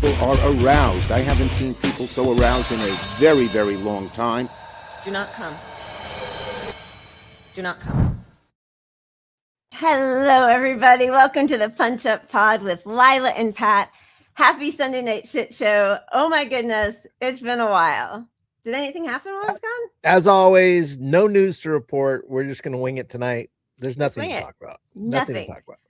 people are aroused. I haven't seen people so aroused in a very, very long time. Do not come. Do not come. Hello, everybody. Welcome to the Punch Up Pod with Lila and Pat. Happy Sunday night shit show. Oh my goodness, it's been a while. Did anything happen while I was gone? As always, no news to report. We're just going to wing it tonight. There's nothing to talk about. Nothing to talk about.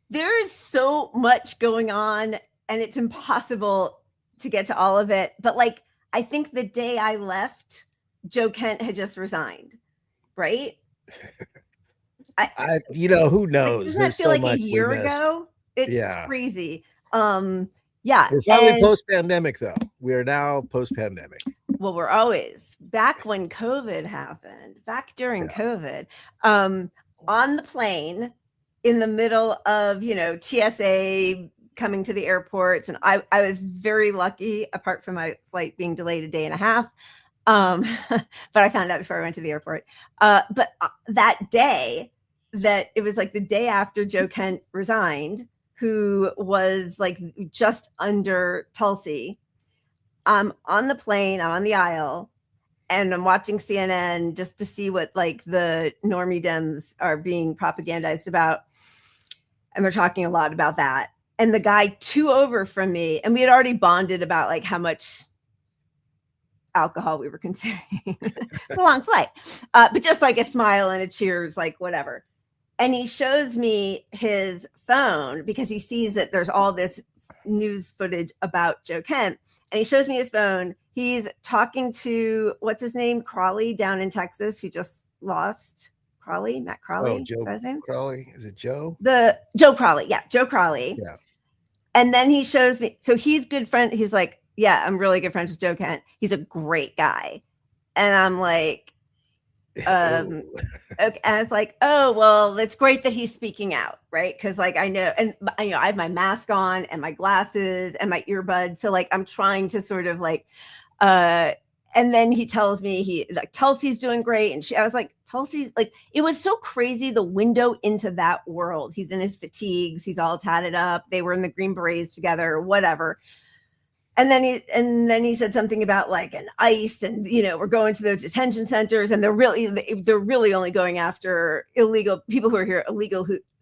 There is so much going on, and it's impossible to get to all of it. But like, I think the day I left, Joe Kent had just resigned, right? Who knows? Doesn't that feel like a year ago? It's crazy. Yeah. We're finally post-pandemic, though. We are now post-pandemic. Well, we're always back when COVID happened, back during COVID, on the plane in the middle of, TSA coming to the airports. And I was very lucky, apart from my flight being delayed a day and a half. But I found out before I went to the airport. But that day, that it was like the day after Joe Kent resigned, who was like just under Tulsi. I'm on the plane, I'm on the aisle, and I'm watching CNN just to see what like the normie Dems are being propagandized about. And they're talking a lot about that. And the guy two over from me, and we had already bonded about like how much alcohol we were consuming. It's a long flight. But just like a smile and a cheers, like whatever. And he shows me his phone because he sees that there's all this news footage about Joe Kent. And he shows me his phone. He's talking to, what's his name? Crawley down in Texas, who just lost. Crawley? Matt Crawley? Oh, Joe Crawley. Is it Joe? Joe Crawley. Yeah, Joe Crawley. Yeah. And then he shows me, so he's good friend. He's like, yeah, I'm really good friends with Joe Kent. He's a great guy. And I'm like, okay. And it's like, oh, well, it's great that he's speaking out, right? Because like I know, and I have my mask on and my glasses and my earbuds. So like I'm trying to sort of like, and then he tells me Tulsi's doing great. And I was like, Tulsi's like, it was so crazy, the window into that world. He's in his fatigues, he's all tatted up. They were in the Green Berets together, whatever. And then he said something about like an ICE and, we're going to those detention centers and they're really only going after illegal people who are here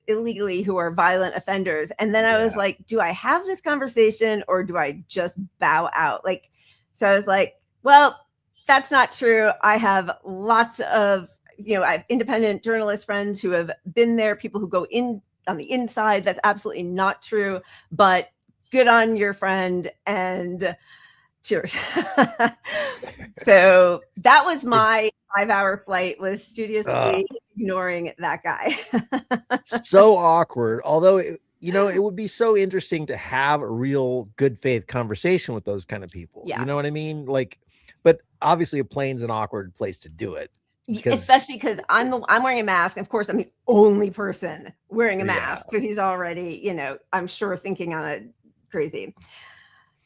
illegally who are violent offenders. And then I was like, do I have this conversation or do I just bow out? Like, so I was like, well, that's not true. I have lots of, I have independent journalist friends who have been there, people who go in on the inside. That's absolutely not true. But good on your friend and cheers. So that was my 5-hour flight, was studiously ignoring that guy. So awkward. Although, it would be so interesting to have a real good faith conversation with those kind of people. Yeah. You know what I mean? Like, but obviously a plane's an awkward place to do it. Especially because I'm wearing a mask. Of course, I'm the only person wearing a mask. So he's already, I'm sure thinking on it crazy.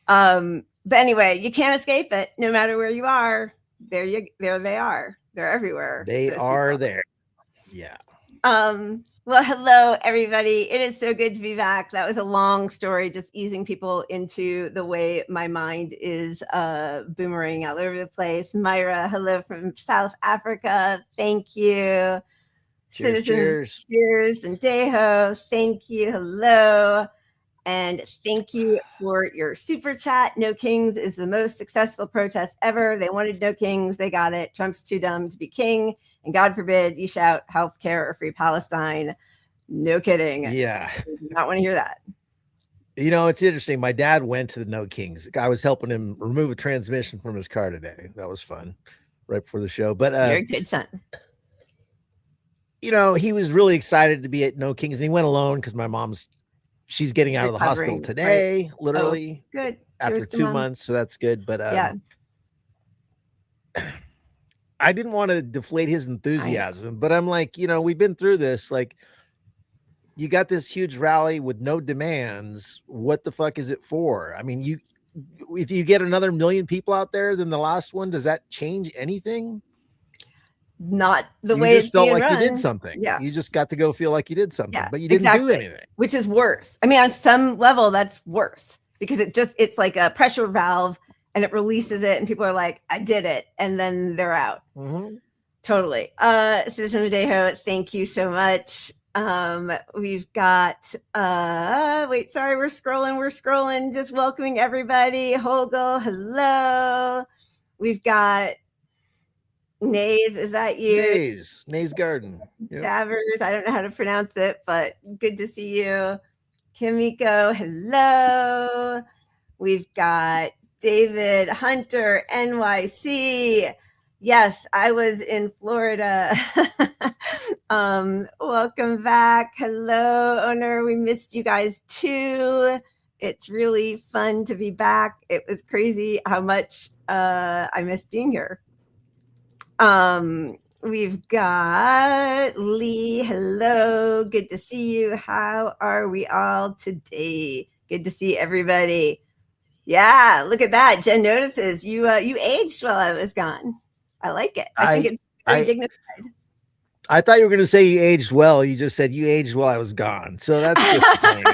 But anyway, you can't escape it. No matter where you are, there they are. They're everywhere. They are there. Yeah. Well, hello everybody. It is so good to be back. That was a long story, just easing people into the way my mind is boomerang all over the place. Myra, hello from South Africa. Thank you. Cheers. Bendejo, thank you. Hello. And thank you for your super chat. No Kings is the most successful protest ever. They wanted no Kings. They got it. Trump's too dumb to be king. And God forbid you shout healthcare or free Palestine. No kidding. Yeah. I do not want to hear that. It's interesting. My dad went to the No Kings. I was helping him remove a transmission from his car today. That was fun right before the show. But you're a good son. He was really excited to be at No Kings. And he went alone because my she's getting out of the hospital today, literally. Oh, good. After 2 months, so that's good. But I didn't want to deflate his enthusiasm, but I'm like, we've been through this. Like, you got this huge rally with no demands. What the fuck is it for? I mean, if you get another 1 million people out there than the last one, does that change anything? Not the way you just felt like run. You did something. Yeah. You just got to go feel like you did something, but you didn't do anything. Which is worse. I mean, on some level, that's worse. because it's like a pressure valve and it releases it and people are like, I did it. And then they're out. Totally. Citizen Madejo, thank you so much. We've got, wait, sorry, we're scrolling, just welcoming everybody. Hogel, hello. We've got Nays, is that you? Nays Garden. Yep. Davers, I don't know how to pronounce it, but good to see you. Kimiko, hello. We've got David Hunter, NYC. Yes, I was in Florida. Welcome back. Hello, owner. We missed you guys too. It's really fun to be back. It was crazy how much I missed being here. We've got Lee. Hello. Good to see you. How are we all today? Good to see everybody. Yeah, look at that. Jen notices you aged while I was gone. I like it. I think it's very dignified. I thought you were going to say you aged well. You just said you aged while I was gone. So that's disappointing.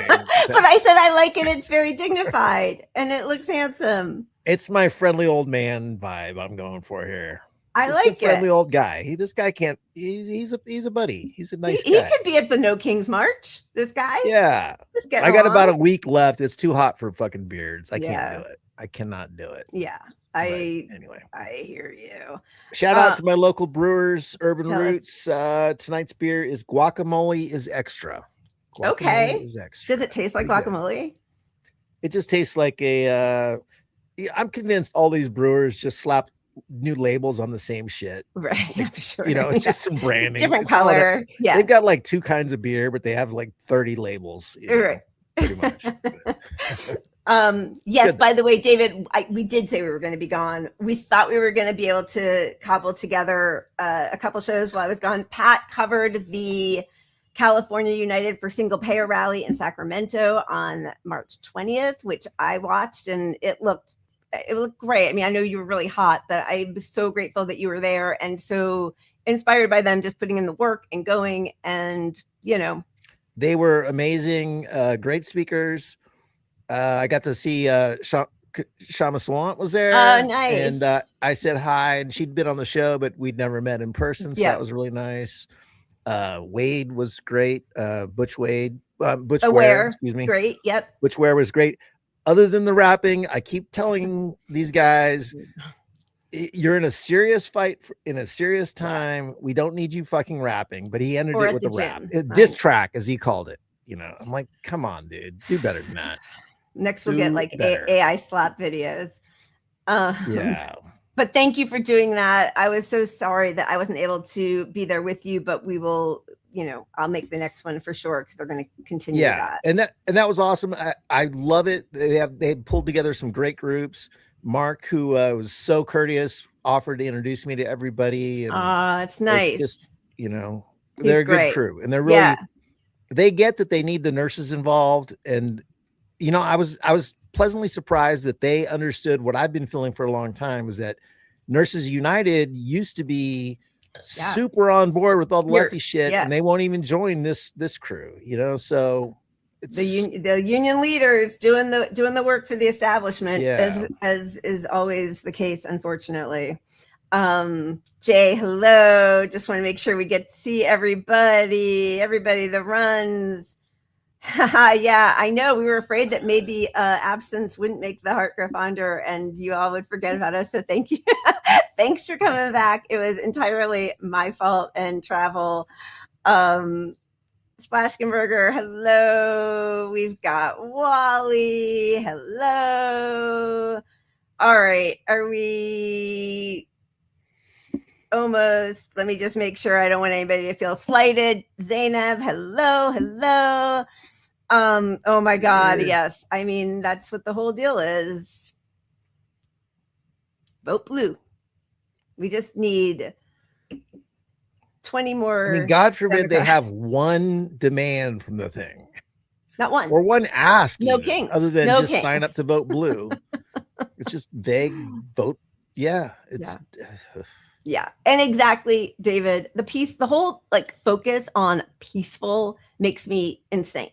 But I said I like it. It's very dignified and it looks handsome. It's my friendly old man vibe I'm going for here. I like it. Friendly old guy. This guy can't. He's a buddy. He's a nice guy. He could be at the No Kings March. This guy. Yeah. I got about a week left. It's too hot for fucking beards. I can't do it. I cannot do it. Yeah. Anyway, I hear you. Shout out to my local brewers, Urban Roots. Tonight's beer is Guacamole is Extra. Guacamole is extra. Does it taste like guacamole? It just tastes like a. I'm convinced all these brewers just slap new labels on the same shit. Right. Like, I'm sure. You know, it's just some branding. Different color. Yeah. They've got like 2 kinds of beer, but they have like 30 labels. Right. Pretty much. Yes, Good. by the way, David, we did say we were going to be gone. We thought we were going to be able to cobble together a couple shows while I was gone. Pat covered the California United for Single Payer rally in Sacramento on March 20th, which I watched, and it looked great. I mean, I know you were really hot, but I was so grateful that you were there and so inspired by them just putting in the work and going, and they were amazing, great speakers. I got to see Shama Swant was there. Oh, nice. And I said hi, and she'd been on the show, but we'd never met in person, so that was really nice. Wade was great. Butch Ware, excuse me. Great. Yep. Butch Ware was great. Other than the rapping, I keep telling these guys, you're in a serious fight in a serious time. We don't need you fucking rapping. But he ended it with a rap, diss track, as he called it. I'm like, come on, dude, do better than that. Next, we'll get like AI slap videos. Yeah. But thank you for doing that. I was so sorry that I wasn't able to be there with you, but we will, I'll make the next one for sure because they're going to continue that. And that was awesome. I love it. They pulled together some great groups. Mark, who was so courteous, offered to introduce me to everybody. It's nice. Just, they're a good crew, and they're really, they get that they need the nurses involved. And, I was pleasantly surprised that they understood what I've been feeling for a long time, was that Nurses United used to be super on board with all the lefty shit, and they won't even join this crew, so it's the union leaders doing the work for the establishment, as is always the case, unfortunately. Jay, hello. Just want to make sure we get to see everybody that runs. Yeah, I know. We were afraid that maybe absence wouldn't make the heart grow fonder and you all would forget about us. So thank you. Thanks for coming back. It was entirely my fault and travel. Splashkenberger, hello. We've got Wally. Hello. All right. Are we almost? Let me just make sure. I don't want anybody to feel slighted. Zainab, hello. Oh my God, yes. I mean, that's what the whole deal is. Vote blue. We just need 20 more. I mean, God forbid they have one demand from the thing. Not one. Or one ask. No Kings. Other than just sign up to vote blue. It's just vague vote. Yeah. Yeah. And exactly, David, the whole focus on peaceful makes me insane.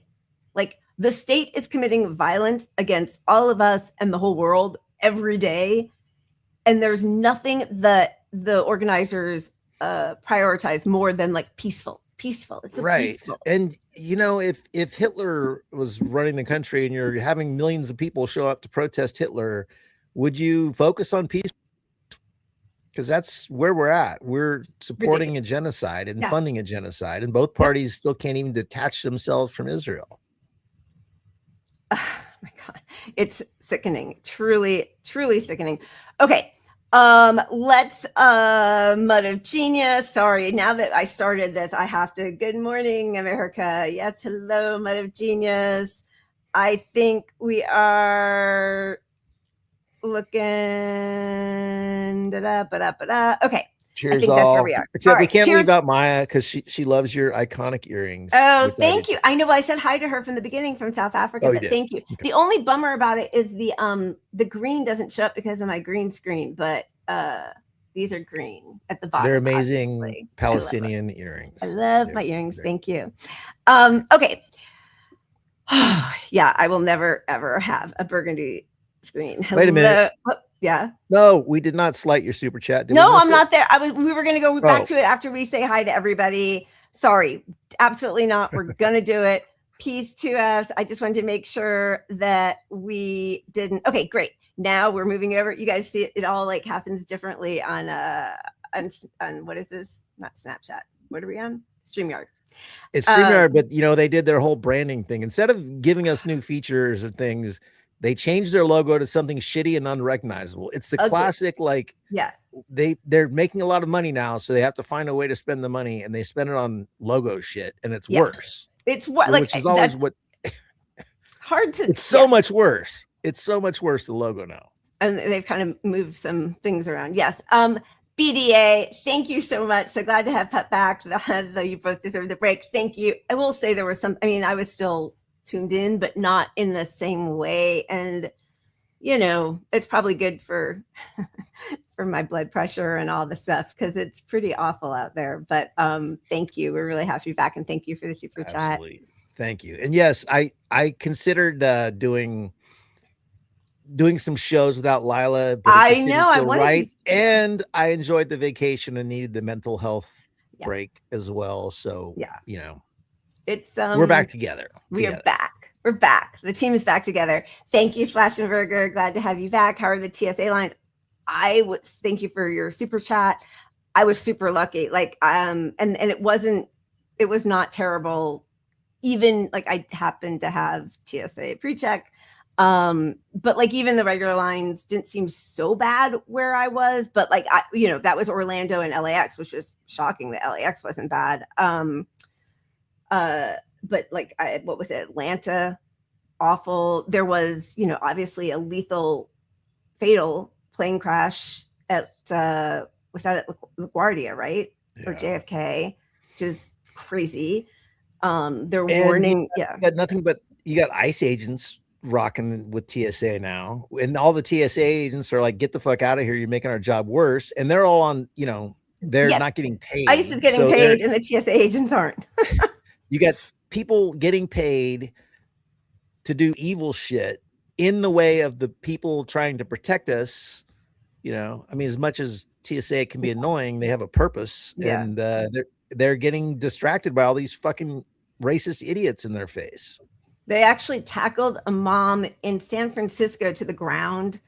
Like The state is committing violence against all of us and the whole world every day. And there's nothing that the organizers prioritize more than like peaceful. It's so right. peaceful. And you know, if Hitler was running the country and you're having millions of people show up to protest Hitler, would you focus on peace? Because that's where we're at. We're supporting a genocide and funding a genocide, and both parties still can't even detach themselves from Israel. Oh my God, it's sickening. Truly sickening. Okay. Let's Mud of Genius. Sorry, now that I started this, I have to. Good morning, America. Yes, hello, Mud of Genius. I think we are looking. Okay. Cheers, I think all. that's where we are. Except we right, can't cheers. leave out Maya because she loves your iconic earrings. Oh, thank you. I know I said hi to her from the beginning from South Africa. Oh, but thank you. Okay. The only bummer about it is the green doesn't show up because of my green screen, but these are green at the bottom. They're amazing, obviously. Palestinian earrings. I love my earrings. Thank you. Okay. Yeah, I will never ever have a burgundy screen. Wait a minute. Yeah. No, we did not slight your super chat. No, I'm not there. We were going to go back to it after we say hi to everybody. Sorry, absolutely not. We're going to do it. Peace to us. I just wanted to make sure that we didn't. Okay, great. Now we're moving it over. You guys see it all like happens differently on what is this? Not Snapchat. What are we on? StreamYard. It's StreamYard, but you know, they did their whole branding thing. Instead of giving us new features or things, they changed their logo to something shitty and unrecognizable. It's the classic, like, they're making a lot of money now, so they have to find a way to spend the money, and they spend it on logo shit, and it's worse. It's what, like, which is always what hard to. It's so much worse. It's so much worse, the logo now. And they've kind of moved some things around. Yes. BDA, thank you so much. So glad to have Pep back. Though you both deserve the break. Thank you. I will say there was some. I mean, I was still tuned in, but not in the same way. And, you know, it's probably good for for my blood pressure and all the stuff because it's pretty awful out there. But thank you. We're really happy to be back, and thank you for the super chat. Thank you. And yes, I considered doing some shows without Lila, but I know I wanted right, and I enjoyed the vacation and needed the mental health break as well. So you know. It's we're back together. We are back. We're back. The team is back together. Thank you, Slash and Burger. Glad to have you back. How are the TSA lines? I would thank you for your super chat. I was super lucky. Like and it was not terrible. Even like I happened to have TSA pre-check. But like even the regular lines didn't seem so bad where I was. But like that was Orlando and LAX, which was shocking that LAX wasn't bad. But like what was it, Atlanta, awful. There was obviously a fatal plane crash at was that at LaGuardia, right? Or JFK, which is crazy. They're warning. You got nothing but you got ICE agents rocking with TSA now, and all the TSA agents are like, get the fuck out of here, you're making our job worse. And they're all on, they're not getting paid. ICE is getting paid and the TSA agents aren't. You got people getting paid to do evil shit in the way of the people trying to protect us. I mean, as much as TSA can be annoying, they have a purpose, and they're getting distracted by all these fucking racist idiots in their face. They actually tackled a mom in San Francisco to the ground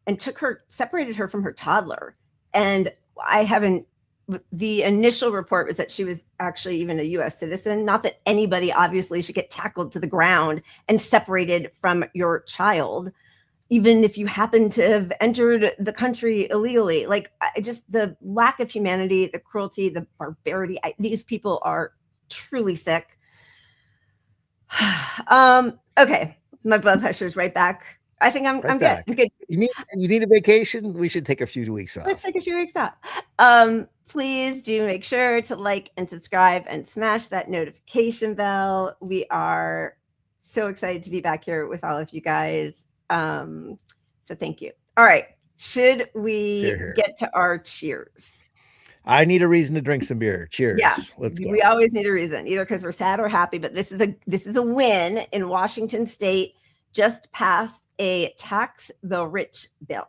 and separated her from her toddler. And the initial report was that she was actually even a US citizen. Not that anybody obviously should get tackled to the ground and separated from your child, even if you happen to have entered the country illegally. Like just the lack of humanity, the cruelty, the barbarity. These people are truly sick. Okay, my blood pressure is right back. I think I'm good. I'm good. You need a vacation? We should take a few weeks off. Let's take a few weeks off. Please do make sure to like and subscribe and smash that notification bell. We are so excited to be back here with all of you guys. So thank you. All right. Should we get to our cheers? I need a reason to drink some beer. Cheers. Yeah, Let's go. we always need a reason, either because we're sad or happy. But this is a win in Washington State. Just passed a tax the rich bill.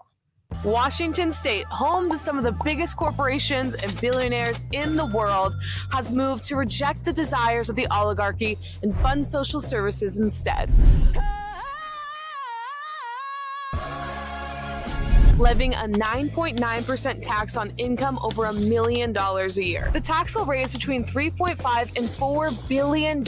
Washington State, home to some of the biggest corporations and billionaires in the world, has moved to reject the desires of the oligarchy and fund social services instead. Levying a 9.9% tax on income over $1 million a year. The tax will raise between $3.5 and $4 billion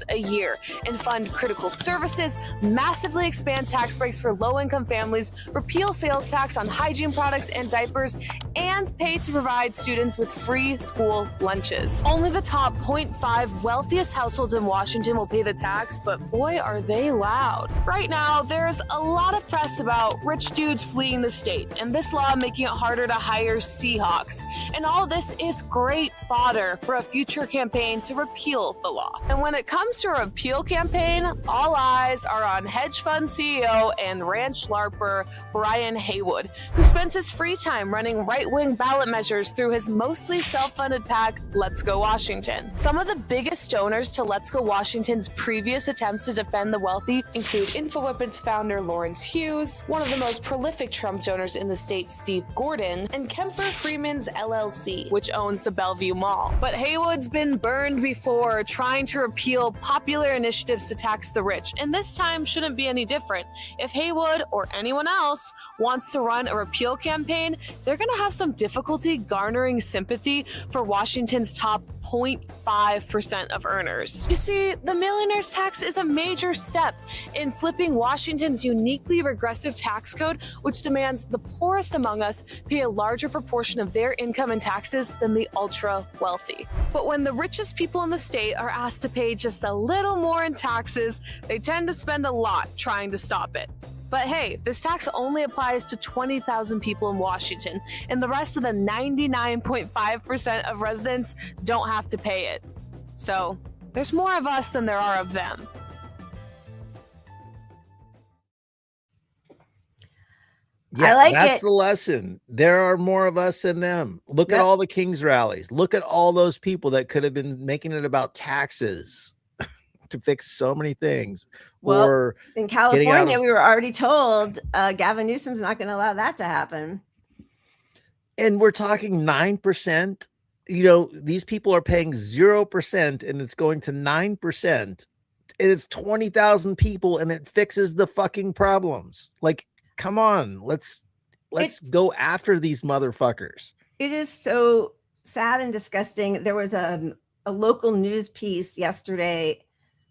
a year and fund critical services, massively expand tax breaks for low-income families, repeal sales tax on hygiene products and diapers, and pay to provide students with free school lunches. Only the top 0.5 wealthiest households in Washington will pay the tax, but boy, are they loud. Right now, there's a lot of press about rich dudes fleeing the state, and this law making it harder to hire Seahawks. And all this is great fodder for a future campaign to repeal the law. And when it comes to a repeal campaign, all eyes are on hedge fund CEO and ranch larper Brian Haywood, who spends his free time running right-wing ballot measures through his mostly self-funded PAC, Let's Go Washington. Some of the biggest donors to Let's Go Washington's previous attempts to defend the wealthy include InfoWeapons founder Lawrence Hughes, one of the most prolific Trump donors in the state, Steve Gordon, and Kemper Freeman's LLC, which owns the Bellevue Mall. But Haywood's been burned before trying to repeal popular initiatives to tax the rich, and this time shouldn't be any different. If Haywood or anyone else wants to run a repeal campaign, they're going to have some difficulty garnering sympathy for Washington's top 0.5% of earners. You see, the millionaire's tax is a major step in flipping Washington's uniquely regressive tax code, which demands the poorest among us pay a larger proportion of their income in taxes than the ultra wealthy. But when the richest people in the state are asked to pay just a little more in taxes, they tend to spend a lot trying to stop it. But hey, this tax only applies to 20,000 people in Washington, and the rest of the 99.5% of residents don't have to pay it. So there's more of us than there are of them. Yeah, I like that's it. the lesson. There are more of us than them. Look at Yep. all the Kings rallies. Look at all those people that could have been making it about taxes to fix so many things. Well, or in getting out California, of- we were already told Gavin Newsom's not going to allow that to happen. and we're talking 9%. You know, these people are paying 0% and it's going to 9%. It is 20,000 people and it fixes the fucking problems. Like, come on, let's go after these motherfuckers. It is so sad and disgusting. There was a local news piece yesterday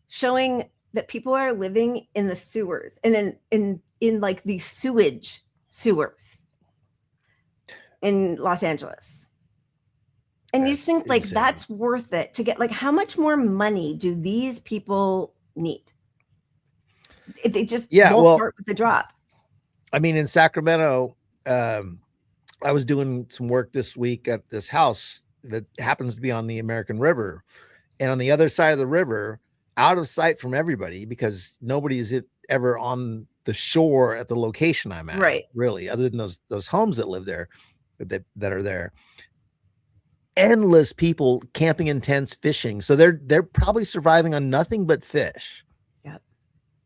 showing that people are living in the sewers and in like the sewage sewers in Los Angeles. And you That's think like insane. that's worth it to get, like, how much more money do these people need? They just won't part with the drop. I mean, in Sacramento, I was doing some work this week at this house that happens to be on the American River. And on the other side of the river, out of sight from everybody, because nobody is ever on the shore at the location I'm at, Right? really, other than those homes that live there, that are there. Endless people camping in tents, fishing. So they're probably surviving on nothing but fish. Yep.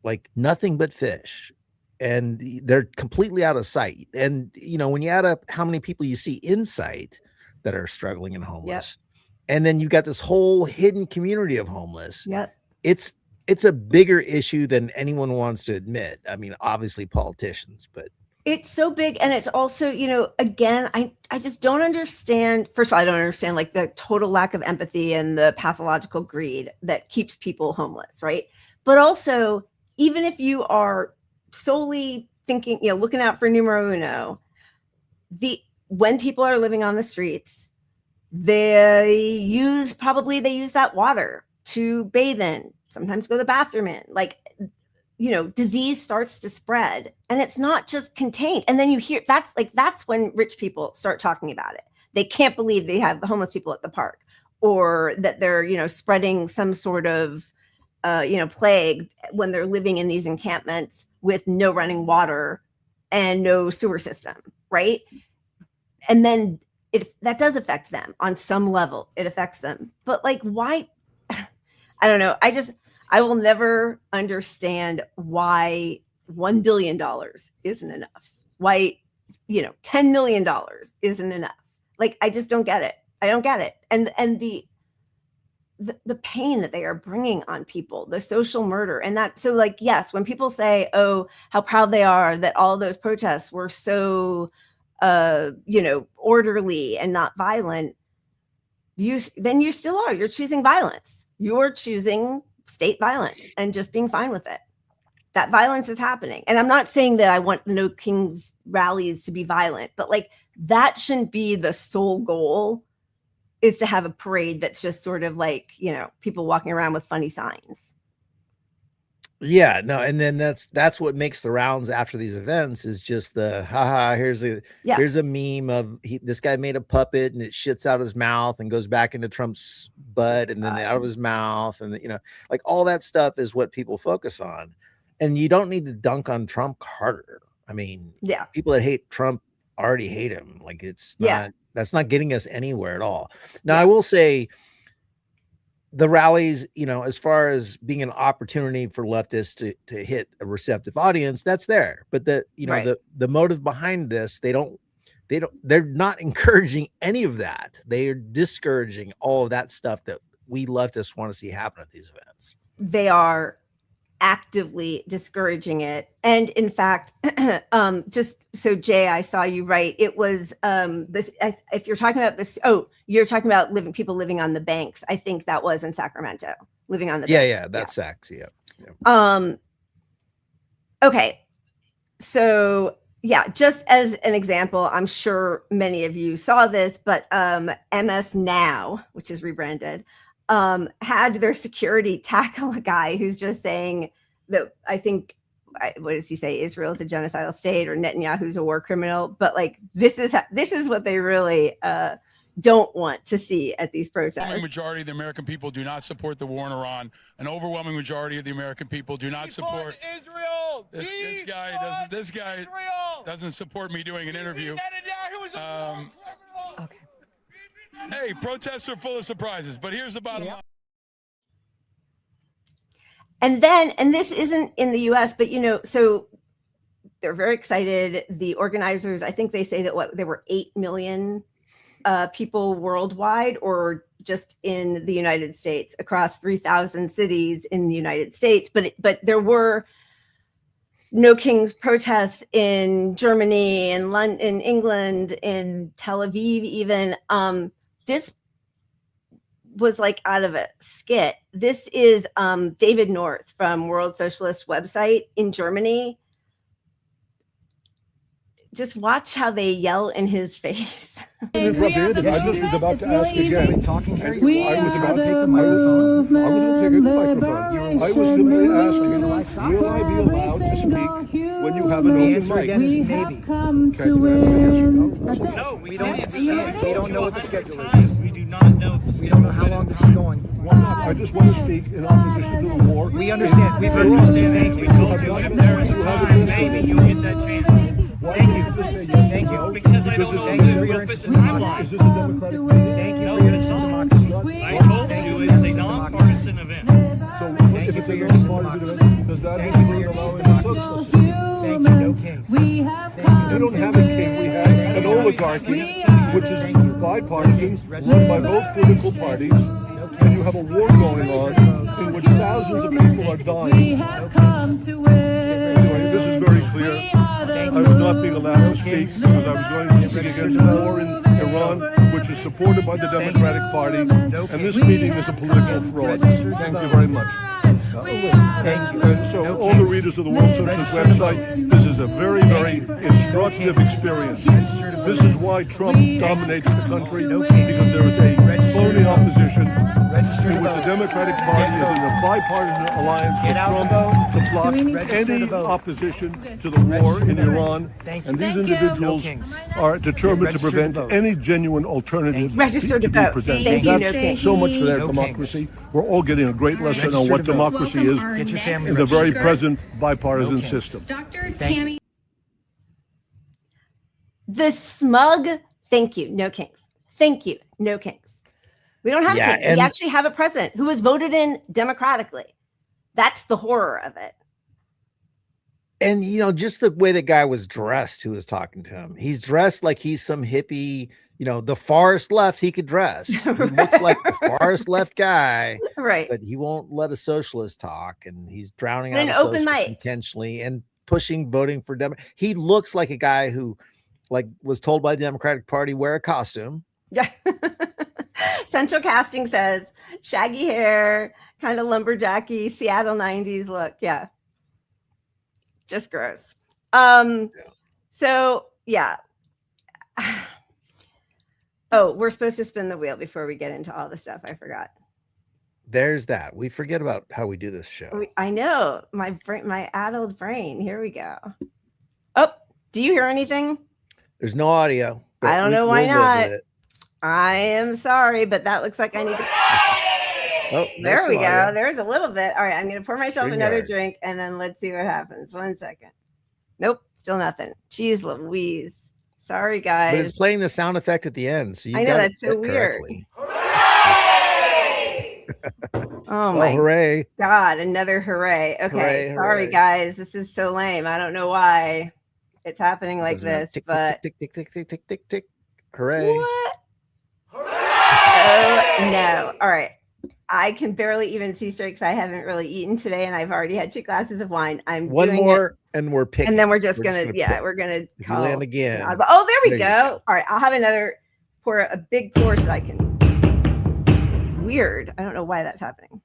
Like nothing but fish. And they're completely out of sight. And you know, when you add up how many people you see in sight that are struggling and homeless, and then you got this whole hidden community of homeless. Yep. It's a bigger issue than anyone wants to admit. I mean, obviously politicians, but it's so big. And it's also, you know, again, I just don't understand. First of all, I don't understand like the total lack of empathy and the pathological greed that keeps people homeless, right? But also, even if you are solely thinking, you know, looking out for numero uno, when people are living on the streets, they use that water to bathe in, sometimes go to the bathroom in, like, you know, disease starts to spread and it's not just contained. And then you hear that's when rich people start talking about it. They can't believe they have homeless people at the park, or that they're, you know, spreading some sort of, plague when they're living in these encampments with no running water and no sewer system. Right. And then that does affect them on some level. It affects them. But like, why? I don't know. I will never understand why $1 billion isn't enough. Why, $10 million isn't enough. Like, I just don't get it. I don't get it. And the pain that they are bringing on people, the social murder, and that. So like, yes, when people say, oh, how proud they are that all those protests were so, orderly and not violent, then you still are. You're choosing violence. You're choosing state violence and just being fine with it. That violence is happening. And I'm not saying that I want the No Kings rallies to be violent, but like, that shouldn't be the sole goal, is to have a parade that's just sort of like, people walking around with funny signs. Yeah, no, and then that's what makes the rounds after these events, is just the haha, here's a meme of this guy made a puppet and it shits out his mouth and goes back into Trump's butt and then out of his mouth, and like all that stuff is what people focus on. And you don't need to dunk on Trump harder. I mean, people that hate Trump already hate him. Like, it's not, that's not getting us anywhere at all. Now, I will say the rallies, as far as being an opportunity for leftists to hit a receptive audience, that's there. But the motive behind this, they're not encouraging any of that. They are discouraging all of that stuff that we leftists want to see happen at these events. They are actively discouraging it. And in fact, just so Jay, I saw you write, it was this, if you're talking about this, you're talking about people living on the banks. I think that was in Sacramento, living on the banks. Yeah, that's Sacs. Yeah. Okay. So just as an example, I'm sure many of you saw this, but MS Now, which is rebranded, had their security tackle a guy who's just saying that, I think, what does he say? Israel is a genocidal state, or Netanyahu's a war criminal. But like, this is what they really don't want to see at these protests. Overwhelming majority of the American people do not support the war in Iran. An overwhelming majority of the American people do not support Israel. This guy doesn't support me doing an interview. Okay. Hey, protests are full of surprises, but here's the bottom line. And this isn't in the US, but so they're very excited. The organizers, I think they say that there were 8 million people worldwide, or just in the United States, across 3,000 cities in the United States. But there were No Kings protests in Germany, in London, in England, in Tel Aviv, even. This was like out of a skit. This is David North from World Socialist website in Germany. Just watch how they yell in his face. I was about to ask again. I was about to take the microphone. I was going to take the microphone. I was simply asking, will I be allowed to speak when you have an open mic? We have come to win. No, we don't. We don't know what the schedule is. We do not know. We don't know how long this is going. I just want to speak in opposition to the war. We understand. We understand. Thank you. We told you if there is time, maybe you'll get that chance. Thank you. Thank you. Because I don't know if it will fit the timeline. Is this a democratic meeting? Thank you for your democracy. I told you it is a non-partisan event. So if it's a non-partisan event, does that mean we're allowing the socialists? Thank you, No Kings. We don't have a king. We have an oligarchy, which is bipartisan, run by both political parties, and you have a war going on in which thousands of people are dying. Anyway, this is very clear. I was not being allowed to speak because I was going to speak against the war in Iran, which is supported by the Democratic Party, and this meeting is a political fraud. Thank you very much. And so all the readers of the World Socialist website, this is a very, very instructive experience. This is why Trump dominates the country, because there is a phony opposition in which the Democratic Party is in a bipartisan alliance with Trump to block any opposition to the war in Iran. And these individuals are determined to prevent any genuine alternative to be presented. That's so much for their democracy. We're all getting a great lesson on what democracy is in the very present bipartisan system. Dr. Tammy. The smug, thank you, No Kings. Thank you. No kings. We don't have Yeah, kings. We actually have a president who was voted in democratically. That's the horror of it. And, you know, just the way the guy was dressed who was talking to him, he's dressed like he's some hippie, you know, the farthest left he could dress. He looks like the farthest left guy, right? But he won't let a socialist talk, and he's drowning out an a open socialist mic intentionally and pushing voting for Dem. He looks like a guy who, like, was told by the Democratic Party wear a costume. Yeah. Central Casting says shaggy hair, kind of lumberjacky, Seattle 90s look. Yeah. Just gross. So yeah. Oh, we're supposed to spin the wheel before we get into all the stuff. I forgot. There's that. We forget about how we do this show. I know my brain, my addled brain. Here we go. Oh, do you hear anything? There's no audio. I don't know why not. I am sorry, but that looks like I need to. Oh, there we go. There's a little bit. All right, I'm going to pour myself another drink, and then let's see what happens. 1 second. Nope, still nothing. Jeez Louise. Sorry, guys. But it's playing the sound effect at the end, so you I know that's so weird. Oh my hooray. God, another hooray. Okay, sorry, guys. This is so lame. I don't know why it's happening like this, but tick, tick, tick, tick, tick, tick, tick. Hooray. What? Oh no. All right. I can barely even see straight because I haven't really eaten today, and I've already had 2 glasses of wine. I'm one doing more, it, and we're picking. and then we're just gonna we're gonna call land again. Oh, there we go. All right, I'll have another pour, a big pour, so I can. Weird. I don't know why that's happening.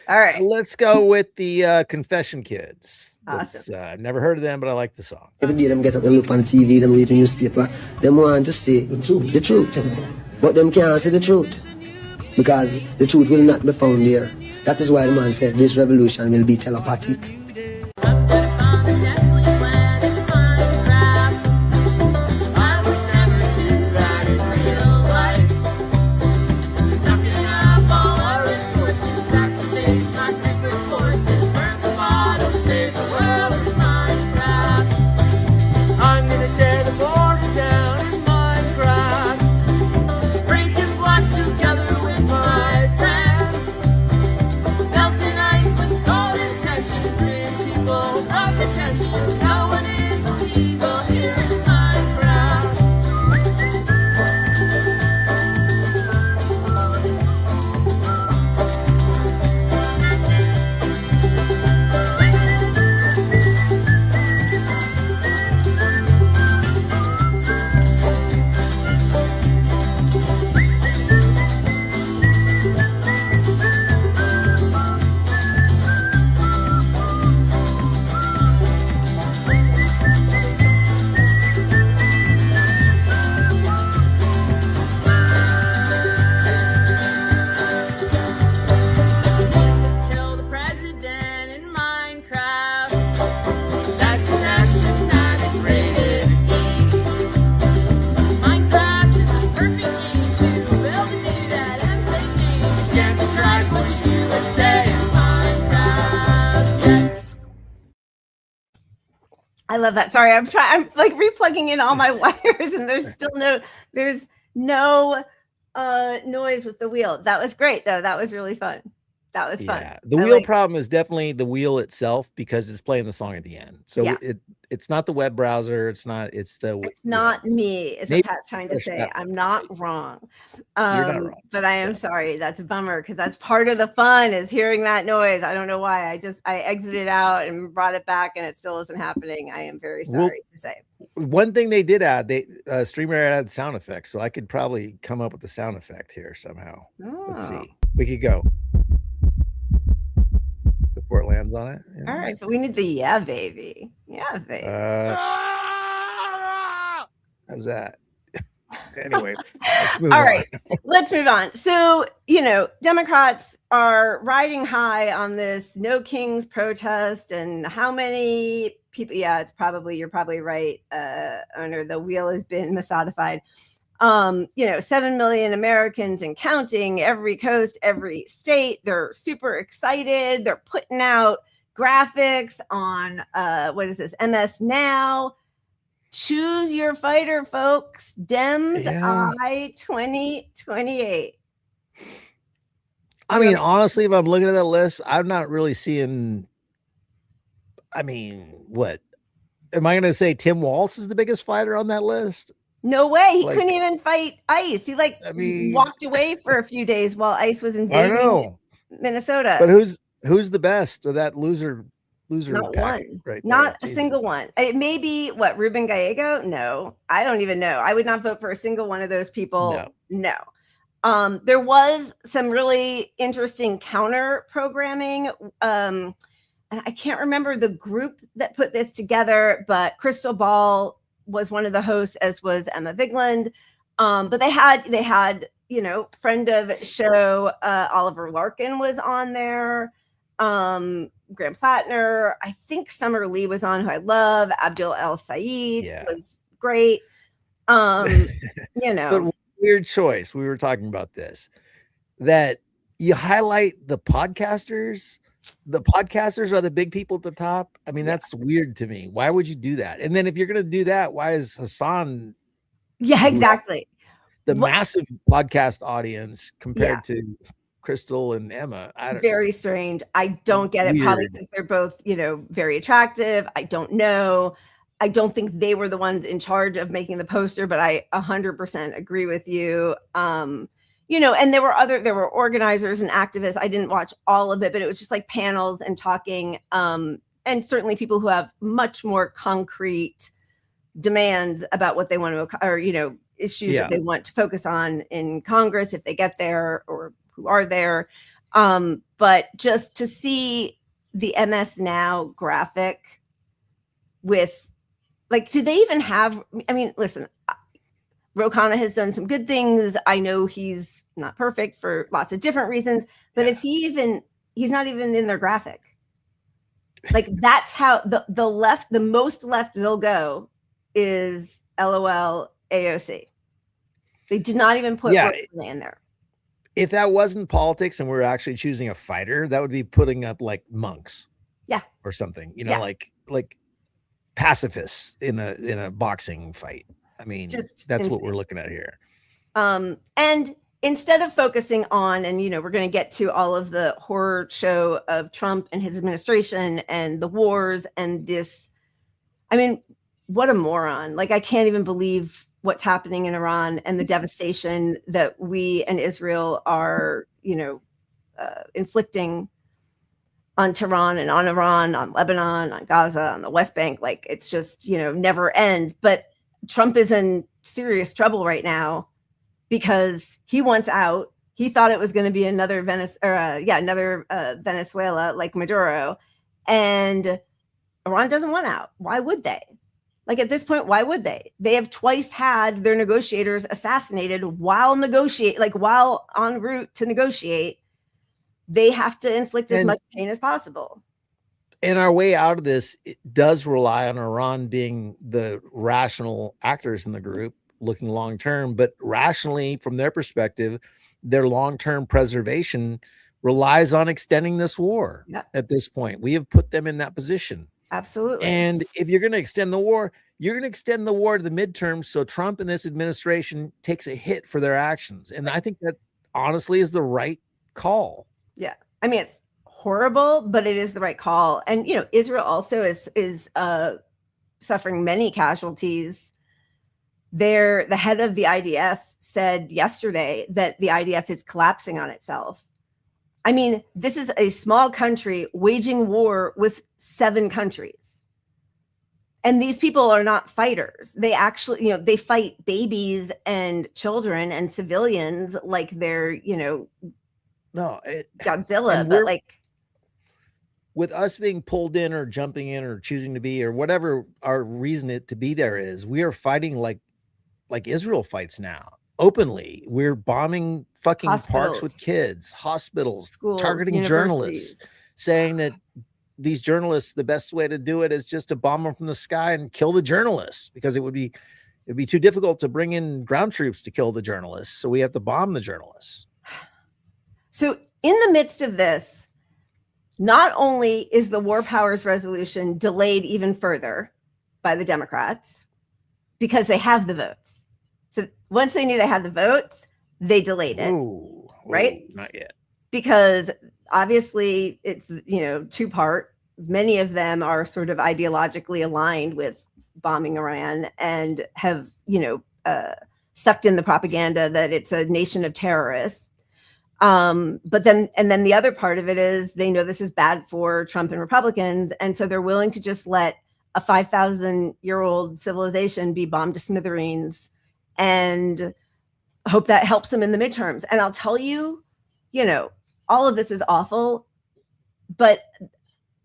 All right, let's go with the Confession Kids. Awesome. I've never heard of them, but I like the song. Every day them get up and look on TV, them read the newspaper, them want to say the truth, but them can't say the truth because the truth will not be found there. That is why the man said this revolution will be telepathic. I love that. Sorry, I'm like replugging in all my wires, and there's still no noise with the wheel. That was great though. That was really fun. That was fun. Yeah. The wheel problem is definitely the wheel itself because it's playing the song at the end. So it's not the web browser. It's not me, is what Pat's trying to say. I'm not wrong. You're not wrong. But I am sorry. That's a bummer because that's part of the fun is hearing that noise. I don't know why. I exited out and brought it back and it still isn't happening. I am very sorry to say. One thing they did add, StreamYard added sound effects. So I could probably come up with the sound effect here somehow. Oh. Let's see. We could go. Before it lands on it. All right, but we need the yeah, baby. Yeah, baby. How's that? Anyway, all right, let's move on. So, Democrats are riding high on this No Kings protest, and how many people? Yeah, you're probably right. Owner, the wheel has been Mossadified. 7 million Americans and counting, every coast, every state. They're super excited. They're putting out graphics on what is this, MS Now. Choose your fighter, folks. Dems, Yeah. 2028. I mean, honestly, if I'm looking at that list, I'm not really seeing. I mean, what am I going to say? Tim Walz is the biggest fighter on that list? No way. He Like, couldn't even fight ICE. He I mean, walked away for a few days while ICE was I invading know, Minnesota. but who's the best of that loser Not pack one. right there? Not a Jesus. single one. It may be what, Ruben Gallego? No, I don't even know. I would not vote for a single one of those people. No. There was some really interesting counter programming. And I can't remember the group that put this together, but Crystal Ball was one of the hosts, as was Emma Vigland. But they had, friend of show, Oliver Larkin was on there. Graham Plattner, I think Summer Lee was on, who I love. Abdul El Said was great. But weird choice. We were talking about this, that you highlight the podcasters. The podcasters are the big people at the top. I mean, that's weird to me. Why would you do that? And then if you're going to do that, why is Hasan? Yeah, exactly. The massive podcast audience compared to Crystal and Emma. Very strange. I don't get it. Probably because they're both, very attractive. I don't know. I don't think they were the ones in charge of making the poster, but I 100% agree with you. And there were organizers and activists. I didn't watch all of it, but it was just like panels and talking. And certainly people who have much more concrete demands about what they want to, or, issues that they want to focus on in Congress if they get there, or who are there. But just to see the MS Now graphic with, do they even have, listen, Ro Khanna has done some good things. I know he's not perfect for lots of different reasons, but he's not even in their graphic. That's how the most left they'll go is LOL AOC. They did not even put in there. If that wasn't politics and we're actually choosing a fighter, that would be putting up like monks. Or something, like pacifists in a boxing fight. I mean, that's insane. What we're looking at here. And instead of focusing on, and we're going to get to all of the horror show of Trump and his administration and the wars and this, what a moron. I can't even believe what's happening in Iran and the devastation that we and Israel are, inflicting on Tehran and on Iran, on Lebanon, on Gaza, on the West Bank. It's just, never ends. But Trump is in serious trouble right now because he wants out. He thought it was going to be another Venezuela like Maduro, and Iran doesn't want out. Why would they? At this point, why would they? They have twice had their negotiators assassinated while while en route to negotiate. They have to inflict as much pain as possible. And our way out of this does rely on Iran being the rational actors in the group, looking long term, but rationally, from their perspective, their long-term preservation relies on extending this war. At this point, we have put them in that position. Absolutely. And if you're going to extend the war, you're going to extend the war to the midterms. So Trump and this administration takes a hit for their actions. And I think that honestly is the right call. Yeah. It's horrible, but it is the right call. And, Israel also is suffering many casualties. The head of the IDF said yesterday that the IDF is collapsing on itself. This is a small country waging war with 7 countries. And these people are not fighters. They actually, they fight babies and children and civilians like they're, Godzilla. But with us being pulled in or jumping in or choosing to be or whatever our reason it to be there is, we are fighting like Israel fights now. Openly, we're bombing fucking parks with kids, hospitals, schools, targeting journalists, saying that these journalists, the best way to do it is just to bomb them from the sky and kill the journalists, because it'd be too difficult to bring in ground troops to kill the journalists. So we have to bomb the journalists. So in the midst of this, not only is the War Powers Resolution delayed even further by the Democrats, because they have the votes. So once they knew they had the votes, they delayed it. Ooh, right? Not yet. Because obviously it's, two-part. Many of them are sort of ideologically aligned with bombing Iran and have, sucked in the propaganda that it's a nation of terrorists. But then the other part of it is they know this is bad for Trump and Republicans. And so they're willing to just let a 5,000-year-old civilization be bombed to smithereens and hope that helps them in the midterms. And I'll tell you, all of this is awful, and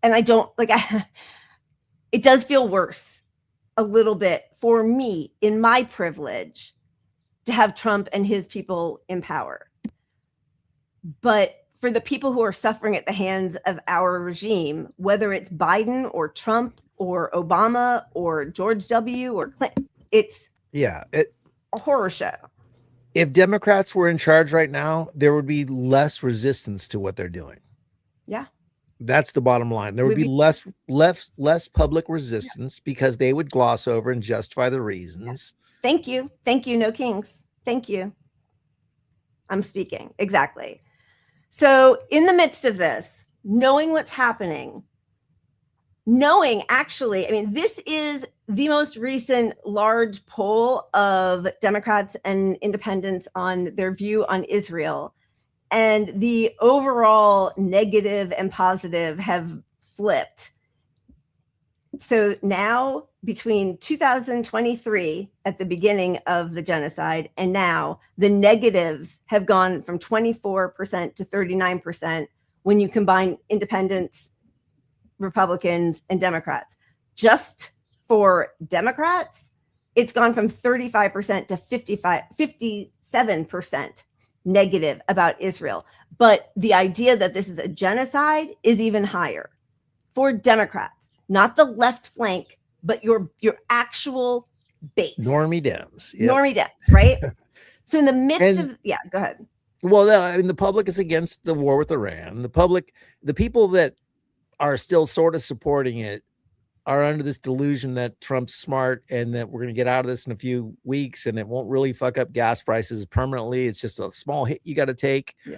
I don't it does feel worse a little bit for me in my privilege to have Trump and his people in power. But for the people who are suffering at the hands of our regime, whether it's Biden or Trump or Obama or George W. or Clinton, it's a horror show. If Democrats were in charge right now, there would be less resistance to what they're doing. Yeah. That's the bottom line. There would be less public resistance because they would gloss over and justify the reasons. Thank you. Thank you. No kings. Thank you. I'm speaking. Exactly. So in the midst of this, knowing what's happening, this is the most recent large poll of Democrats and independents on their view on Israel. And the overall negative and positive have flipped. So now between 2023 at the beginning of the genocide and now, the negatives have gone from 24% to 39% when you combine independents, Republicans, and Democrats. Just for Democrats, it's gone from 35% to 57% negative about Israel. But the idea that this is a genocide is even higher for Democrats, not the left flank, but your actual base. Normie Dems. Yep. Normie Dems, right? So in the midst of, go ahead. Well, no, the public is against the war with Iran. The people that are still sort of supporting it are under this delusion that Trump's smart and that we're going to get out of this in a few weeks and it won't really fuck up gas prices permanently. It's just a small hit you got to take. Yeah.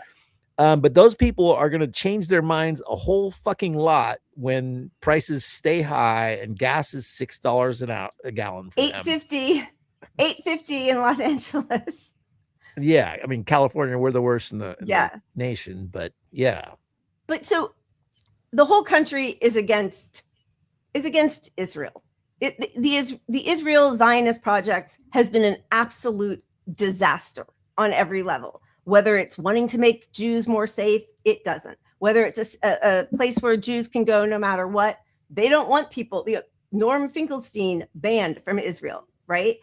But those people are going to change their minds a whole fucking lot when prices stay high and gas is $6 a gallon. For $8.50 in Los Angeles. Yeah. I mean, California, we're the worst in the nation, but yeah. But so the whole country is against Israel. The Israel Zionist project has been an absolute disaster on every level. Whether it's wanting to make Jews more safe, it doesn't. Whether it's a place where Jews can go no matter what, they don't want people. Norm Finkelstein banned from Israel, right?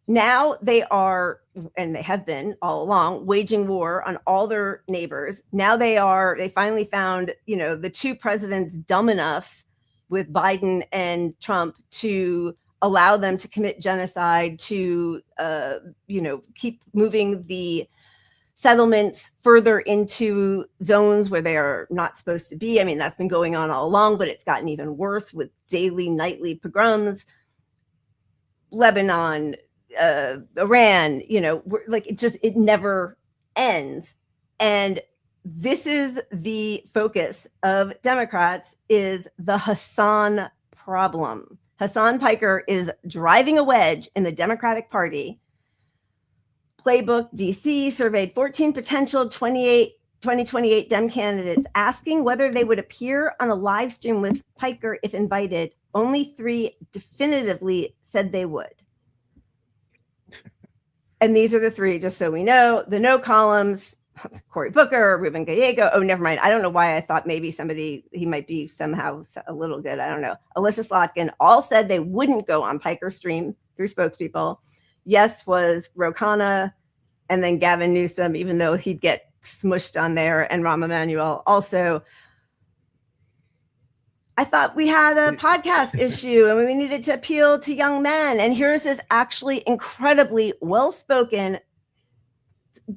Now they are, and they have been all along, waging war on all their neighbors. Now they finally found, the two presidents dumb enough with Biden and Trump to allow them to commit genocide, to, keep moving the settlements further into zones where they are not supposed to be. I mean, that's been going on all along, but it's gotten even worse with daily, nightly pogroms. Lebanon, Iran, it never ends. And this is the focus of Democrats, is the Hasan problem. Hasan Piker is driving a wedge in the Democratic Party. Playbook DC surveyed 14 potential 2028 Dem candidates, asking whether they would appear on a live stream with Piker if invited. Only 3 definitively said they would. And these are the 3, just so we know. The no columns: Cory Booker, Ruben Gallego. Oh, never mind. I don't know why I thought maybe he might be somehow a little good. I don't know. Alyssa Slotkin all said they wouldn't go on Piker's stream through spokespeople. Yes was Ro Khanna, and then Gavin Newsom, even though he'd get smushed on there, and Rahm Emanuel also. I thought we had a podcast issue and we needed to appeal to young men. And here's this actually incredibly well-spoken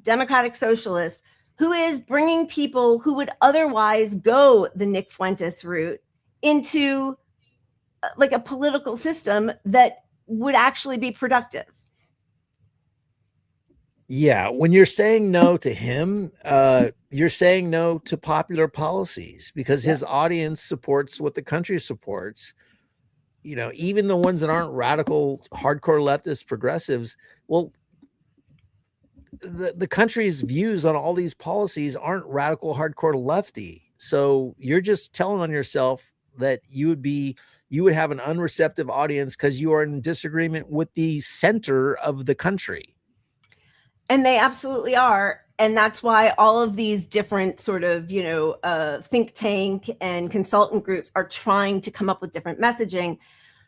Democratic socialist who is bringing people who would otherwise go the Nick Fuentes route into a political system that would actually be productive. Yeah, when you're saying no to him, you're saying no to popular policies because his audience supports what the country supports. You know, even the ones that aren't radical, hardcore leftist progressives, well, the country's views on all these policies aren't radical, hardcore lefty. So you're just telling on yourself that you would have an unreceptive audience because you are in disagreement with the center of the country. And they absolutely are. And that's why all of these different sort of, think tank and consultant groups are trying to come up with different messaging.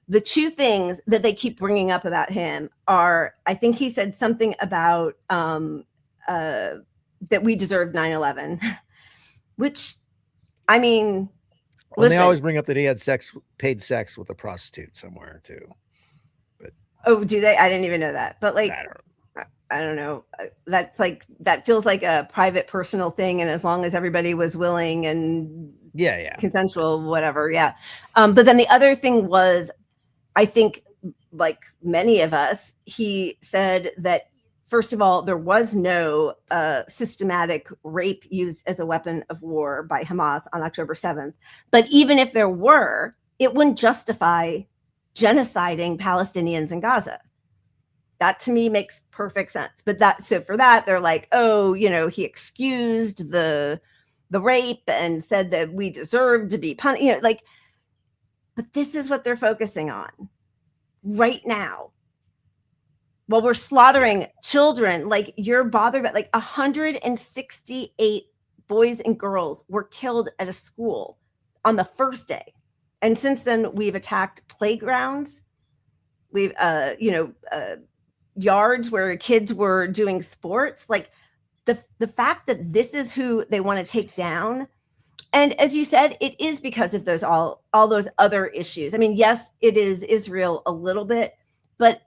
The two things that they keep bringing up about him are, I think he said something about that we deserve 9/11, which, I mean, well, they always bring up that he had paid sex with a prostitute somewhere too. But oh, do they? I didn't even know that. But like, I don't know. That feels like a private, personal thing. And as long as everybody was willing and consensual, whatever. Yeah. But then the other thing was, I think, like many of us, he said that, first of all, there was no systematic rape used as a weapon of war by Hamas on October 7th. But even if there were, it wouldn't justify genociding Palestinians in Gaza. That to me makes perfect sense. But so for that, they're like, oh, he excused the rape and said that we deserve to be punished. But this is what they're focusing on right now. While we're slaughtering children, like you're bothered about 168 boys and girls were killed at a school on the first day. And since then we've attacked playgrounds. We've, yards where kids were doing sports, like the fact that this is who they want to take down. And as you said, it is because of those all those other issues. I mean, yes, it is Israel a little bit, but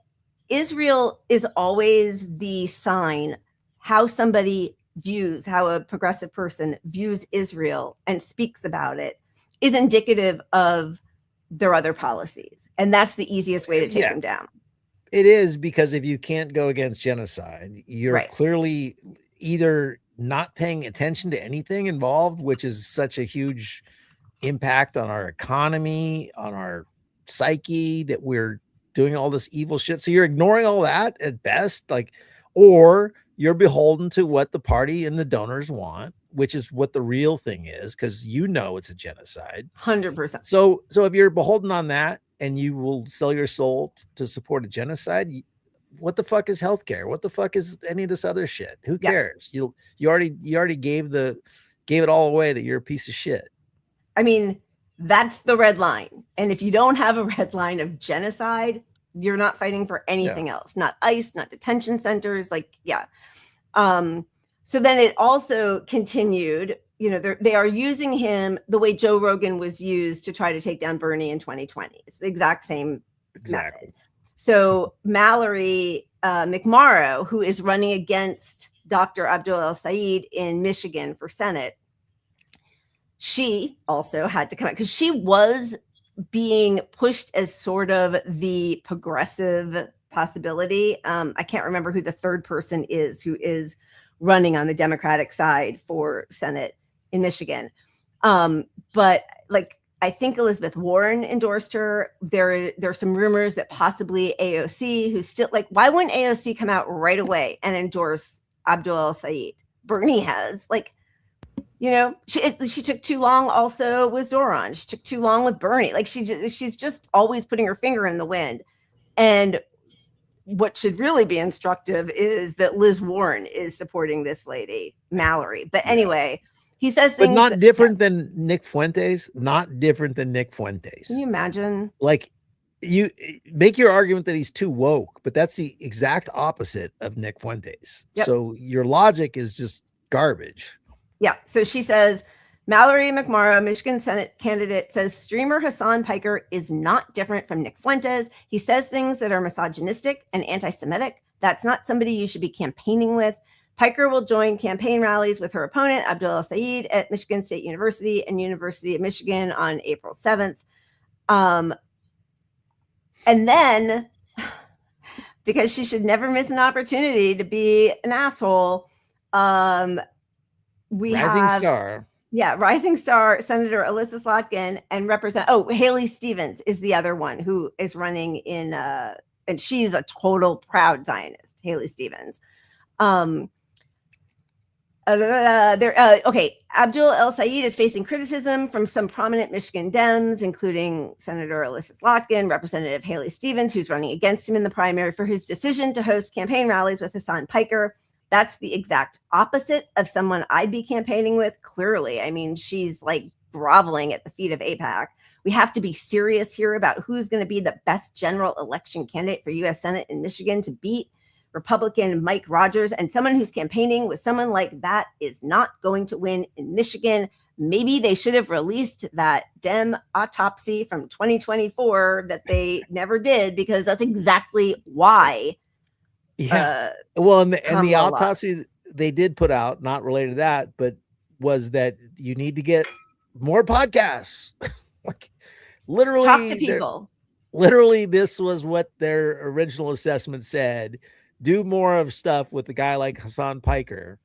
Israel is always the sign how somebody views, how a progressive person views Israel and speaks about it is indicative of their other policies. And that's the easiest way to take them down. It is, because if you can't go against genocide, you're clearly either not paying attention to anything involved, which is such a huge impact on our economy, on our psyche, that we're doing all this evil shit. So you're ignoring all that at best, or you're beholden to what the party and the donors want, which is what the real thing is, because it's a genocide. 100%. So if you're beholden on that, and you will sell your soul to support a genocide, what the fuck is healthcare? What the fuck is any of this other shit? Who cares? You already gave it all away that you're a piece of shit. I mean, that's the red line. And if you don't have a red line of genocide, you're not fighting for anything else. Not ICE, not detention centers. So then it also continued. They are using him the way Joe Rogan was used to try to take down Bernie in 2020. It's the exact same method. So Mallory McMorrow, who is running against Dr. Abdul El-Sayed in Michigan for Senate, she also had to come out because she was being pushed as sort of the progressive possibility. I can't remember who the third person is who is running on the Democratic side for Senate in Michigan. But I think Elizabeth Warren endorsed her. There's some rumors that possibly AOC, who's still why wouldn't AOC come out right away and endorse Abdul El-Sayed? Bernie has she took too long also with Zoran. She took too long with Bernie. She's just always putting her finger in the wind. And what should really be instructive is that Liz Warren is supporting this lady, Mallory. But anyway, he says things, but not different than Nick Fuentes. Not different than Nick Fuentes. Can you imagine? You make your argument that he's too woke, but that's the exact opposite of Nick Fuentes. So your logic is just garbage. Yeah. So she says, Mallory McMorrow, Michigan Senate candidate, says streamer Hasan Piker is not different from Nick Fuentes. He says things that are misogynistic and anti-Semitic. That's not somebody you should be campaigning with. Piker will join campaign rallies with her opponent, Abdul El-Sayed, at Michigan State University and University of Michigan on April 7th. And then because she should never miss an opportunity to be an asshole. We Rising have star. Yeah, rising star Senator Alyssa Slotkin and Haley Stevens is the other one who is running in and she's a total proud Zionist, Haley Stevens. Okay, Abdul El Sayed is facing criticism from some prominent Michigan Dems, including Senator Alyssa Slotkin, Representative Haley Stevens, who's running against him in the primary, for his decision to host campaign rallies with Hasan Piker. That's the exact opposite of someone I'd be campaigning with, clearly. I mean, she's like groveling at the feet of AIPAC. We have to be serious here about who's going to be the best general election candidate for U.S. Senate in Michigan to beat Republican Mike Rogers, and someone who's campaigning with someone like that is not going to win in Michigan. Maybe they should have released that Dem autopsy from 2024 that they never did, because that's exactly why. Well, and the autopsy they did put out, not related to that, but was that you need to get more podcasts. Like, literally talk to people. Literally, this was what their original assessment said. Do more of stuff with a guy like Hasan Piker,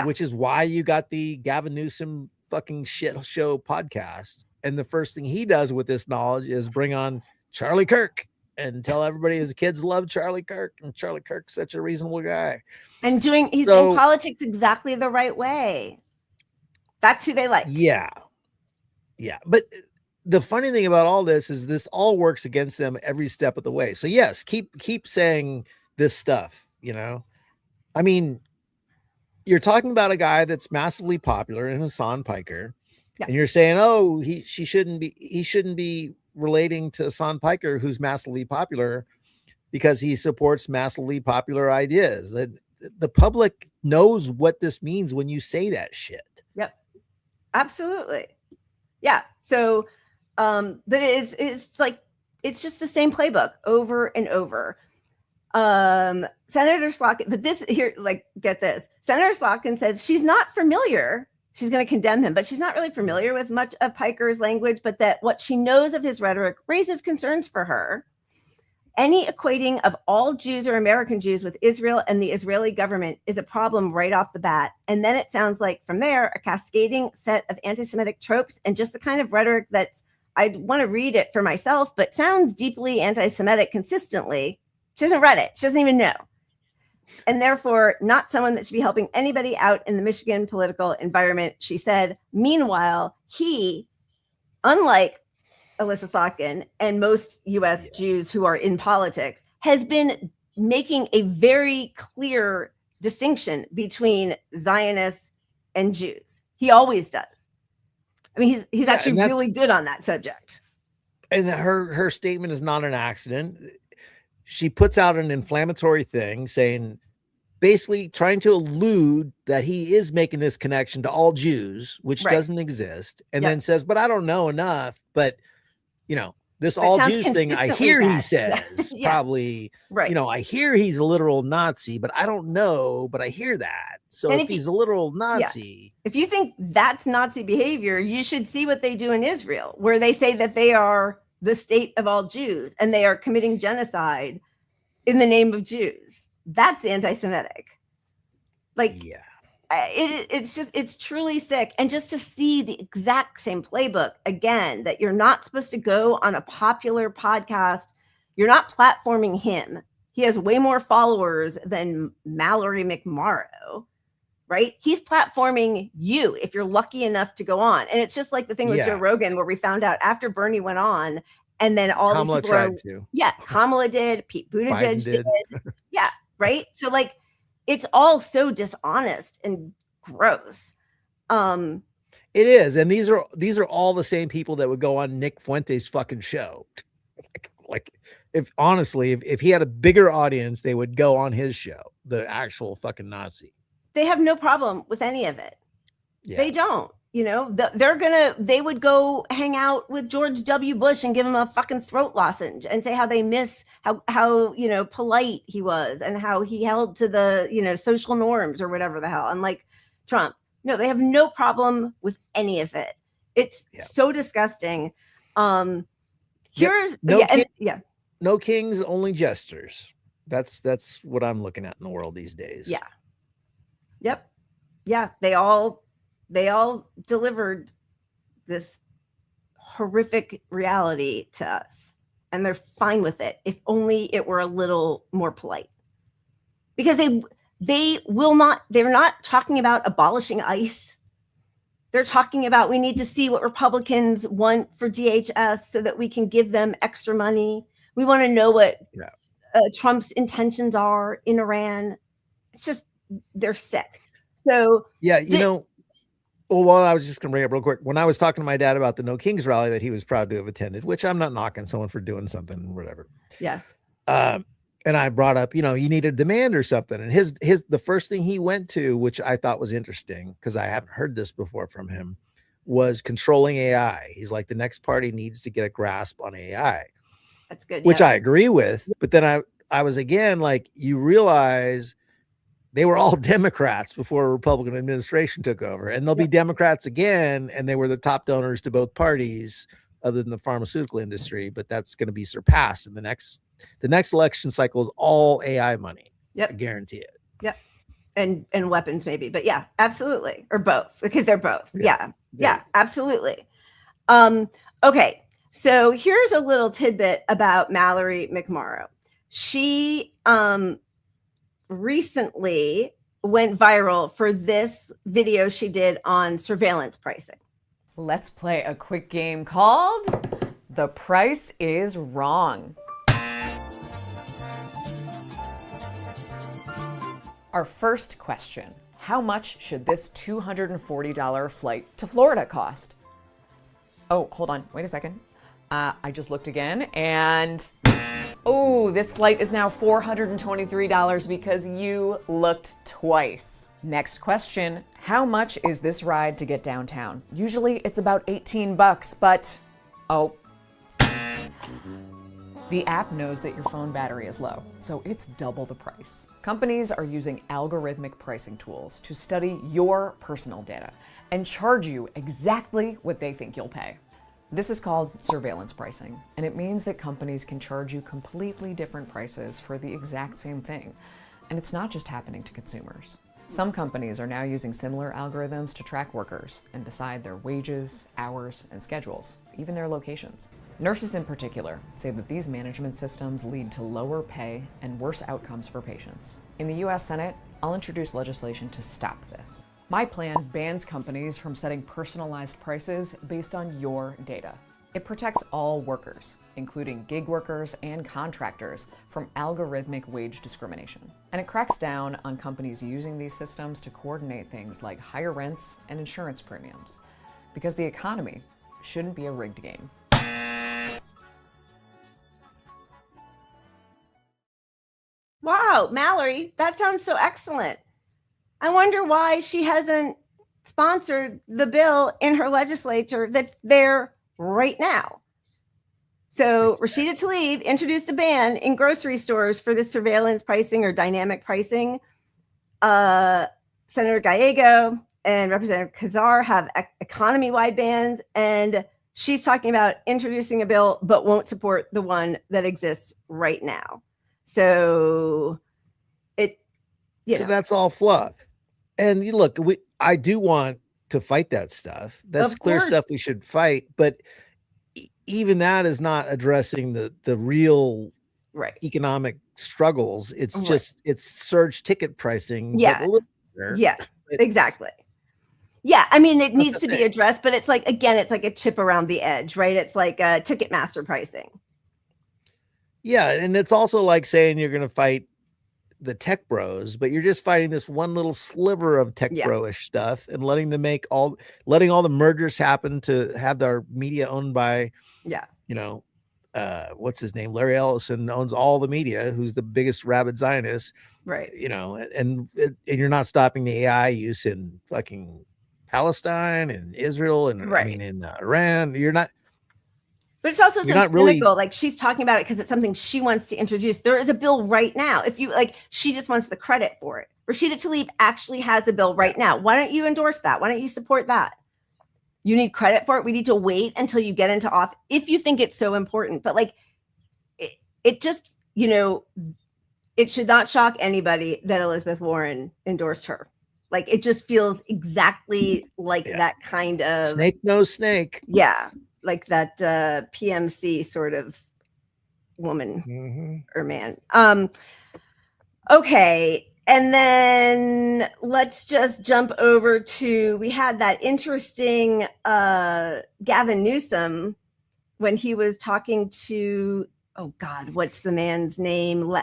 which is why you got the Gavin Newsom fucking shit show podcast. And the first thing he does with this knowledge is bring on Charlie Kirk and tell everybody his kids love Charlie Kirk, and Charlie Kirk's such a reasonable guy. And he's doing politics exactly the right way. That's who they like. Yeah. But the funny thing about all this is this all works against them every step of the way. So yes, keep saying this stuff, I mean, you're talking about a guy that's massively popular in Hasan Piker, and you're saying, oh, he shouldn't be relating to Hasan Piker, who's massively popular, because he supports massively popular ideas. That the public knows what this means when you say that shit. Yep, absolutely. Yeah. So, but it's just the same playbook over and over. Senator Slotkin, but get this. Senator Slotkin says she's not familiar. She's going to condemn him, but she's not really familiar with much of Piker's language, but that what she knows of his rhetoric raises concerns for her. Any equating of all Jews or American Jews with Israel and the Israeli government is a problem right off the bat. And then it sounds like from there, a cascading set of anti-Semitic tropes and just the kind of rhetoric that's, I want to read it for myself, but sounds deeply anti-Semitic consistently. She hasn't read it. She doesn't even know. And therefore, not someone that should be helping anybody out in the Michigan political environment, she said. Meanwhile, he, unlike Alyssa Slotkin and most U.S. Jews who are in politics, has been making a very clear distinction between Zionists and Jews. He always does. I mean, he's actually really good on that subject. And her statement is not an accident. She puts out an inflammatory thing saying, basically trying to allude that he is making this connection to all Jews, which doesn't exist. And then says, but I don't know enough. But, this all Jews thing, I hear he says probably, I hear he's a literal Nazi, but I don't know, but I hear that. So if he's a literal Nazi. If you think that's Nazi behavior, you should see what they do in Israel, where they say that they are the state of all Jews and they are committing genocide in the name of Jews. That's anti-Semitic. It's truly sick. And just to see the exact same playbook again, that you're not supposed to go on a popular podcast. You're not platforming him. He has way more followers than Mallory McMorrow, right? He's platforming you if you're lucky enough to go on. And it's just like the thing with Joe Rogan, where we found out after Bernie went on, and then all Kamala these people tried to. Yeah, Kamala did, Pete Buttigieg did. Yeah, right? So it's all so dishonest and gross. It is. And these are all the same people that would go on Nick Fuente's fucking show. If he had a bigger audience, they would go on his show, the actual fucking Nazi. They have no problem with any of it. Yeah. They don't. They would go hang out with George W. Bush and give him a fucking throat lozenge and say how they miss how polite he was and how he held to the, social norms or whatever the hell. Unlike Trump. No, they have no problem with any of it. It's so disgusting. No kings, only jesters. That's what I'm looking at in the world these days. Yeah. Yep. Yeah. They all delivered this horrific reality to us, and they're fine with it. If only it were a little more polite, because they're not talking about abolishing ICE. They're talking about, we need to see what Republicans want for DHS so that we can give them extra money. We want to know what Trump's intentions are in Iran. It's just, they're sick. So yeah, well, I was just gonna bring up real quick. When I was talking to my dad about the No Kings rally that he was proud to have attended, which I'm not knocking someone for doing something, whatever. Yeah. And I brought up, you need a demand or something. And the first thing he went to, which I thought was interesting, because I haven't heard this before from him, was controlling AI. He's like, the next party needs to get a grasp on AI. That's good. Which I agree with. But then I was again like, you realize they were all Democrats before a Republican administration took over, and they'll be Democrats again. And they were the top donors to both parties, other than the pharmaceutical industry. But that's going to be surpassed in the next election cycle is all AI money. Yep. I guarantee it. Yep. And weapons maybe, but yeah, absolutely. Or both, because they're both. Yeah, absolutely. Okay. So here's a little tidbit about Mallory McMorrow. She recently went viral for this video she did on surveillance pricing. Let's play a quick game called The Price is Wrong. Our first question: how much should this $240 flight to Florida cost? Oh, hold on, wait a second. I just looked again, and this flight is now $423 because you looked twice. Next question: how much is this ride to get downtown? Usually it's about $18, but the app knows that your phone battery is low, so it's double the price. Companies are using algorithmic pricing tools to study your personal data and charge you exactly what they think you'll pay. This is called surveillance pricing, and it means that companies can charge you completely different prices for the exact same thing. And it's not just happening to consumers. Some companies are now using similar algorithms to track workers and decide their wages, hours, and schedules, even their locations. Nurses in particular say that these management systems lead to lower pay and worse outcomes for patients. In the US Senate, I'll introduce legislation to stop this. My plan bans companies from setting personalized prices based on your data. It protects all workers, including gig workers and contractors, from algorithmic wage discrimination. And it cracks down on companies using these systems to coordinate things like higher rents and insurance premiums, because the economy shouldn't be a rigged game. Wow, Mallory, that sounds so excellent. I wonder why she hasn't sponsored the bill in her legislature that's there right now. So Rashida Tlaib introduced a ban in grocery stores for this surveillance pricing or dynamic pricing. Senator Gallego and Representative Khazar have economy-wide bans, and she's talking about introducing a bill but won't support the one that exists right now. So that's all fluff. And you look, I do want to fight that stuff. That's clear stuff we should fight, but even that is not addressing the real economic struggles. It's just it's surge ticket pricing. Yeah. Exactly. Yeah, I mean, it needs to be addressed, but it's like, again, it's like a chip around the edge, right? It's like a Ticketmaster pricing. Yeah, and it's also like saying you're going to fight the tech bros, but you're just fighting this one little sliver of tech bro-ish stuff and letting all the mergers happen to have their media owned by, what's his name? Larry Ellison owns all the media, who's the biggest rabid Zionist, right? And you're not stopping the AI use in fucking Palestine and Israel and I mean in Iran. You're not. But it's also so cynical. Like, she's talking about it because it's something she wants to introduce. There is a bill right now. If you she just wants the credit for it. Rashida Tlaib actually has a bill right now. Why don't you endorse that? Why don't you support that? You need credit for it. We need to wait until you get into office if you think it's so important. But it just, it should not shock anybody that Elizabeth Warren endorsed her. Like, it just feels exactly like that kind of snake knows snake. Yeah, like that PMC sort of woman or man. Okay. And then let's just jump over to, we had that interesting Gavin Newsom when he was talking to, oh God, what's the man's name?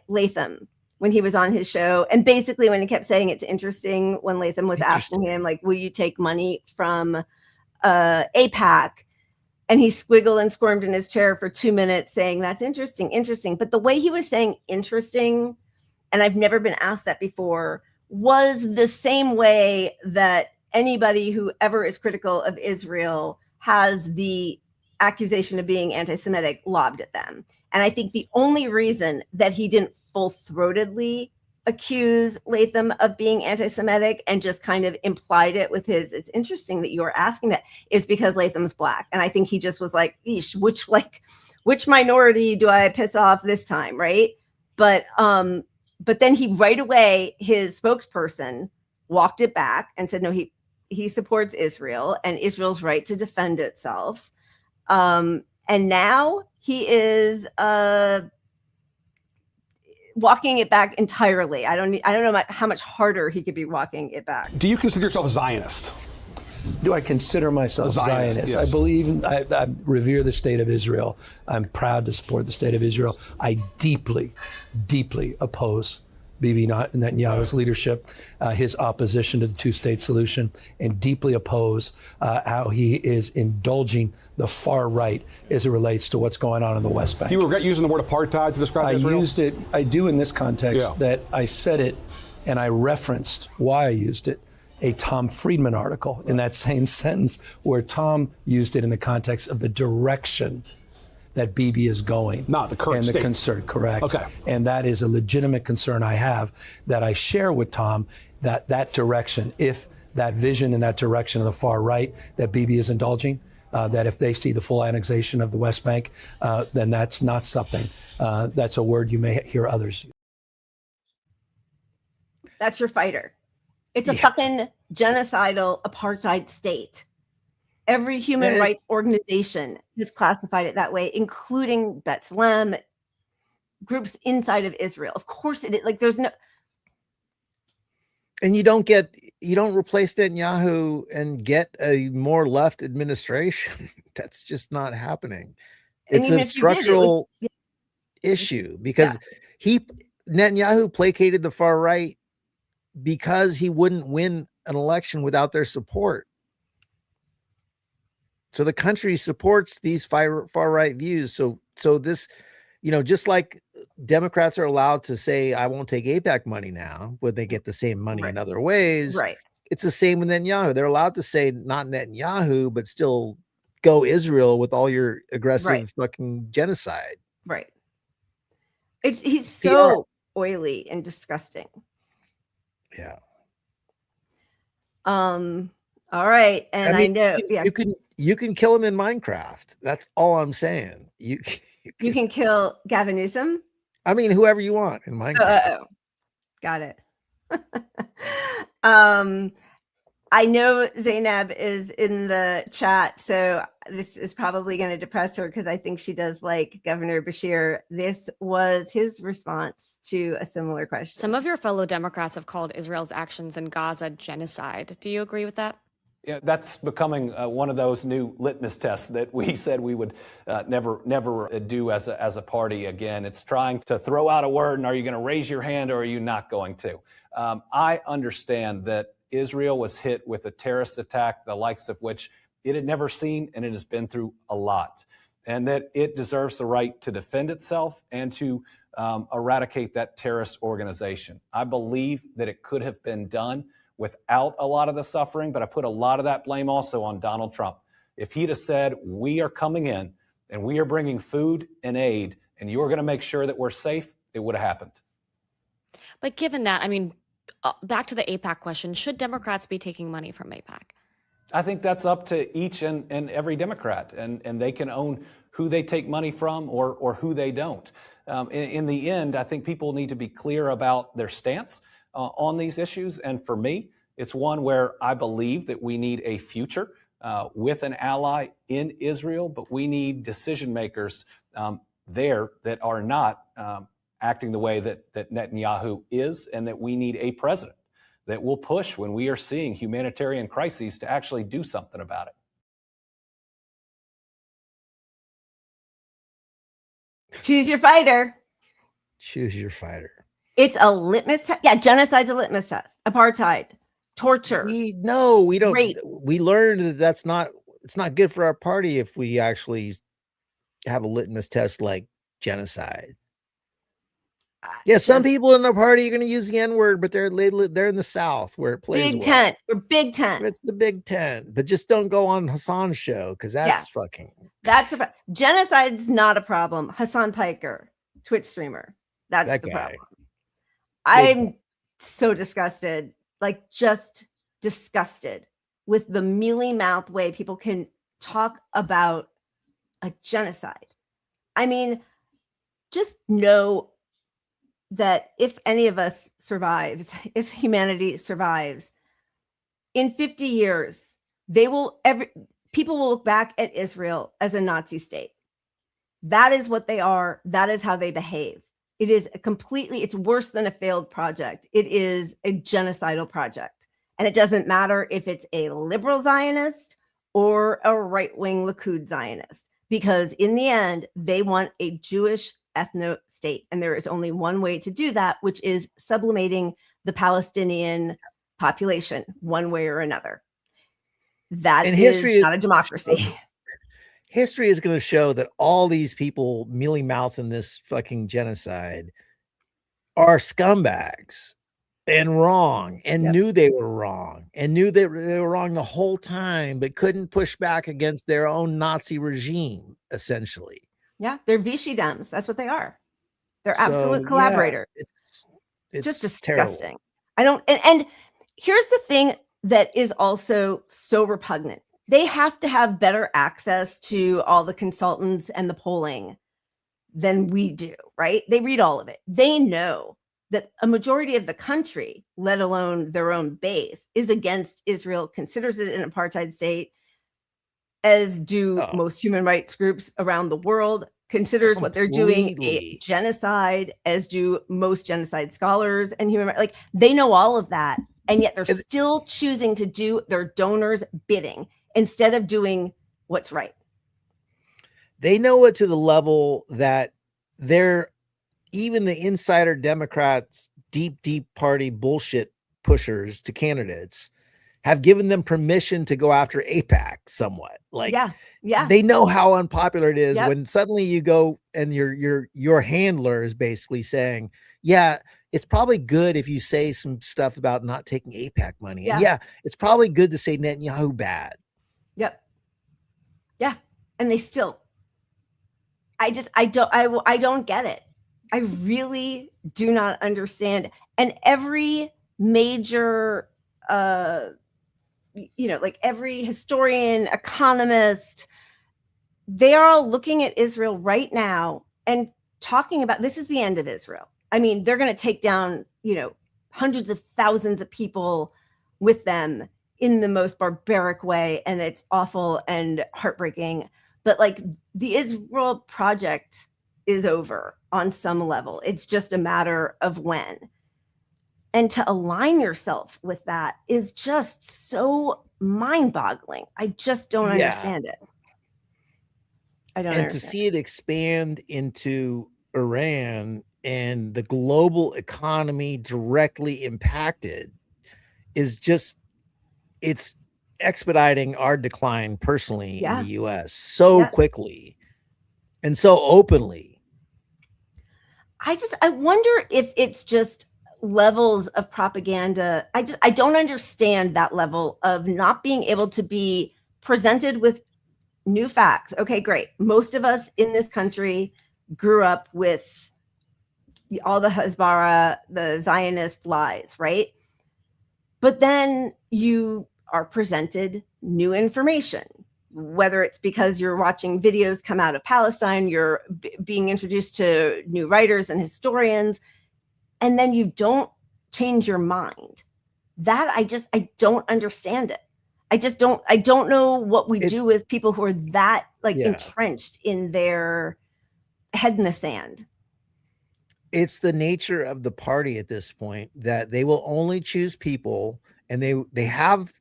Latham, when he was on his show. And basically when he kept saying it's interesting, when Latham was asking him, like, will you take money from AIPAC? And he squiggled and squirmed in his chair for 2 minutes saying, that's interesting, interesting. But the way he was saying interesting, and I've never been asked that before, was the same way that anybody who ever is critical of Israel has the accusation of being anti-Semitic lobbed at them. And I think the only reason that he didn't full-throatedly accuse Latham of being anti-Semitic and just kind of implied it with his, it's interesting that you're asking that, is because Latham's Black. And I think he just was like, eesh, which minority do I piss off this time, right? But then he right away, his spokesperson walked it back and said, no, he supports Israel and Israel's right to defend itself. And now he is walking it back entirely. I don't know how much harder he could be walking it back. Do you consider yourself a Zionist? Do I consider myself a Zionist? Yes. I believe, I revere the state of Israel. I'm proud to support the state of Israel. I deeply, deeply oppose Bibi Netanyahu's leadership, his opposition to the two-state solution, and deeply oppose how he is indulging the far right as it relates to what's going on in the West Bank. Do you regret using the word apartheid to describe Israel? I used it, I do in this context, that I said it and I referenced why I used it. A Tom Friedman article in that same sentence where Tom used it in the context of the direction that Bibi is going. Not the current and the state. concern, correct. Okay. And that is a legitimate concern I have that I share with Tom, that direction, if that vision in that direction of the far right that Bibi is indulging, that if they see the full annexation of the West Bank, then that's not something, that's a word you may hear others use. That's your fighter. It's a fucking genocidal apartheid state. Every human rights organization has classified it that way, including B'Tselem, groups inside of Israel. Of course it is. Like, there's no. And you don't replace Netanyahu and get a more left administration. That's just not happening. It's a structural issue because Netanyahu placated the far right because he wouldn't win an election without their support. So the country supports these far right views. So this, just like Democrats are allowed to say, I won't take AIPAC money now, but they get the same money in other ways. Right. It's the same with Netanyahu. They're allowed to say not Netanyahu, but still go Israel with all your aggressive fucking genocide. Right. He's so oily and disgusting. Yeah. All right. And I know you can kill him in Minecraft. That's all I'm saying. You can kill Gavin Newsom. I mean, whoever you want in Minecraft. Got it. I know Zainab is in the chat, so this is probably going to depress her because I think she does like Governor Beshear. This was his response to a similar question. Some of your fellow Democrats have called Israel's actions in Gaza genocide. Do you agree with that? Yeah, that's becoming one of those new litmus tests that we said we would never do as a party again. It's trying to throw out a word, and are you going to raise your hand or are you not going to? I understand that Israel was hit with a terrorist attack, the likes of which it had never seen, and it has been through a lot, and that it deserves the right to defend itself and to eradicate that terrorist organization. I believe that it could have been done without a lot of the suffering, but I put a lot of that blame also on Donald Trump. If he'd have said, we are coming in and we are bringing food and aid and you're going to make sure that we're safe, it would have happened. But given that, I mean, back to the AIPAC question, should Democrats be taking money from AIPAC? I think that's up to each and every Democrat, and they can own who they take money from or who they don't. In the end, I think people need to be clear about their stance on these issues. And for me, it's one where I believe that we need a future with an ally in Israel, but we need decision makers there that are not acting the way that Netanyahu is, and that we need a president that will push when we are seeing humanitarian crises to actually do something about it. Choose your fighter. Choose your fighter. It's a litmus test. Yeah, genocide's a litmus test. Apartheid, torture. We don't. Rape. We learned that it's not good for our party if we actually have a litmus test like genocide. Yeah, some people in our party are going to use the N-word, but they're in the South where it plays Big tent. We're Big Tent. It's the Big Tent, but just don't go on Hasan's show because that's fucking. That's genocide's not a problem. Hasan Piker, Twitch streamer. That's That the guy. problem. I'm so disgusted, like just disgusted with the mealy mouth way people can talk about a genocide. I mean, just know that if any of us survives, if humanity survives, in 50 years, people will look back at Israel as a Nazi state. That is what they are. That is how they behave. It is it's worse than a failed project. It is a genocidal project. And it doesn't matter if it's a liberal Zionist or a right-wing Likud Zionist, because in the end, they want a Jewish ethno state. And there is only one way to do that, which is sublimating the Palestinian population one way or another. That is not a democracy. History is going to show that all these people mealy mouth in this fucking genocide are scumbags and wrong and knew they were wrong and knew they were wrong the whole time, but couldn't push back against their own Nazi regime, essentially. Yeah, they're Vichy Dems. That's what they are. They're absolute collaborators. It's just disgusting. Terrible. And here's the thing that is also so repugnant. They have to have better access to all the consultants and the polling than we do, right? They read all of it. They know that a majority of the country, let alone their own base, is against Israel, considers it an apartheid state, as do most human rights groups around the world, considers what they're doing a genocide, as do most genocide scholars and human rights. Like, they know all of that, and yet they're still choosing to do their donors' bidding instead of doing what's right. They know it to the level that even the insider Democrats, deep party bullshit pushers to candidates have given them permission to go after AIPAC somewhat. Like, they know how unpopular it is when suddenly you go and your handler is basically saying, yeah, it's probably good if you say some stuff about not taking AIPAC money. And it's probably good to say Netanyahu bad. Yep. Yeah. And they still, I don't get it. I really do not understand. And every major, like every historian, economist, they are all looking at Israel right now and talking about, this is the end of Israel. I mean, they're going to take down, hundreds of thousands of people with them in the most barbaric way. And it's awful and heartbreaking. But like, the Israel project is over on some level. It's just a matter of when. And to align yourself with that is just so mind-boggling. I just don't understand it. I don't understand. To see it expand into Iran and the global economy directly impacted is just, it's expediting our decline personally in the US so quickly and so openly. I wonder if it's just levels of propaganda. I don't understand that level of not being able to be presented with new facts. Okay, great. Most of us in this country grew up with all the Hezbollah, the Zionist lies, right? But then you are presented new information, whether it's because you're watching videos come out of Palestine, you're being introduced to new writers and historians, and then you don't change your mind. That I don't understand it. I don't know what we do with people who are that entrenched in their head in the sand. It's the nature of the party at this point that they will only choose people, and they have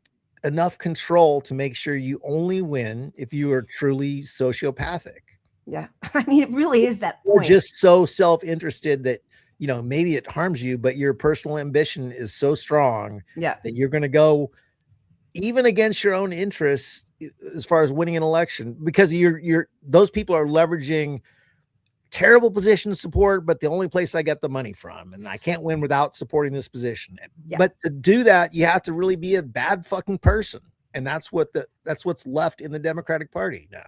enough control to make sure you only win if you are truly sociopathic. Yeah. I mean, it really is that point. Or just so self-interested that, you know, maybe it harms you, but your personal ambition is so strong that you're going to go even against your own interests as far as winning an election, because those people are leveraging terrible position of support, but the only place I get the money from, and I can't win without supporting this position. But to do that, you have to really be a bad fucking person. And that's what's left in the Democratic Party now.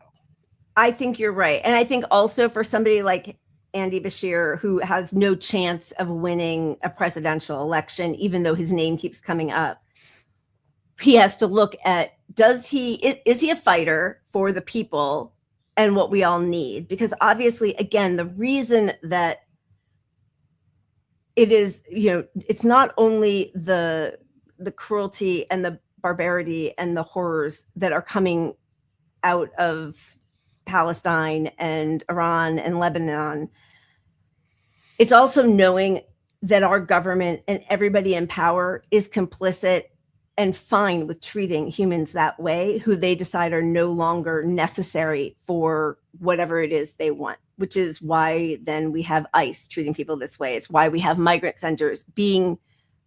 I think you're right. And I think also for somebody like Andy Beshear, who has no chance of winning a presidential election, even though his name keeps coming up, he has to look at, is he a fighter for the people and what we all need? Because obviously, again, the reason that it is, you know, it's not only the cruelty and the barbarity and the horrors that are coming out of Palestine and Iran and Lebanon. It's also knowing that our government and everybody in power is complicit and fine with treating humans that way, who they decide are no longer necessary for whatever it is they want, which is why then we have ICE treating people this way. It's why we have migrant centers being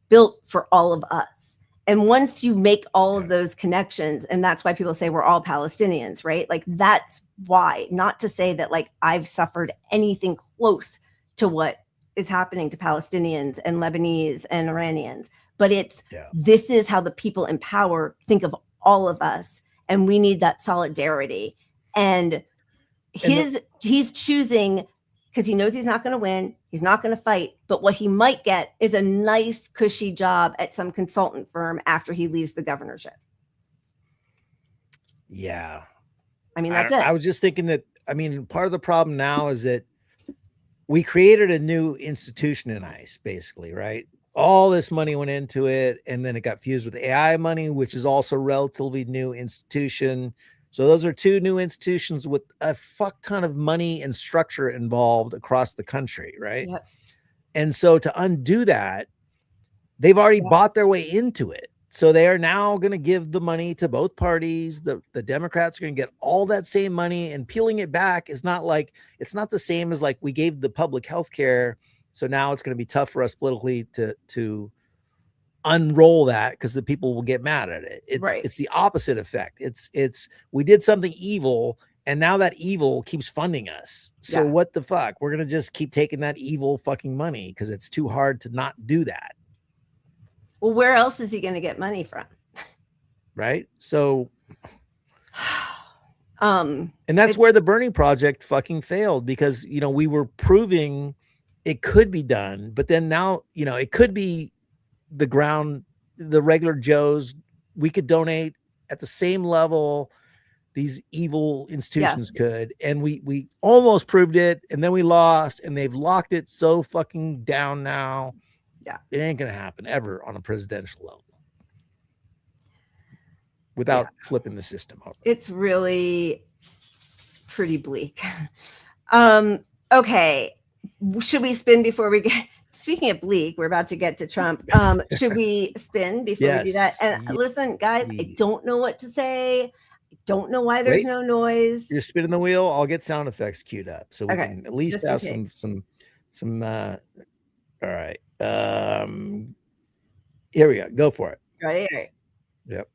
built for all of us. And once you make all of those connections, and that's why people say we're all Palestinians, right? Like, that's why, not to say that like I've suffered anything close to what is happening to Palestinians and Lebanese and Iranians, but this is how the people in power think of all of us, and we need that solidarity. And he's choosing, because he knows he's not going to win, he's not going to fight, but what he might get is a nice, cushy job at some consultant firm after he leaves the governorship. Yeah. I mean, that's it. I was just thinking that, I mean, part of the problem now is that we created a new institution in ICE, basically, right? All this money went into it, and then it got fused with AI money, which is also a relatively new institution. So those are two new institutions with a fuck ton of money and structure involved across the country, right? Yep. And so to undo that, they've already bought their way into it. So they are now going to give the money to both parties. The Democrats are going to get all that same money, and peeling it back is not like, it's not the same as like we gave the public health care. So now it's going to be tough for us politically to unroll that because the people will get mad at it. It's the opposite effect. It's we did something evil, and now that evil keeps funding us. So what the fuck? We're going to just keep taking that evil fucking money because it's too hard to not do that. Well, where else is he going to get money from? Right. So, and that's where the Bernie project fucking failed, because, you know, we were proving it could be done, but then now, you know, it could be the regular Joes. We could donate at the same level these evil institutions could. And we almost proved it, and then we lost, and they've locked it so fucking down now. Yeah, it ain't gonna happen ever on a presidential level without flipping the system over. It's really pretty bleak. Okay, should we spin before we get? Speaking of bleak, we're about to get to Trump. Should we spin before we do that? And listen, guys, I don't know what to say. I don't know why there's no noise. You're spinning the wheel. I'll get sound effects queued up so we can at least have some. All right. Here we go. Go for it. Right. Yep.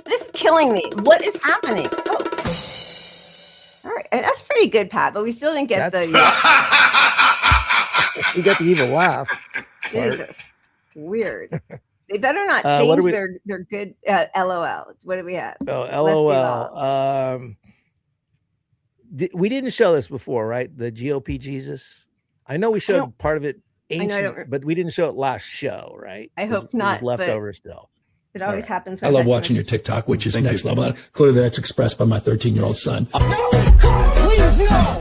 This is killing me. What is happening? Oh. All right. That's pretty good, Pat, but we still didn't get the. We got the evil laugh. Jesus. Weird. They better not change their good LOL. What do we have? Oh, LOL. We didn't show this before, right? The GOP Jesus. I know we showed part of it ancient, but we didn't show it last show, right? I hope not. It was leftover still. It always happens. I love watching your TikTok, which is next level. Clearly, that's expressed by my 13-year-old son. No! God, please, no!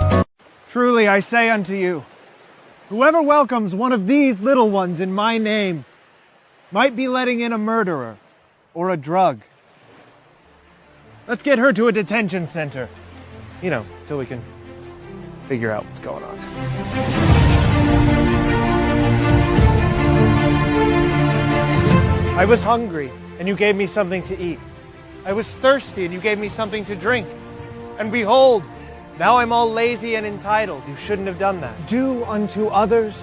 No! Truly, I say unto you, whoever welcomes one of these little ones in my name might be letting in a murderer or a drug. Let's get her to a detention center, till we can figure out what's going on. I was hungry, and you gave me something to eat. I was thirsty, and you gave me something to drink. And behold, now I'm all lazy and entitled. You shouldn't have done that. Do unto others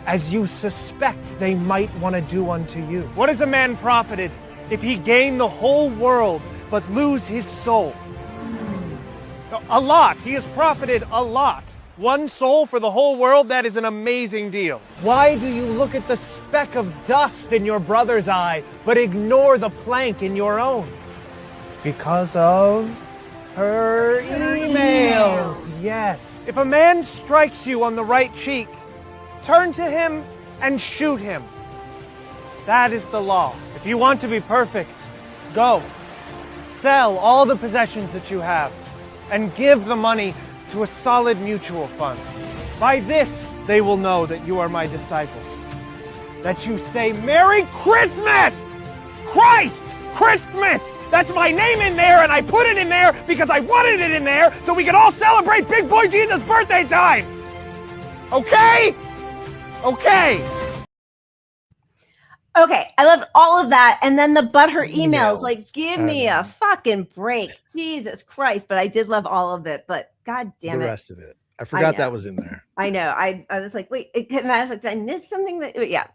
as you suspect they might want to do unto you. What is a man profited if he gain the whole world but lose his soul? A lot. He has profited a lot. One soul for the whole world, that is an amazing deal. Why do you look at the speck of dust in your brother's eye, but ignore the plank in your own? Because of her emails. Yes. If a man strikes you on the right cheek, turn to him and shoot him. That is the law. If you want to be perfect, go. Sell all the possessions that you have and give the money to a solid mutual fund. By this, they will know that you are my disciples. That you say, Merry Christmas! Christ! Christmas! That's my name in there, and I put it in there because I wanted it in there so we could all celebrate Big Boy Jesus' birthday time! Okay? Okay. Okay, I loved all of that. And then the butthurt emails, like, give me a fucking break. Jesus Christ. But I did love all of it. But God damn it. The rest of it. I forgot that was in there. I know. I was like, wait. And I was like, did I miss something? Yeah.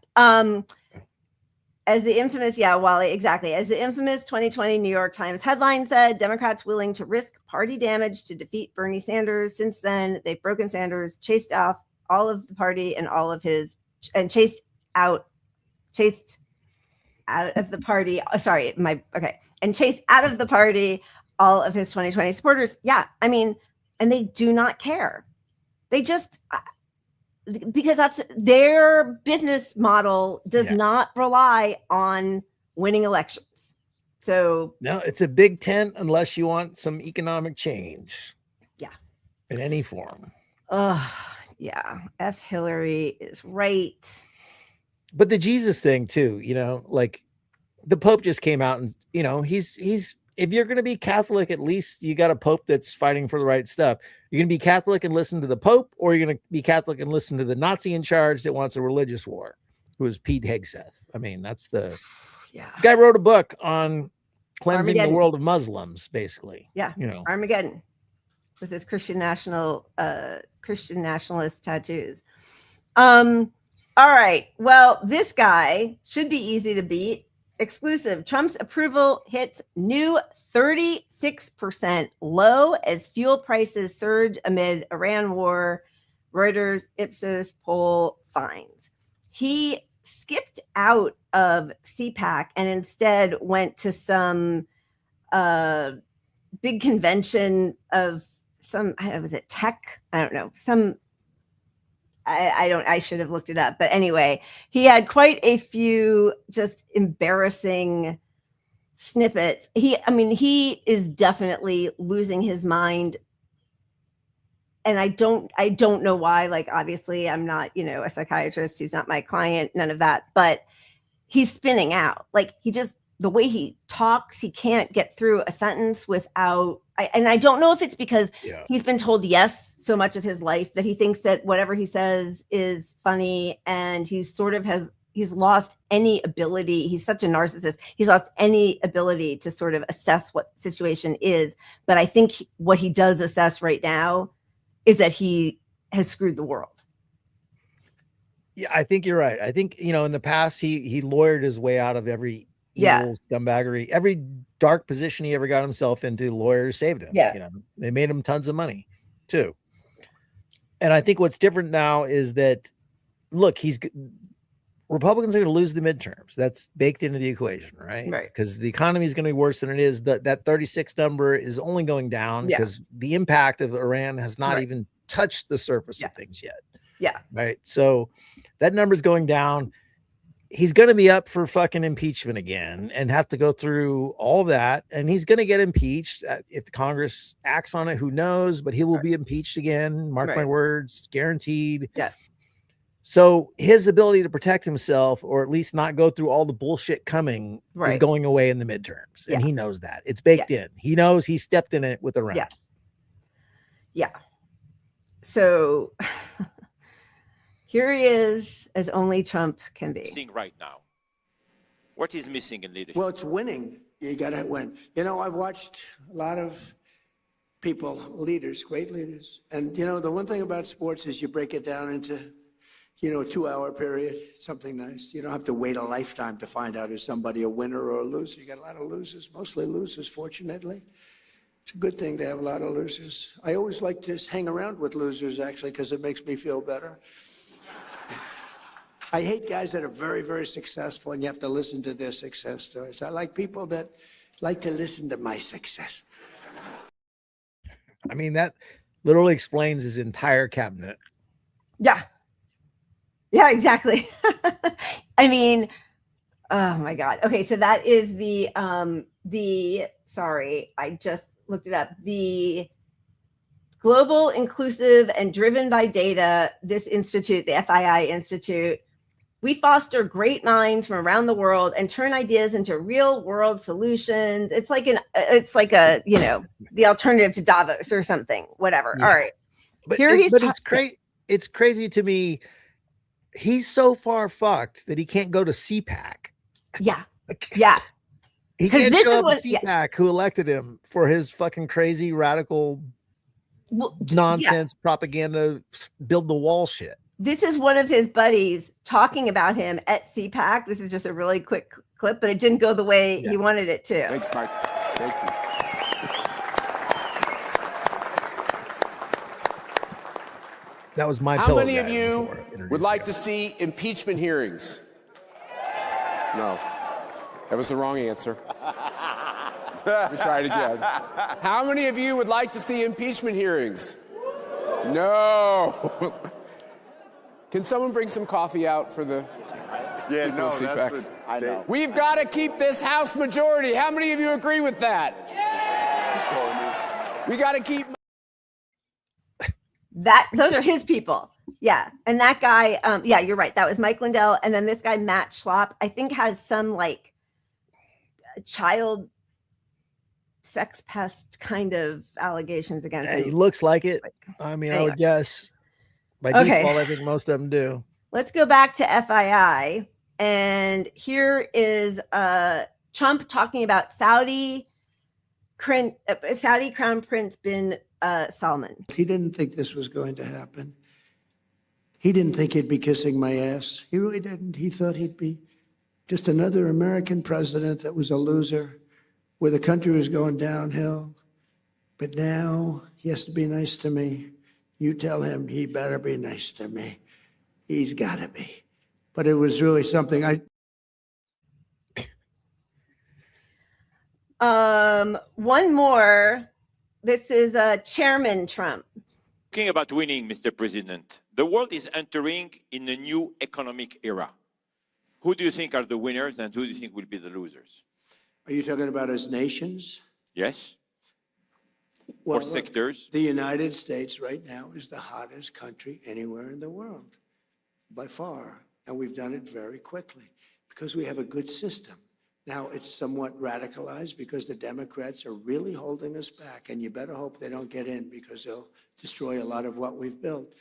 As the infamous, Wally, exactly. As the infamous 2020 New York Times headline said, Democrats willing to risk party damage to defeat Bernie Sanders. Since then, they've broken Sanders, chased off all of the party and all of his, and chased out of the party. And chased out of the party all of his 2020 supporters. Yeah, I mean, and they do not care. They just, because that's their business model does not rely on winning elections. So no, it's a big tent unless you want some economic change. Yeah. In any form. Yeah. F Hillary is right. But the Jesus thing too, like the Pope just came out and, he's if you're going to be Catholic, at least you got a Pope that's fighting for the right stuff. You're going to be Catholic and listen to the Pope, or you're going to be Catholic and listen to the Nazi in charge that wants a religious war, who is Pete Hegseth. I mean, that's the guy wrote a book on cleansing the world of Muslims, basically. Yeah. Armageddon with his Christian nationalist tattoos. All right. Well, this guy should be easy to beat. Exclusive. Trump's approval hits new 36% low as fuel prices surge amid Iran war. Reuters Ipsos poll finds. He skipped out of CPAC and instead went to some big convention of some, I don't know, was it tech? I don't know. I should have looked it up. But anyway, he had quite a few just embarrassing snippets. He is definitely losing his mind. And I don't know why. Like, obviously, I'm not, a psychiatrist. He's not my client, none of that. But he's spinning out. Like, the way he talks, he can't get through a sentence without, and I don't know if it's because he's been told yes so much of his life that he thinks that whatever he says is funny, and he's lost any ability. He's such a narcissist. He's lost any ability to sort of assess what the situation is. But I think what he does assess right now is that he has screwed the world. Yeah, I think you're right. I think, in the past, he lawyered his way out of every evil scumbaggery, every dark position he ever got himself into. Lawyers saved him. They made him tons of money too. And I think what's different now is that, look, Republicans are going to lose the midterms. That's baked into the equation, right? Right. Because the economy is going to be worse than it is. That 36 number is only going down because the impact of Iran has not even touched the surface of things yet. Yeah. Right. So that number's going down. He's going to be up for fucking impeachment again and have to go through all that. And he's going to get impeached. If the Congress acts on it, who knows? But he will be impeached again. Mark my words, guaranteed. Yeah. So his ability to protect himself, or at least not go through all the bullshit coming, is going away in the midterms. And he knows that. It's baked in. He knows he stepped in it with a round. Yeah. Yeah. So here he is, as only Trump can be. Missing right now. What is missing in leadership? Well, it's winning. You got to win. You know, I've watched a lot of people, leaders, great leaders. And, you know, the one thing about sports is you break it down into, you know, a 2-hour period, something nice. You don't have to wait a lifetime to find out is somebody a winner or a loser. You got a lot of losers, mostly losers, fortunately. It's a good thing to have a lot of losers. I always like to hang around with losers, actually, because it makes me feel better. I hate guys that are very, very successful and you have to listen to their success stories. I like people that like to listen to my success. I mean, that literally explains his entire cabinet. Yeah. Yeah, exactly. I mean, oh my God. Okay, so that is sorry, I just looked it up. The Global, Inclusive, and Driven by Data, this institute, the FII Institute, we foster great minds from around the world and turn ideas into real world solutions. It's like a, you know, the alternative to Davos or something, whatever. Yeah. All right. But, Here he's it's crazy to me. He's so far fucked that he can't go to CPAC. Yeah. Yeah. He can't show up at CPAC, who elected him for his fucking crazy radical nonsense propaganda, build the wall shit. This is one of his buddies talking about him at CPAC. This is just a really quick clip, but it didn't go the way he wanted it to. Thanks, Mike. Thank you. That was my How many of you would like to see impeachment hearings? No. That was the wrong answer. Let me try it again. How many of you would like to see impeachment hearings? No. Can someone bring some coffee out for the people at CPAC? I know. We've got to keep this House majority. How many of you agree with that? We got to keep... Those are his people. Yeah. And that guy, yeah, you're right. That was Mike Lindell. And then this guy, Matt Schlapp, I think has some like child sex pest kind of allegations against him. He looks like it. I mean, anyway. I would guess by default, I think most of them do. Let's go back to FII. And here is Trump talking about Saudi Crown Prince bin Salman. He didn't think this was going to happen. He didn't think he'd be kissing my ass. He really didn't. He thought he'd be just another American president that was a loser, where the country was going downhill. But now he has to be nice to me. You tell him he better be nice to me. He's got to be. But it was really something one more. This is Chairman Trump. Talking about winning, Mr. President, the world is entering in a new economic era. Who do you think are the winners and who do you think will be the losers? Are you talking about as nations? Yes. Well, or sectors? The United States right now is the hottest country anywhere in the world, by far. And we've done it very quickly because we have a good system. Now, it's somewhat radicalized because the Democrats are really holding us back, and you better hope they don't get in because they'll destroy a lot of what we've built.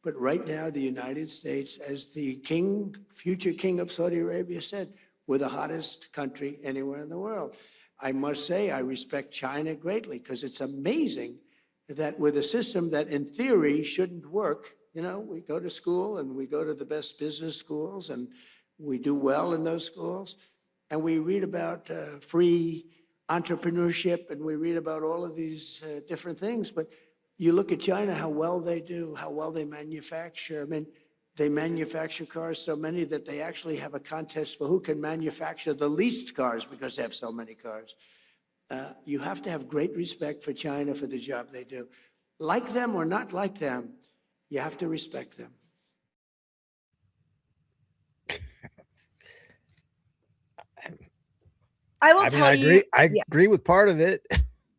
But right now, the United States, as the king, future king of Saudi Arabia said, we're the hottest country anywhere in the world. I must say, I respect China greatly because it's amazing that with a system that in theory shouldn't work, you know, we go to school and we go to the best business schools and we do well in those schools. And we read about free entrepreneurship and we read about all of these different things. But you look at China, how well they do, how well they manufacture. I mean, they manufacture cars so many that they actually have a contest for who can manufacture the least cars because they have so many cars. You have to have great respect for China for the job they do. Like them or not like them, you have to respect them. I will I mean, tell I agree. you. I agree with part of it.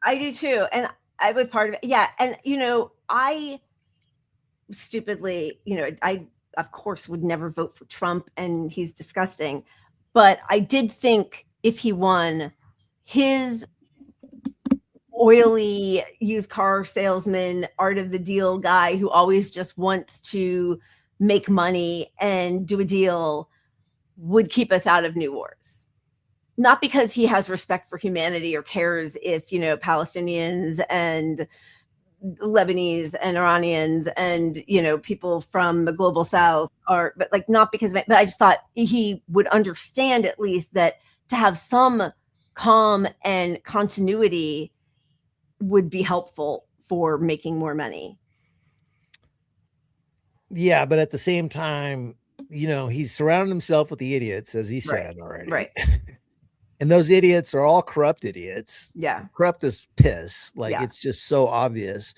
I do too. And I was part of it. Yeah. And, I stupidly, I, of course, would never vote for Trump, and he's disgusting. But I did think if he won, his oily used car salesman, art of the deal guy who always just wants to make money and do a deal would keep us out of new wars. Not because he has respect for humanity or cares if, Palestinians and Lebanese and Iranians and, people from the global South but not because, but I just thought he would understand at least that to have some calm and continuity would be helpful for making more money. Yeah, but at the same time, he's surrounded himself with the idiots, as he said already. Right. And those idiots are all corrupt idiots. Yeah. Corrupt as piss. It's just so obvious.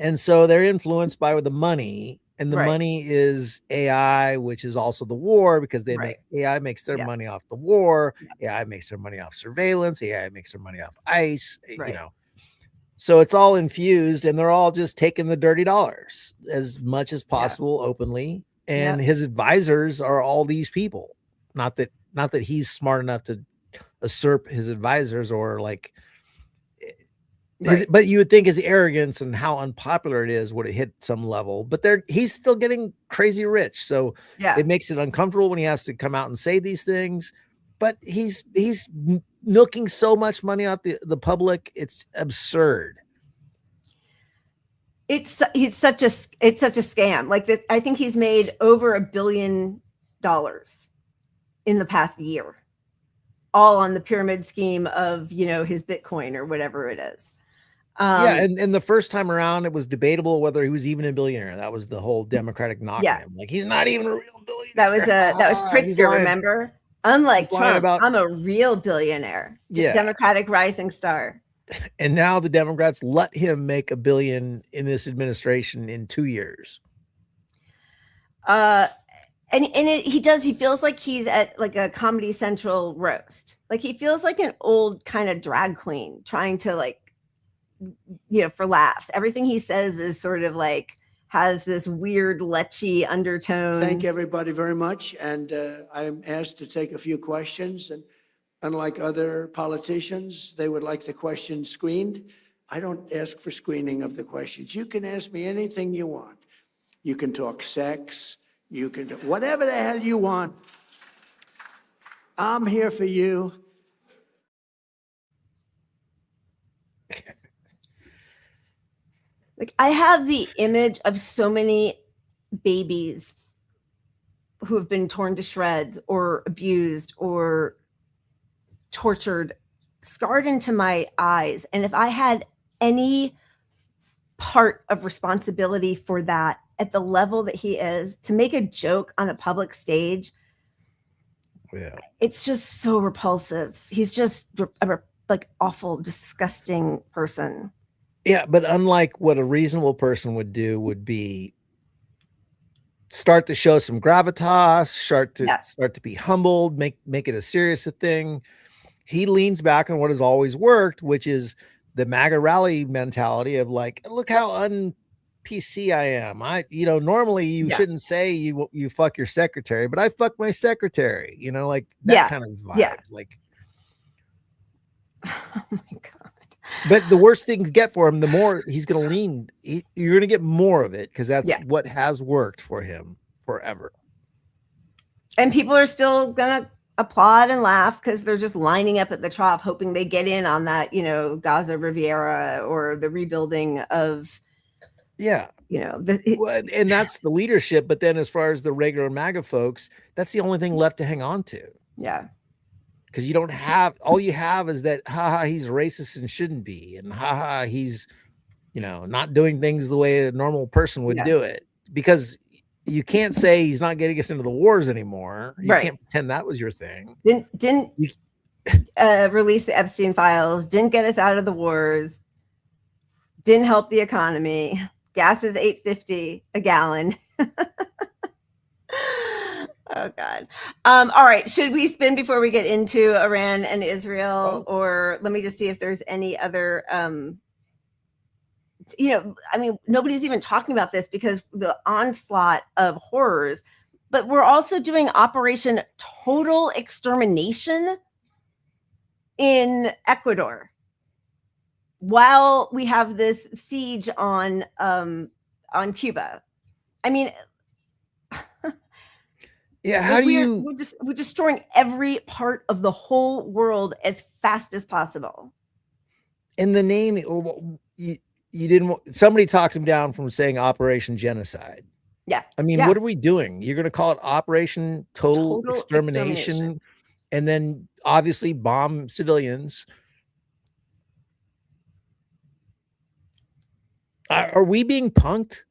And so they're influenced by the money. And the money is AI, which is also the war, because AI makes their money off the war. AI makes their money off surveillance. AI makes their money off ICE, So it's all infused, and they're all just taking the dirty dollars as much as possible openly. And his advisors are all these people. Not that he's smart enough to usurp his advisors or but you would think his arrogance and how unpopular it is would have hit some level, but he's still getting crazy rich. So it makes it uncomfortable when he has to come out and say these things, but he's milking so much money off the public. It's absurd. It's such a scam. Like this, I think he's made over $1 billion in the past year, all on the pyramid scheme of, his Bitcoin or whatever it is. And the first time around, it was debatable whether he was even a billionaire. That was the whole Democratic knock on him. He's not even a real billionaire. That was Pritzker, remember? Unlike Trump, I'm a real billionaire. Democratic rising star. And now the Democrats let him make $1 billion in this administration in 2 years. He feels like he's at a Comedy Central roast. He feels like an old kind of drag queen trying to for laughs. Everything he says is sort of has this weird lechy undertone. Thank everybody very much. And I'm asked to take a few questions. And unlike other politicians, they would like the questions screened. I don't ask for screening of the questions. You can ask me anything you want. You can talk sex. You can do whatever the hell you want. I'm here for you. I have the image of so many babies who have been torn to shreds or abused or tortured, scarred into my eyes. And if I had any part of responsibility for that at the level that he is, to make a joke on a public stage, it's just so repulsive. He's just awful, disgusting person. Yeah, but unlike what a reasonable person would do, would be start to show some gravitas, start to be humbled, make it a serious thing. He leans back on what has always worked, which is the MAGA rally mentality of look how un-PC I am. Normally you shouldn't say you fuck your secretary, but I fuck my secretary. That kind of vibe. Yeah. Oh my God. But the worse things get for him, the more he's going to lean. You're going to get more of it because that's what has worked for him forever. And people are still going to applaud and laugh because they're just lining up at the trough, hoping they get in on that, Gaza Riviera or the rebuilding of, and that's the leadership. But then as far as the regular MAGA folks, that's the only thing left to hang on to. Yeah. Because you don't have, all you have is that, haha, he's racist and shouldn't be. And haha, he's, not doing things the way a normal person would do it. Because you can't say he's not getting us into the wars anymore. You can't pretend that was your thing. Didn't release the Epstein files, didn't get us out of the wars, didn't help the economy. Gas is $8.50 a gallon. Oh God. All right. Should we spin before we get into Iran and Israel, or let me just see if there's any other, I mean, nobody's even talking about this because the onslaught of horrors, but we're also doing Operation Total Extermination in Ecuador while we have this siege on Cuba. I mean, yeah, how do you? We're destroying every part of the whole world as fast as possible. In the name, you didn't. Somebody talked him down from saying Operation Genocide. Yeah. I mean, what are we doing? You're going to call it Operation Total Extermination, and then obviously bomb civilians. Are we being punked?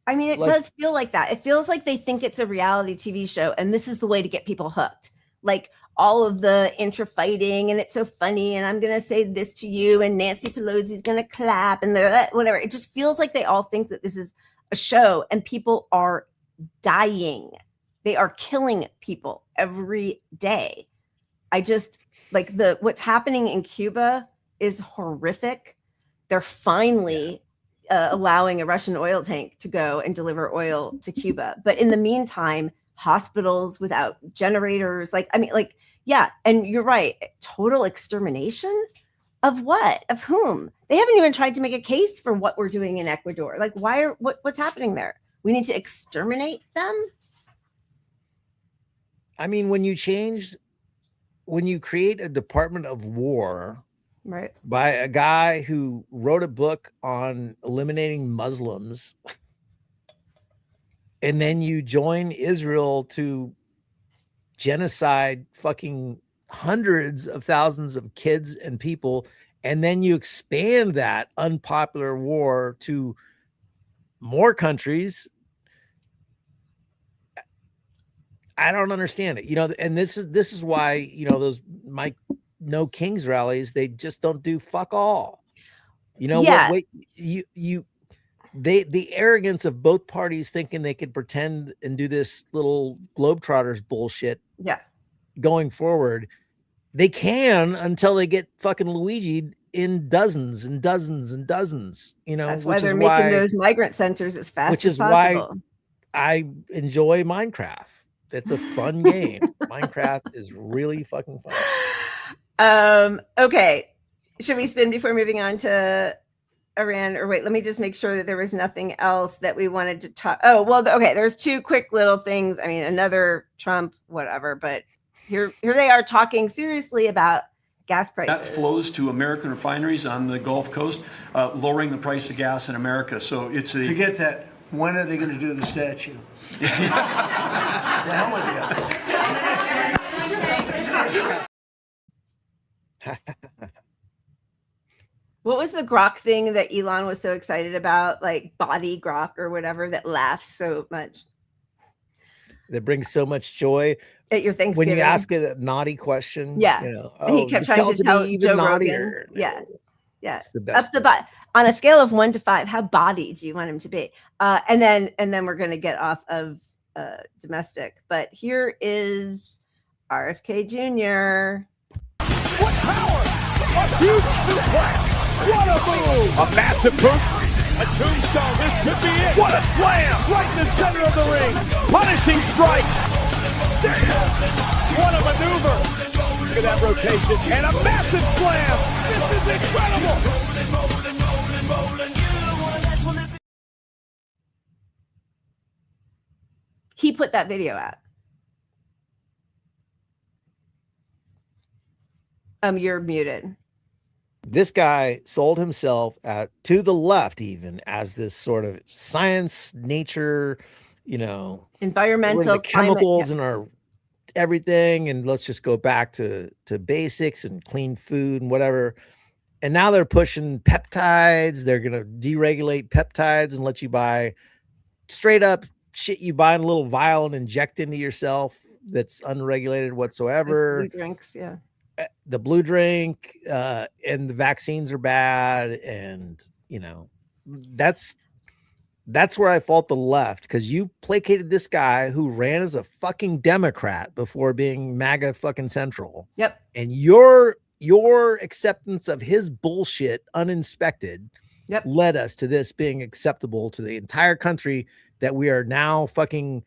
I mean, it does feel like that. It feels like they think it's a reality TV show, and this is the way to get people hooked. Like all of the intra-fighting, and it's so funny, and I'm going to say this to you, and Nancy Pelosi's going to clap, and whatever. It just feels like they all think that this is a show, and people are dying. They are killing people every day. I just, like, what's happening in Cuba is horrific. They're finally... allowing a Russian oil tank to go and deliver oil to Cuba. But in the meantime, hospitals without generators, and you're right. Total extermination of what? Of whom? They haven't even tried to make a case for what we're doing in Ecuador. Like, what's happening there? We need to exterminate them? I mean, when you create a Department of War, right, by a guy who wrote a book on eliminating Muslims, and then you join Israel to genocide fucking hundreds of thousands of kids and people, and then you expand that unpopular war to more countries. I don't understand it, and this is why, those Kings rallies, they just don't do fuck all. The arrogance of both parties thinking they could pretend and do this little Globetrotters bullshit. Yeah. Going forward, they can until they get fucking Luigi'd in dozens and dozens and dozens. That's why they're making those migrant centers as fast as possible. Why I enjoy Minecraft. It's a fun game. Minecraft is really fucking fun. Okay. Should we spin before moving on to Iran? Or wait, let me just make sure that there was nothing else that we wanted to talk. Oh, well, okay. There's two quick little things. I mean, another Trump, whatever, but here they are talking seriously about gas prices. That flows to American refineries on the Gulf Coast, lowering the price of gas in America. So it's a... Forget that. When are they going to do the statue? The hell with you. What was the grok thing that Elon was so excited about? Like body grok or whatever, that laughs so much. That brings so much joy at your Thanksgiving. When you ask it a naughty question. Yeah. And he kept trying to tell Joe Rogan. Yeah. Yeah. It's the best. On a scale of 1 to 5, how body do you want him to be? And then we're going to get off of domestic. But here is RFK Jr. What power! A huge suplex! What a move! A massive proof. A tombstone. This could be it. What a slam! Right in the center of the ring. Punishing strikes. What a maneuver! Look at that rotation and a massive slam. This is incredible. He put that video out. You're muted. This guy sold himself to the left, even as this sort of science, nature, environmental chemicals in our everything, and let's just go back to basics and clean food and whatever. And now they're pushing peptides. They're gonna deregulate peptides and let you buy straight up shit you buy in a little vial and inject into yourself that's unregulated whatsoever. Blue drinks, yeah. The blue drink, and the vaccines are bad, and that's that's where I fault the left, because you placated this guy who ran as a fucking Democrat before being MAGA fucking central. Yep. And your acceptance of his bullshit uninspected led us to this being acceptable to the entire country, that we are now fucking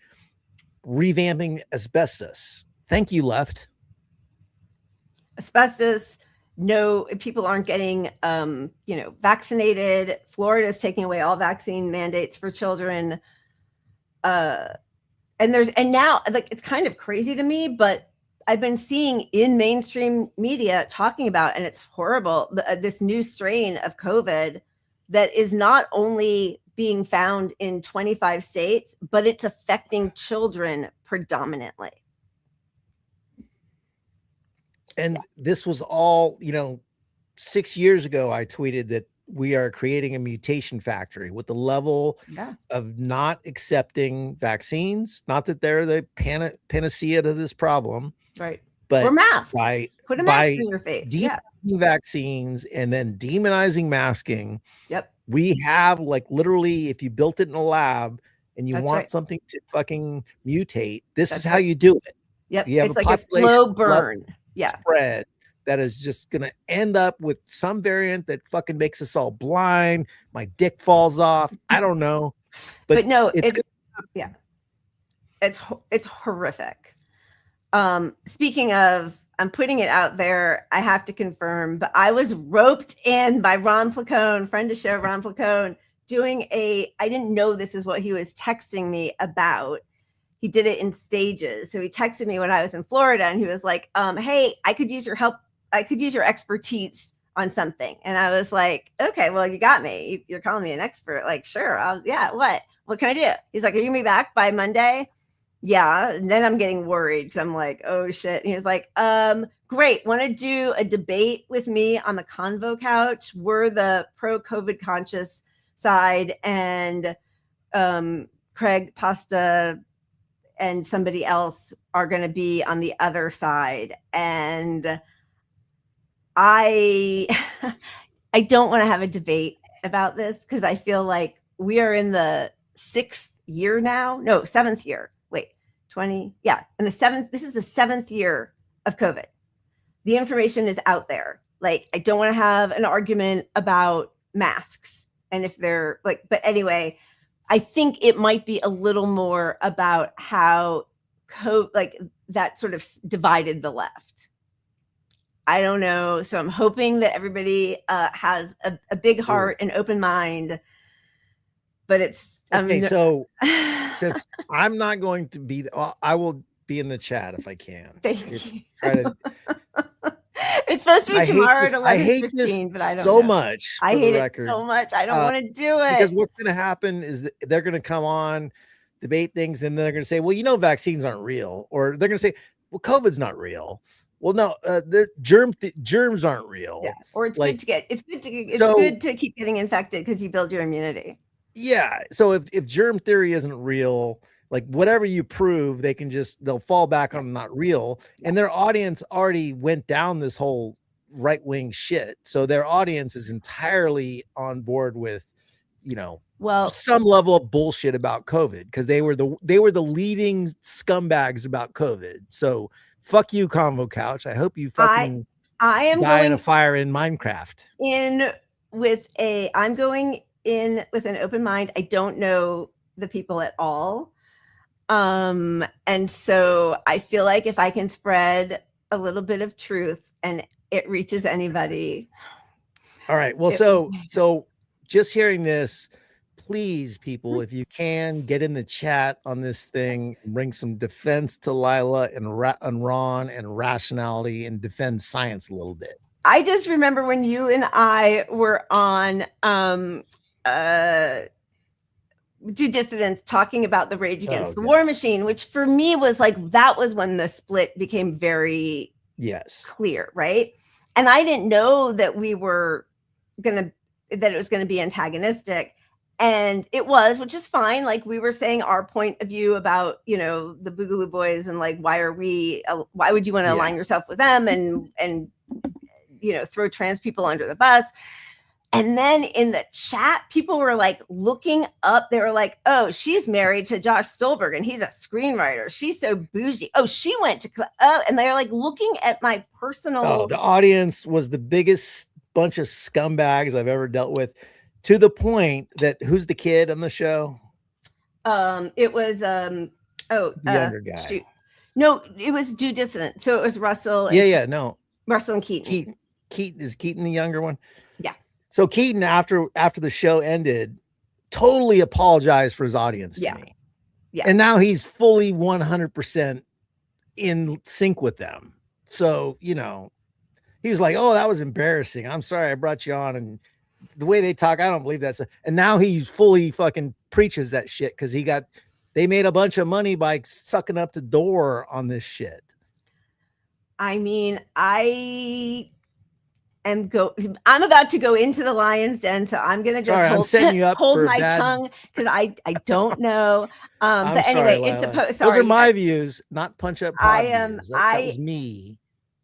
revamping asbestos. Thank you, left. Asbestos. No, people aren't getting, vaccinated. Florida is taking away all vaccine mandates for children. And now, like, it's kind of crazy to me, but I've been seeing in mainstream media talking about, and it's horrible, this new strain of COVID that is not only being found in 25 states, but it's affecting children predominantly. And this was all, 6 years ago, I tweeted that we are creating a mutation factory with the level of not accepting vaccines. Not that they're the panacea to this problem. Right. But or masks. Put a mask by in your face. demonizing vaccines and then demonizing masking. Yep. We have, like, literally, if you built it in a lab and you want something to fucking mutate, this is how you do it. Yep. You have It's like a slow burn. Spread that is just going to end up with some variant that fucking makes us all blind. My dick falls off. I don't know. But no, it's horrific. Speaking of, I'm putting it out there, I have to confirm, but I was roped in by Ron Placone, friend of show Ron Placone, doing I didn't know this is what he was texting me about. He did it in stages. So he texted me when I was in Florida, and he was like, hey, I could use your help. I could use your expertise on something. And I was like, okay, well, you got me. You're calling me an expert. Like, sure. What can I do? He's like, are you gonna be back by Monday? Yeah. And then I'm getting worried because I'm like, oh shit. And he was like, great. Want to do a debate with me on the Convo couch? We're the pro-COVID conscious side, and Craig Pasta and somebody else are going to be on the other side. And I don't want to have a debate about this because I feel like we are in the 6th year now. No, 7th year. Wait, 20. Yeah. And this is the 7th year of COVID. The information is out there. Like, I don't want to have an argument about masks. And if they're like, but anyway, I think it might be a little more about how that sort of divided the left. I don't know. So I'm hoping that everybody has a big heart and open mind. But it's okay. So since I'm not going to be, I will be in the chat if I can. Thank you. It's supposed to be tomorrow at 11:15, I hate this but I don't so know. much. I hate it so much. I don't want to do it. Because what's going to happen is that they're going to come on, debate things, and they're going to say, well, vaccines aren't real. Or they're going to say, well, COVID's not real. Well, no, germs aren't real. Yeah. Or it's good to keep getting infected because you build your immunity. Yeah. So if germ theory isn't real, like, whatever you prove, they'll fall back on not real. And their audience already went down this whole right-wing shit. So their audience is entirely on board with, some level of bullshit about COVID, because they were the leading scumbags about COVID. So fuck you, Convo Couch. I hope you fucking die in a fire in Minecraft. I'm going in with an open mind. I don't know the people at all. And so I feel like if I can spread a little bit of truth and it reaches anybody. All right. Well, so just hearing this, please, people, if you can, get in the chat on this thing, bring some defense to Lila and Ron and rationality, and defend science a little bit. I just remember when you and I were on Two Dissidents talking about the Rage Against the War Machine, which for me was like, that was when the split became very clear, right? And I didn't know that it was going to be antagonistic. And it was, which is fine. Like, we were saying our point of view about, the Boogaloo Boys, and like, why would you want to align yourself with them and throw trans people under the bus? And then in the chat, people were like looking up. They were like, oh, she's married to Josh Stolberg and he's a screenwriter. She's so bougie. Oh, she went to, and they're like looking at my personal. Oh, the audience was the biggest bunch of scumbags I've ever dealt with, to the point that who's the kid on the show? It was, the younger guy. Shoot. No, it was Due Dissident. So it was Russell. No. Russell and Keaton. Keaton the younger one? Yeah. So Keaton, after the show ended, totally apologized for his audience to me. Yeah. And now he's fully 100% in sync with them. So, you know, he was like, oh, that was embarrassing. I'm sorry I brought you on. And the way they talk, I don't believe that. And now he's fully fucking preaches that shit because they made a bunch of money by sucking up the door on this shit. I mean, I'm about to go into the lion's den, so I'm gonna just hold my tongue because I don't know. But anyway, sorry, it's supposed. Those are my views, not Punch Up Pod views. That was me.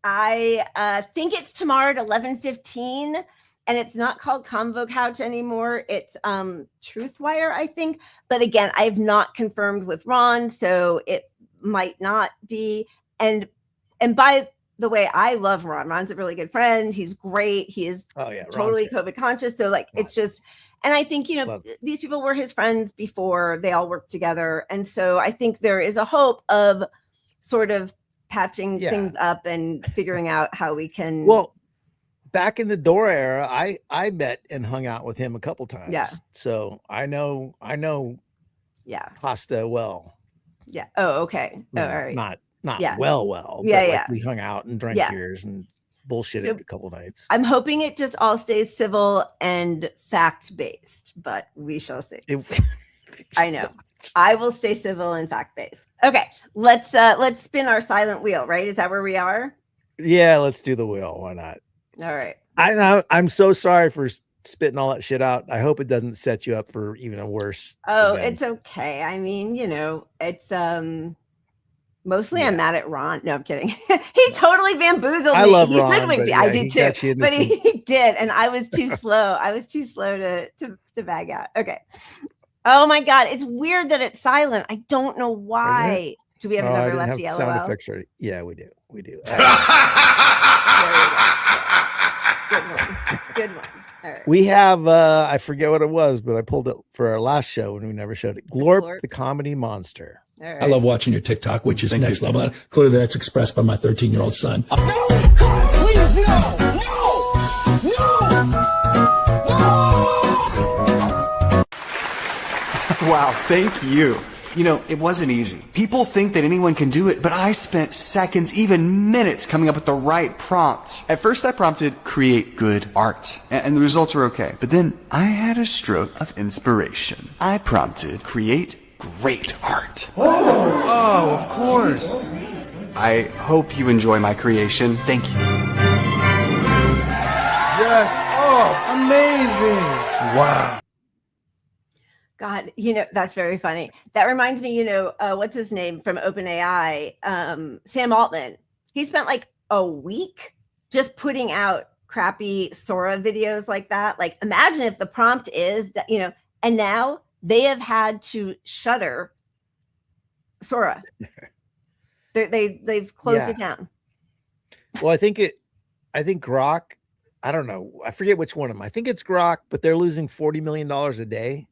I think it's tomorrow at 11:15, and it's not called Convo Couch anymore. It's Truthwire, I think. But again, I've not confirmed with Ron, so it might not be. And by the way, I love Ron. Ron's a really good friend. He's great. He is totally COVID conscious. So like, it's just, and I think, you know, these people were his friends before they all worked together. And so I think there is a hope of sort of patching things up and figuring out how we can. Well, back in the Dora era, I met and hung out with him a couple times. Yeah. So I know. Yeah. Costa well. Yeah. Oh, okay. Oh, all right. Not yeah. well. Yeah, but yeah. Like we hung out and drank beers and bullshitted a couple nights. I'm hoping it just all stays civil and fact-based, but we shall see. I know. I will stay civil and fact-based. Okay, let's spin our silent wheel, right? Is that where we are? Yeah, let's do the wheel. Why not? All right. I'm so sorry for spitting all that shit out. I hope it doesn't set you up for even a worse. Oh, event. It's okay. I mean, you know, it's mostly I'm mad at Ron. No, I'm kidding. He totally bamboozled me. I love He Ron, hoodwinked me. yeah, I do too. But some... he did, and I was too slow. I was too slow to bag out. Okay. Oh my God, it's weird that it's silent. I don't know why. Do we have another lefty LOL? Sound effects ready. Yeah, we do. Good one. All right. We have I forget what it was, but I pulled it for our last show and we never showed it. Glorp the Comedy Monster. Right. I love watching your TikTok, which is next level. Clearly that's expressed by my 13-year-old son. No! God, please, no! Wow, thank you. You know, it wasn't easy. People think that anyone can do it, but I spent seconds, even minutes, coming up with the right prompt. At first I prompted, create good art, and the results were okay. But then I had a stroke of inspiration. I prompted, create great art. Oh, of course. I hope you enjoy my creation. Thank you. Yes. Oh, amazing. Wow. God, you know, that's very funny. That reminds me, you know, what's his name from OpenAI? Sam Altman. He spent like a week just putting out crappy Sora videos like that. Like, imagine if the prompt is that, you know, and now they have had to shutter Sora. They've closed it down. Well, I think Grok, I don't know. I forget which one of them. I think it's Grok, but they're losing $40 million a day.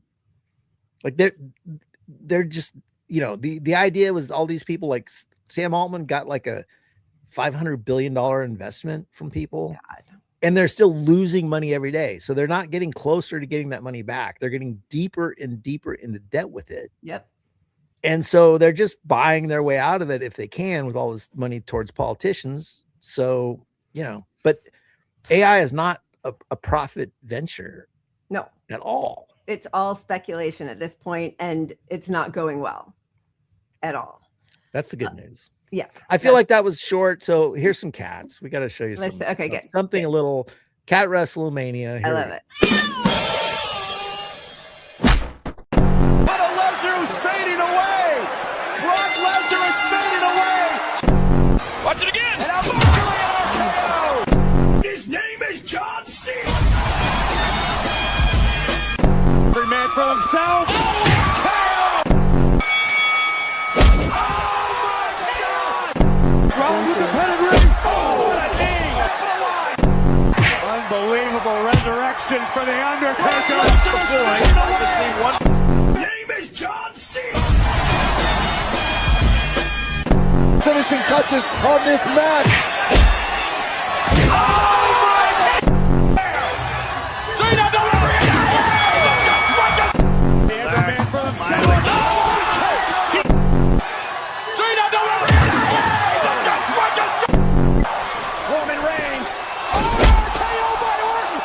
Like they're just, you know, the idea was all these people like Sam Altman got like a $500 billion investment from people. God. And they're still losing money every day. So they're not getting closer to getting that money back. They're getting deeper and deeper into debt with it. Yep. And so they're just buying their way out of it if they can with all this money towards politicians. So, you know, but AI is not a profit venture. No. At all. It's all speculation at this point, and it's not going well at all. That's the good news. Yeah. I feel like that was short. So here's some cats. We got to show you something a little cat WrestleMania. I love it. But Lesnar is fading away. Brock Lesnar is fading away. Watch it again. And a RKO. His name is John Cena. man for himself. Rollins with the pedigree. What a knee. Unbelievable resurrection for the Undertaker. Name is John Cena. Finishing touches on this match. Cena delivery. The man for himself. Cena delivery. Roman Reigns. KO by Orton.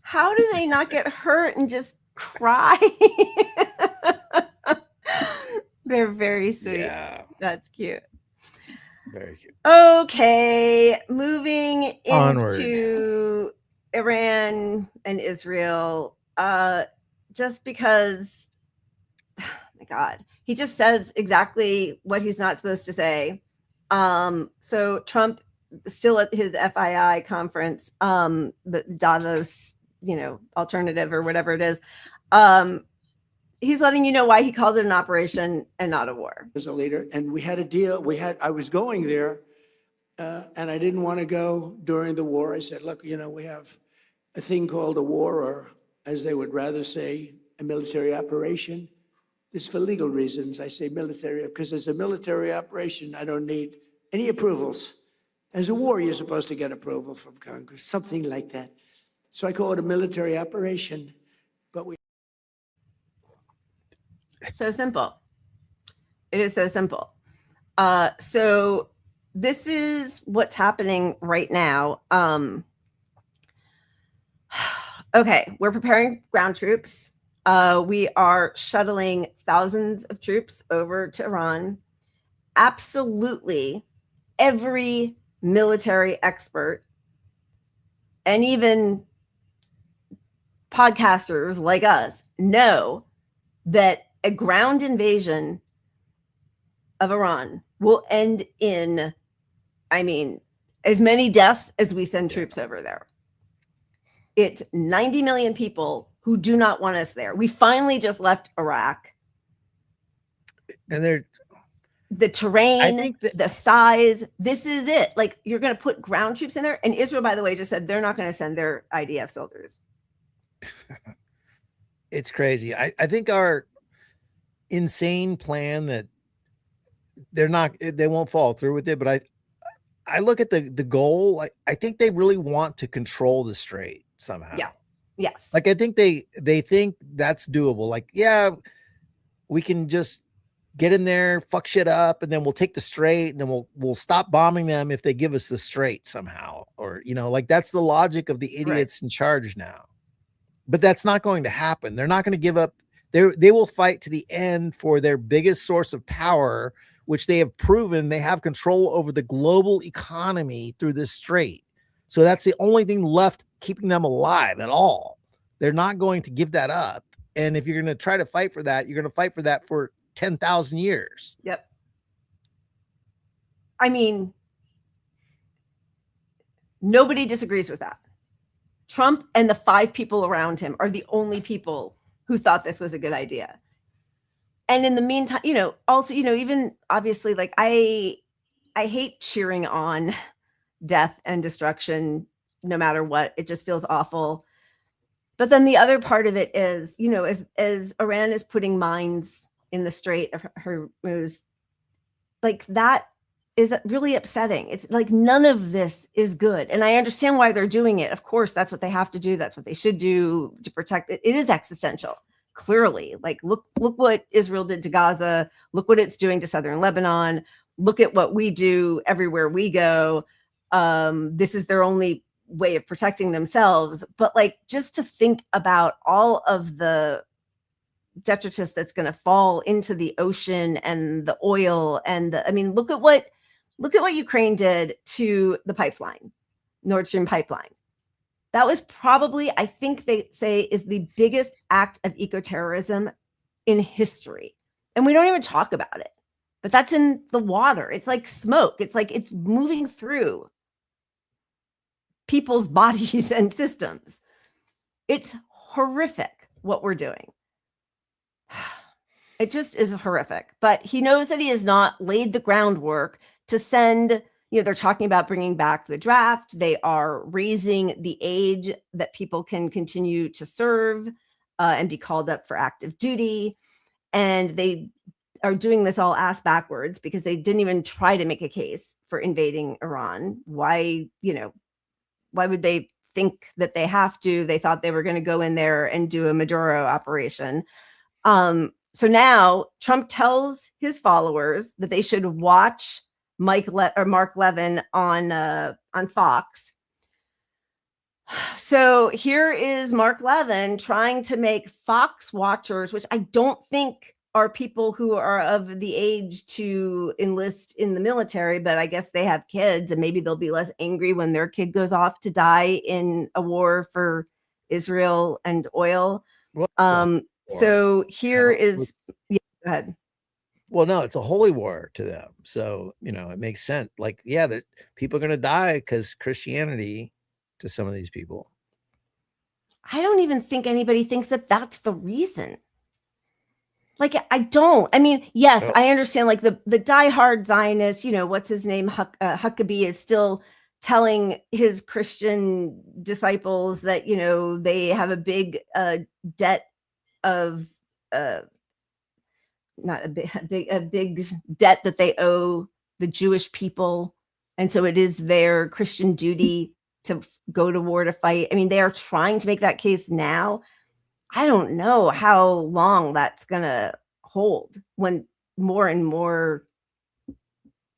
How do they not get hurt and just cry? They're very sweet. Yeah. That's cute. Very cute. Okay, moving Onward. into Iran and Israel. Just because, oh my God, he just says exactly what he's not supposed to say. So Trump, still at his FII conference, the Davos, alternative or whatever it is, he's letting you know why he called it an operation and not a war. As a leader, and we had a deal. I was going there, and I didn't want to go during the war. I said, look, we have a thing called a war, or as they would rather say, a military operation. This is for legal reasons. I say military because as a military operation, I don't need any approvals. As a war, you're supposed to get approval from Congress, something like that. So I call it a military operation, but we. So simple. It is so simple. So this is what's happening right now. Okay, we're preparing ground troops. We are shuttling thousands of troops over to Iran. Absolutely every military expert and even podcasters like us know that a ground invasion of Iran will end in, as many deaths as we send troops over there. It's 90 million people who do not want us there. We finally just left Iraq. And the terrain, the size, this is it. Like, you're going to put ground troops in there. And Israel, by the way, just said they're not going to send their IDF soldiers. It's crazy. I think our insane plan that they won't follow through with it, but I look at the goal. I think they really want to control the strait somehow. Yeah. Yes. Like, I think they think that's doable. Like, yeah, we can just get in there, fuck shit up, and then we'll take the strait, and then we'll stop bombing them if they give us the strait somehow. Or, like, that's the logic of the idiots in charge now. But that's not going to happen. They're not going to give up. They will fight to the end for their biggest source of power, which they have proven they have control over the global economy through this strait. So that's the only thing left keeping them alive at all. They're not going to give that up. And if you're going to try to fight for that, you're going to fight for that for 10,000 years. Yep. Nobody disagrees with that. Trump and the 5 people around him are the only people who thought this was a good idea. And in the meantime, also, even obviously, like, I hate cheering on death and destruction, no matter what. It just feels awful. But then the other part of it is, as Iran is putting mines in the Strait of Hormuz, like, that is really upsetting. It's like, none of this is good. And I understand why they're doing it. Of course, that's what they have to do. That's what they should do to protect it. It is existential, clearly. Like, look what Israel did to Gaza. Look what it's doing to southern Lebanon. Look at what we do everywhere we go. This is their only way of protecting themselves. But, like, just to think about all of the detritus that's going to fall into the ocean and the oil and look at what Ukraine did to the pipeline, Nord Stream pipeline. That was probably, I think they say, is the biggest act of ecoterrorism in history. And we don't even talk about it. but that's in the water. It's like smoke. It's like it's moving through people's bodies and systems. It's horrific what we're doing. It just is horrific. But he knows that he has not laid the groundwork to send, they're talking about bringing back the draft. They are raising the age that people can continue to serve and be called up for active duty. And they are doing this all ass backwards because they didn't even try to make a case for invading Iran. Why would they think that they have to? They thought they were going to go in there and do a Maduro operation. So now Trump tells his followers that they should watch Mark Levin on Fox. So here is Mark Levin trying to make Fox watchers, which I don't think are people who are of the age to enlist in the military, but I guess they have kids and maybe they'll be less angry when their kid goes off to die in a war for Israel and oil. So here is, go ahead. Well, no, it's a holy war to them. So, it makes sense. Like, yeah, that people are going to die because Christianity to some of these people. I don't even think anybody thinks that that's the reason. Like, I don't. I mean, yes, I understand like the diehard Zionist, what's his name? Huckabee is still telling his Christian disciples that, they have a big debt of not a big debt that they owe the Jewish people. And so it is their Christian duty to go to war to fight. I mean, they are trying to make that case now. I don't know how long that's going to hold when more and more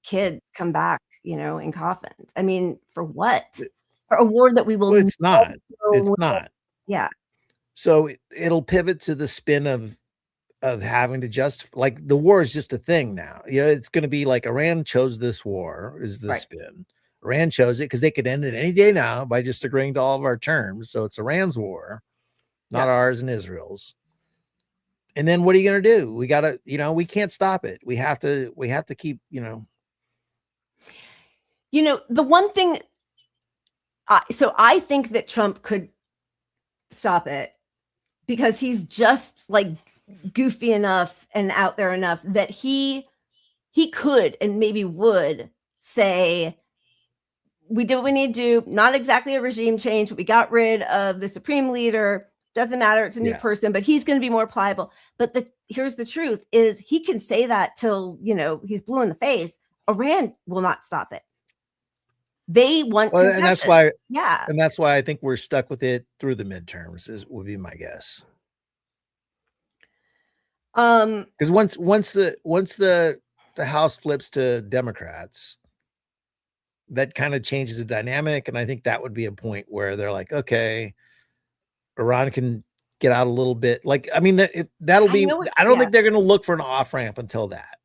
kids come back, in coffins. I mean, for what? For a war that we will. Well, it's not. It's not. Yeah. So it'll pivot to the spin of having to like the war is just a thing now. It's going to be like Iran chose this war is the spin. Iran chose it because they could end it any day now by just agreeing to all of our terms. So it's Iran's war, not ours and Israel's. And then what are you going to do? We got to, we can't stop it. We have to keep, the one thing. So I think that Trump could stop it because he's just like goofy enough and out there enough that he could and maybe would say, we did what we need to do, not exactly a regime change, but we got rid of the supreme leader. Doesn't matter. It's a new person, but he's going to be more pliable. But here's the truth is he can say that till, he's blue in the face. Iran will not stop it. They want and that's why, and that's why I think we're stuck with it through the midterms would be my guess. Because once the House flips to Democrats, that kind of changes the dynamic, and I think that would be a point where they're like, okay, Iran can get out a little bit. Like, I mean, that'll be. I don't think they're going to look for an off ramp until that.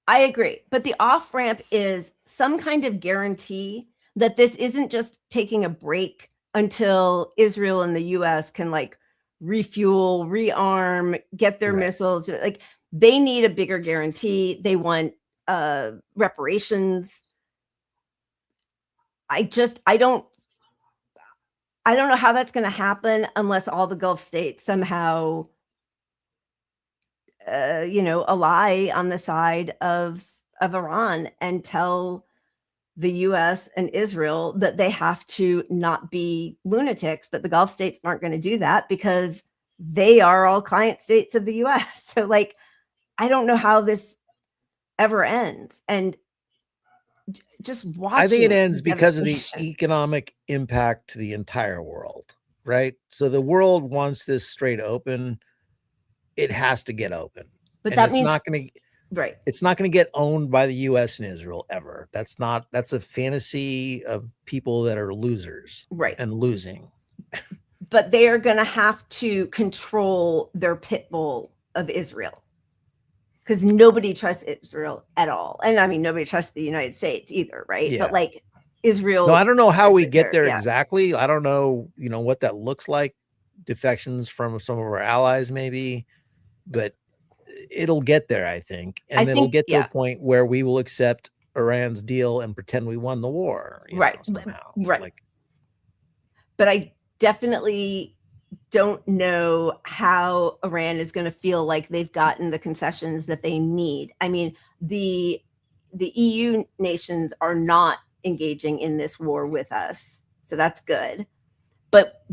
I agree, but the off ramp is some kind of guarantee that this isn't just taking a break until Israel and the U.S. can like refuel, rearm, get their missiles. Like they need a bigger guarantee. They want reparations. I don't know how that's going to happen unless all the Gulf states somehow, ally on the side of Iran and tell the U.S. and Israel that they have to not be lunatics, but the Gulf states aren't going to do that because they are all client states of the U.S. So like, I don't know how this ever ends. And just watching. I think it ends because of the economic impact to the entire world, right? So the world wants this straight open. It has to get open. But that means not going to. Right. It's not going to get owned by the U.S. and Israel ever. That's a fantasy of people that are losers. Right. And losing. But they are going to have to control their pit bull of Israel because nobody trusts Israel at all. And I mean, nobody trusts the United States either. Right. Yeah. But like Israel. No, I don't know how we get there exactly. I don't know, what that looks like. Defections from some of our allies, maybe, but it'll get there, I think. And it'll get to a point where we will accept Iran's deal and pretend we won the war. Right. Somehow. Right. But I definitely don't know how Iran is going to feel like they've gotten the concessions that they need. I mean, the EU nations are not engaging in this war with us. So that's good. But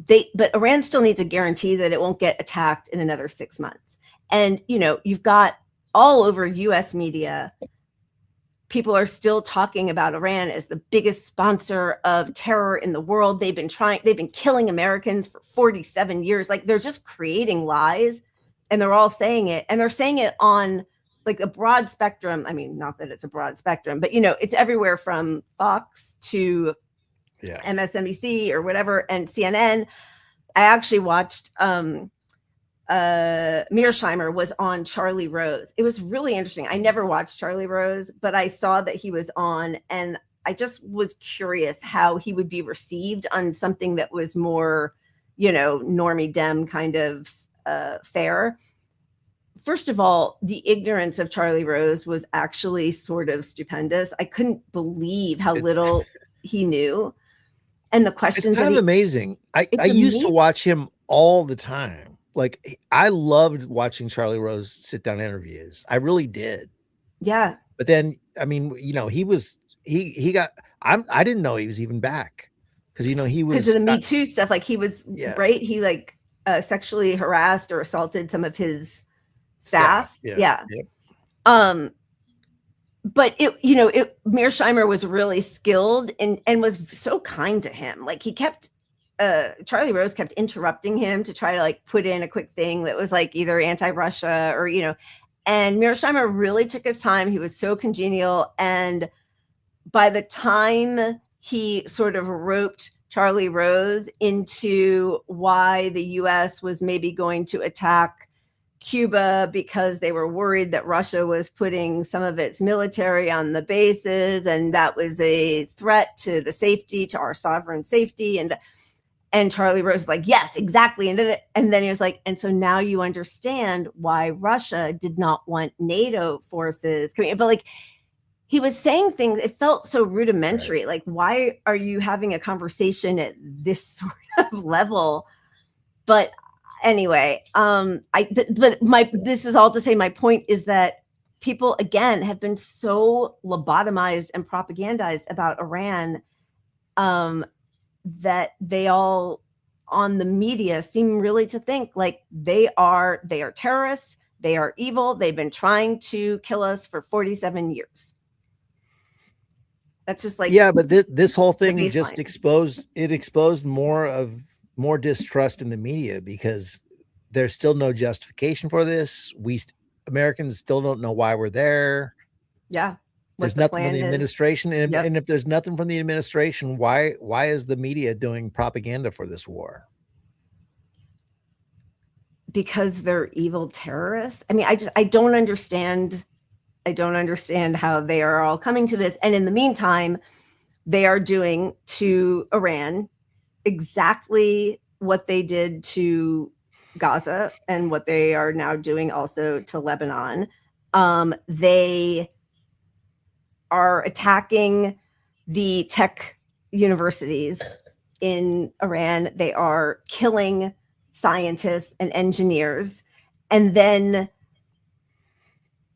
Iran still needs a guarantee that it won't get attacked in another 6 months. And, you've got all over US media, people are still talking about Iran as the biggest sponsor of terror in the world. They've been killing Americans for 47 years. Like, they're just creating lies, and they're all saying it. And they're saying it on like a broad spectrum. I mean, not that it's a broad spectrum, but it's everywhere from Fox to MSNBC or whatever, and CNN. I actually watched Mearsheimer was on Charlie Rose. It was really interesting. I never watched Charlie Rose, but I saw that he was on, and I just was curious how he would be received on something that was more, normie Dem kind of fare. First of all, the ignorance of Charlie Rose was actually sort of stupendous. I couldn't believe how little he knew. And the questions. It's kind of amazing. I used to watch him all the time. Like, I loved watching Charlie Rose sit down interviews. I really did. Yeah. But then, I mean, he got, I didn't know he was even back. Because, he was. Because of the Me Too stuff. Like, he was, right? He sexually harassed or assaulted some of his staff. Yeah. Yep. But Mearsheimer was really skilled and was so kind to him. Like, he kept, Charlie Rose kept interrupting him to try to put in a quick thing that was either anti-Russia or, and Mearsheimer really took his time. He was so congenial. And by the time he sort of roped Charlie Rose into why the US was maybe going to attack Cuba because they were worried that Russia was putting some of its military on the bases, and that was a threat to the safety, to our sovereign safety. And Charlie Rose was like, yes, exactly. And then he was like, and so now you understand why Russia did not want NATO forces coming in. But he was saying things, it felt so rudimentary. Right. Like, why are you having a conversation at this sort of level? But anyway, this is all to say, my point is that people, again, have been so lobotomized and propagandized about Iran that they all on the media seem really to think like they are terrorists, they are evil, they've been trying to kill us for 47 years. That's just but this whole thing just exposed more distrust in the media, because there's still no justification for this. Americans still don't know why we're there. Yeah. There's nothing from the administration. And if there's nothing from the administration, why is the media doing propaganda for this war? Because they're evil terrorists. I mean, I don't understand. I don't understand how they are all coming to this. And in the meantime, they are doing to Iran exactly what they did to Gaza and what they are now doing also to Lebanon. They are attacking the tech universities in Iran. They are killing scientists and engineers. And then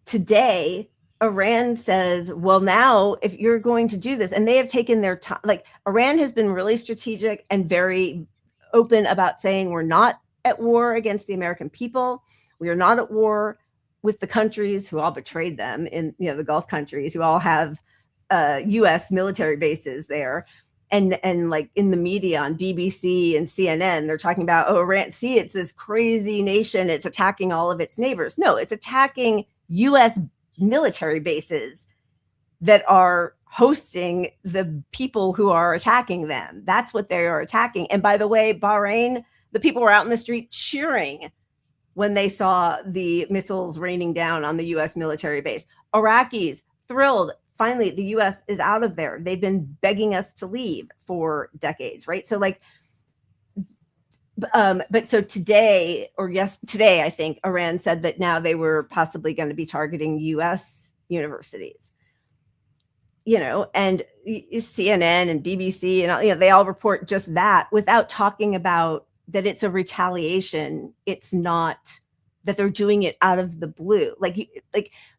today, Iran says, well, now if you're going to do this, and they have taken their time, Iran has been really strategic and very open about saying we're not at war against the American people. We are not at war with the countries who all betrayed them in the Gulf countries, who all have US military bases there. And in the media on BBC and CNN, they're talking about, Iran, see, it's this crazy nation. It's attacking all of its neighbors. No, it's attacking US military bases that are hosting the people who are attacking them. That's what they are attacking. And by the way, Bahrain, the people were out in the street cheering when they saw the missiles raining down on the US military base. Iraqis thrilled. Finally, the US is out of there. They've been begging us to leave for decades, right? So But so today, I think Iran said that now they were possibly going to be targeting U.S. universities. And CNN and BBC and they all report just that without talking about that it's a retaliation. It's not that they're doing it out of the blue. Like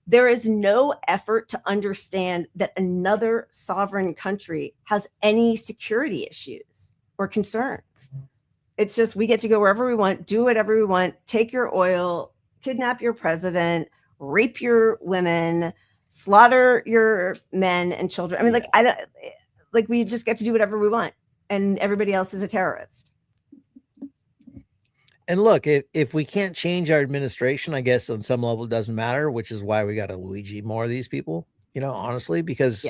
there is no effort to understand that another sovereign country has any security issues or concerns. It's just, we get to go wherever we want, do whatever we want, take your oil, kidnap your president, rape your women, slaughter your men and children. I mean, we just get to do whatever we want, and everybody else is a terrorist. And look, if we can't change our administration, I guess on some level it doesn't matter, which is why we got to Luigi more of these people, honestly, because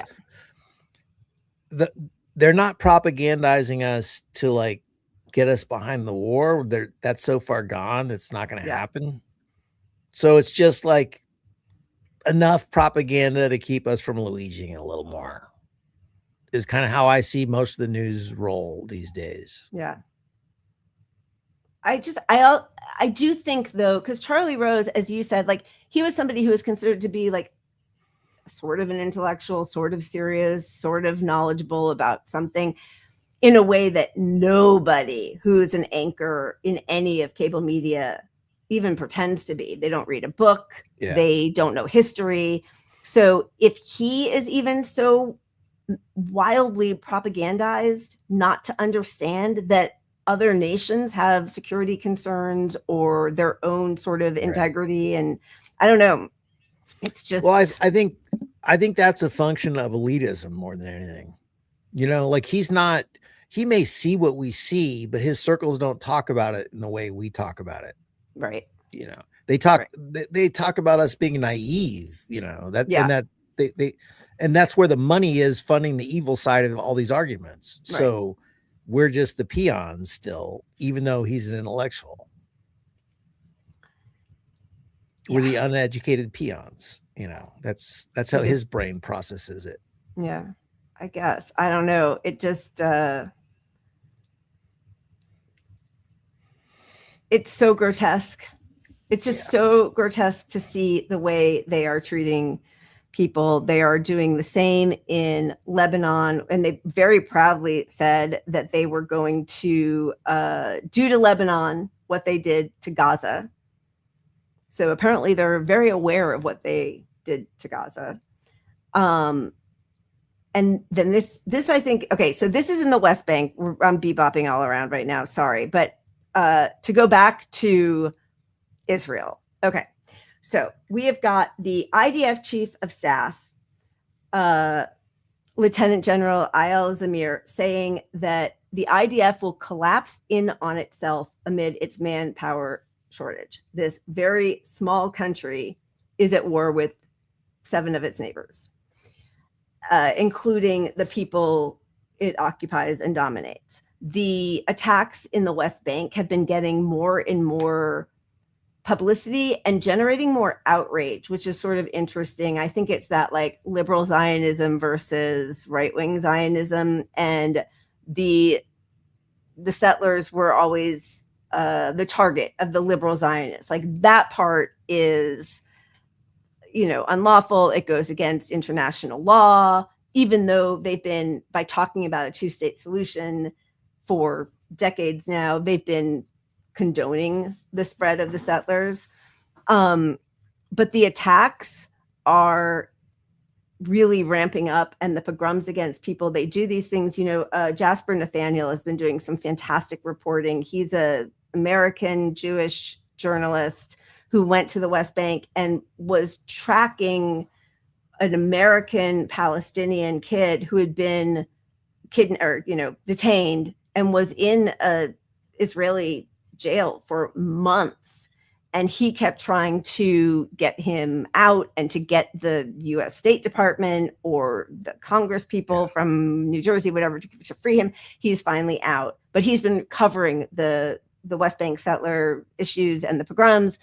they're not propagandizing us to get us behind the war. That's so far gone. It's not going to happen. So it's just enough propaganda to keep us from Luigiing a little more is kind of how I see most of the news roll these days. Yeah. I do think though, because Charlie Rose, as you said, he was somebody who was considered to be sort of an intellectual, sort of serious, sort of knowledgeable about something in a way that nobody who's an anchor in any of cable media even pretends to be. They don't read a book. Yeah. They don't know history. So if he is even so wildly propagandized not to understand that other nations have security concerns or their own sort of integrity, and I don't know, it's just. Well, I think that's a function of elitism more than anything. He may see what we see, but his circles don't talk about it in the way we talk about it. Right. They talk about us being naive, and that's where the money is funding the evil side of all these arguments. Right. So we're just the peons still, even though he's an intellectual. We're the uneducated peons, that's how his brain processes it. Yeah, I guess. I don't know. It just, it's so grotesque. It's just so grotesque to see the way they are treating people. They are doing the same in Lebanon, and they very proudly said that they were going to do to Lebanon what they did to Gaza. So apparently they're very aware of what they did to Gaza. And then this I think, okay, so this is in the West Bank. I'm bebopping all around right now, sorry. But to go back to Israel. Okay, so we have got the IDF Chief of Staff, Lieutenant General Ayal Zamir, saying that the IDF will collapse in on itself amid its manpower shortage. This very small country is at war with 7 of its neighbors, including the people it occupies and dominates. The attacks in the West Bank have been getting more and more publicity and generating more outrage, which is sort of interesting. I think it's that liberal Zionism versus right-wing Zionism, and the settlers were always the target of the liberal Zionists. That part is, unlawful. It goes against international law, even though they've been, by talking about a 2-state solution for decades now, they've been condoning the spread of the settlers. But the attacks are really ramping up, and the pogroms against people, they do these things. Jasper Nathaniel has been doing some fantastic reporting. He's a American Jewish journalist who went to the West Bank and was tracking an American Palestinian kid who had been detained and was in a Israeli jail for months. And he kept trying to get him out and to get the U.S. State Department or the Congress people from New Jersey, whatever, to free him. He's finally out, but he's been covering the West Bank settler issues and the pogroms.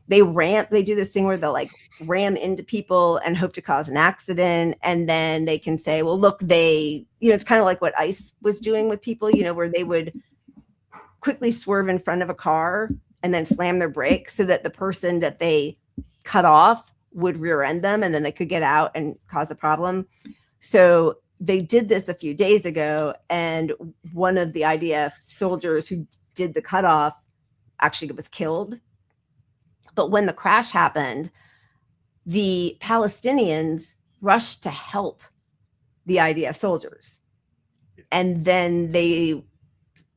They do this thing where they'll ram into people and hope to cause an accident. And then they can say, well, look, it's kind of like what ICE was doing with people, where they would quickly swerve in front of a car and then slam their brakes so that the person that they cut off would rear end them and then they could get out and cause a problem. So they did this a few days ago, and one of the IDF soldiers who did the cutoff actually was killed. But when the crash happened, the Palestinians rushed to help the IDF soldiers. And then they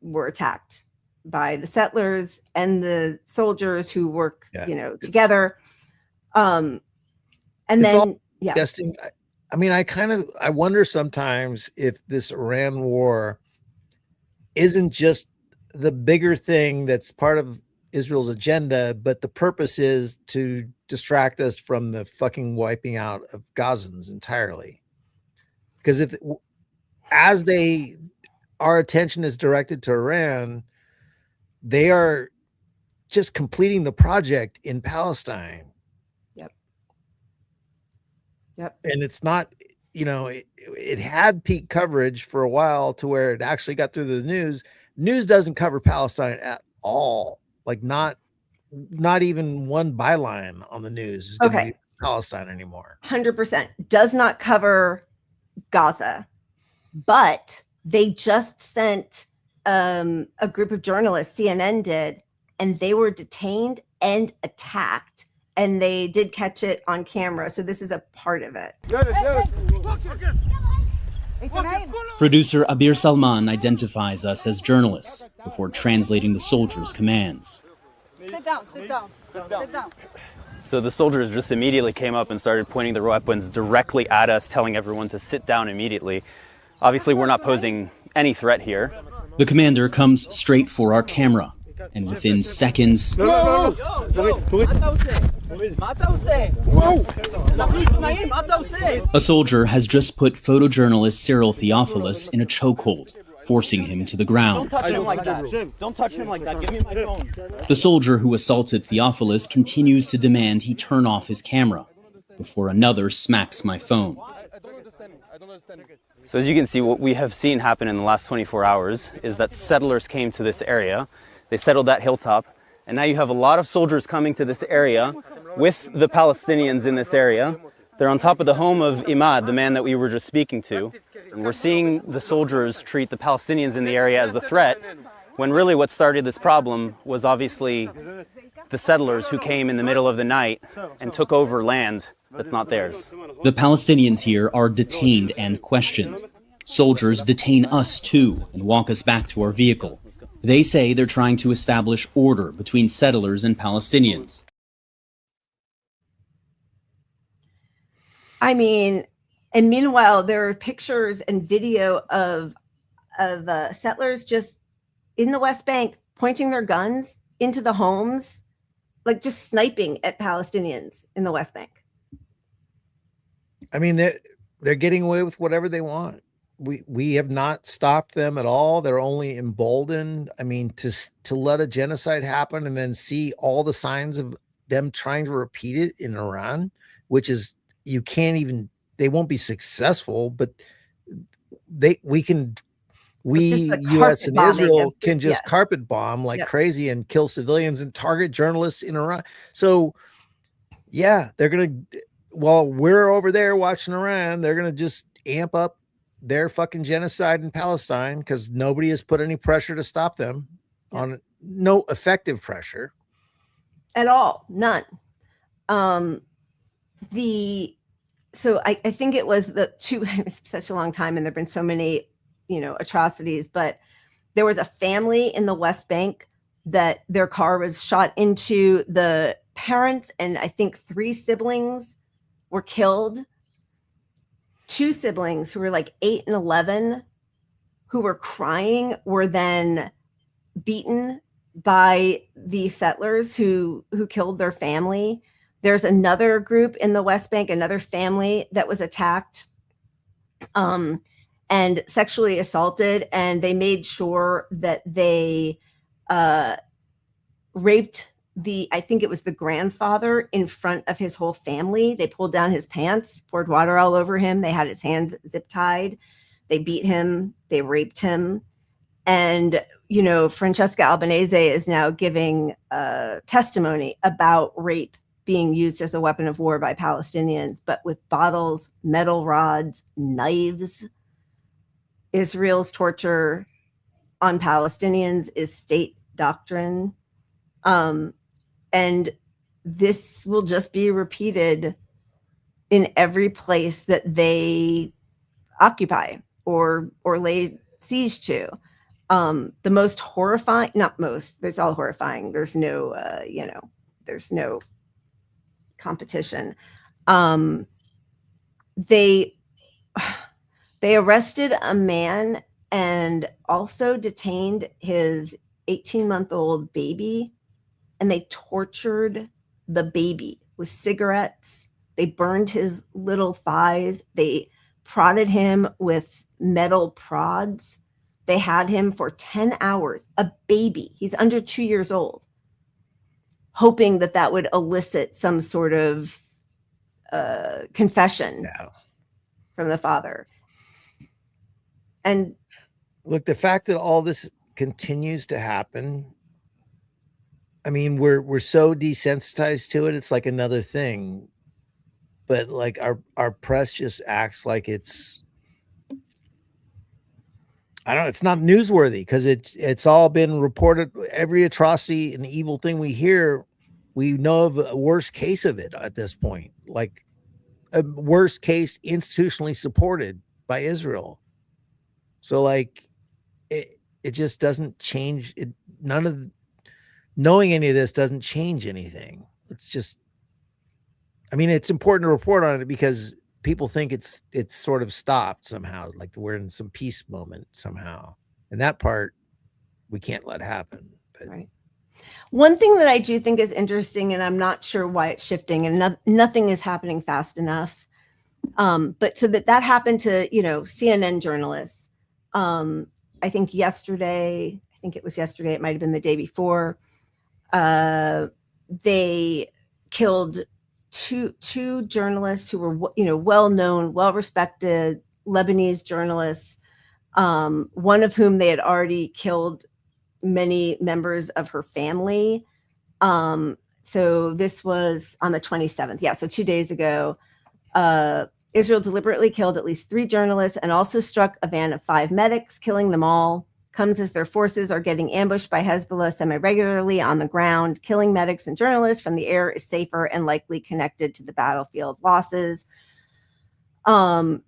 were attacked by the settlers and the soldiers who work, together. And then, Disgusting. I mean, I wonder sometimes if this Iran war isn't just the bigger thing that's part of Israel's agenda, but the purpose is to distract us from the fucking wiping out of Gazans entirely. Because as our attention is directed to Iran, they are just completing the project in Palestine. Yep. And it's not, it had peak coverage for a while to where it actually got through the news. News doesn't cover Palestine at all. Like not even one byline on the news is going to be Palestine anymore. 100% does not cover Gaza, but they just sent a group of journalists, CNN did, and they were detained and attacked. And they did catch it on camera. So this is a part of it. Producer Abir Salman identifies us as journalists before translating the soldiers' commands. Sit down, sit down, sit down. So the soldiers just immediately came up and started pointing their weapons directly at us, telling everyone to sit down immediately. Obviously, we're not posing any threat here. The commander comes straight for our camera, and within seconds... A soldier has just put photojournalist Cyril Theophilus in a chokehold, forcing him to the ground. Don't touch him like that. Don't touch him like that. Give me my phone. The soldier who assaulted Theophilus continues to demand he turn off his camera before another smacks my phone. So as you can see, what we have seen happen in the last 24 hours is that settlers came to this area. They settled that hilltop, and now you have a lot of soldiers coming to this area with the Palestinians in this area. They're on top of the home of Imad, the man that we were just speaking to. And we're seeing the soldiers treat the Palestinians in the area as the threat, when really what started this problem was obviously the settlers who came in the middle of the night and took over land that's not theirs. The Palestinians here are detained and questioned. Soldiers detain us too and walk us back to our vehicle. They say they're trying to establish order between settlers and Palestinians. I mean, and meanwhile, there are pictures and video of settlers just in the West Bank pointing their guns into the homes, like just sniping at Palestinians in the West Bank. I mean, they're getting away with whatever they want. We have not stopped them at all. They're only emboldened. I mean, to let a genocide happen and then see all the signs of them trying to repeat it in Iran, which is, you can't even, they won't be successful, but US and Israel can just carpet bomb like crazy and kill civilians and target journalists in Iran. So yeah, they're going to, while we're over there watching Iran, they're going to just amp up their fucking genocide in Palestine because nobody has put any pressure to stop them, on no effective pressure at all. None. So I think it was it's such a long time and there've been so many, atrocities, but there was a family in the West Bank that their car was shot into. The parents and I think 3 siblings were killed. 2 siblings who were like 8 and 11 who were crying were then beaten by the settlers who killed their family. There's another group in the West Bank, another family that was attacked and sexually assaulted, and they made sure that they raped I think it was the grandfather in front of his whole family. They pulled down his pants, poured water all over him. They had his hands zip tied. They beat him. They raped him. And, you know, Francesca Albanese is now giving testimony about rape being used as a weapon of war by Palestinians, but with bottles, metal rods, knives. Israel's torture on Palestinians is state doctrine. And this will just be repeated in every place that they occupy or lay siege to. The most horrifying, not most, there's all horrifying. There's no, there's no competition. They arrested a man and also detained his 18-month-old baby, and they tortured the baby with cigarettes. They burned his little thighs. They prodded him with metal prods. They had him for 10 hours, a baby. He's under 2 years old, hoping that that would elicit some sort of confession from the father. And look, the fact that all this continues to happen, I mean, we're so desensitized to it. It's like another thing, but like our press just acts like it's, I don't know, it's not newsworthy because it's all been reported. Every atrocity and evil thing we hear, we know of a worst case of it at this point, like a worst case institutionally supported by Israel. So like it just doesn't change it. Knowing any of this doesn't change anything. It's just, I mean, it's important to report on it because people think it's sort of stopped somehow, like we're in some peace moment somehow. And that part we can't let happen. But. Right. One thing that I do think is interesting, and I'm not sure why it's shifting, and nothing is happening fast enough. But so that happened to, you know, CNN journalists. I think yesterday, it might've been the day before, they killed two journalists who were, you know, well-known, well-respected Lebanese journalists, one of whom they had already killed many members of her family. So this was on the 27th. Yeah, so 2 days ago, Israel deliberately killed at least 3 journalists and also struck a van of 5 medics, killing them all. Comes as their forces are getting ambushed by Hezbollah semi-regularly on the ground. Killing medics and journalists from the air is safer and likely connected to the battlefield losses. And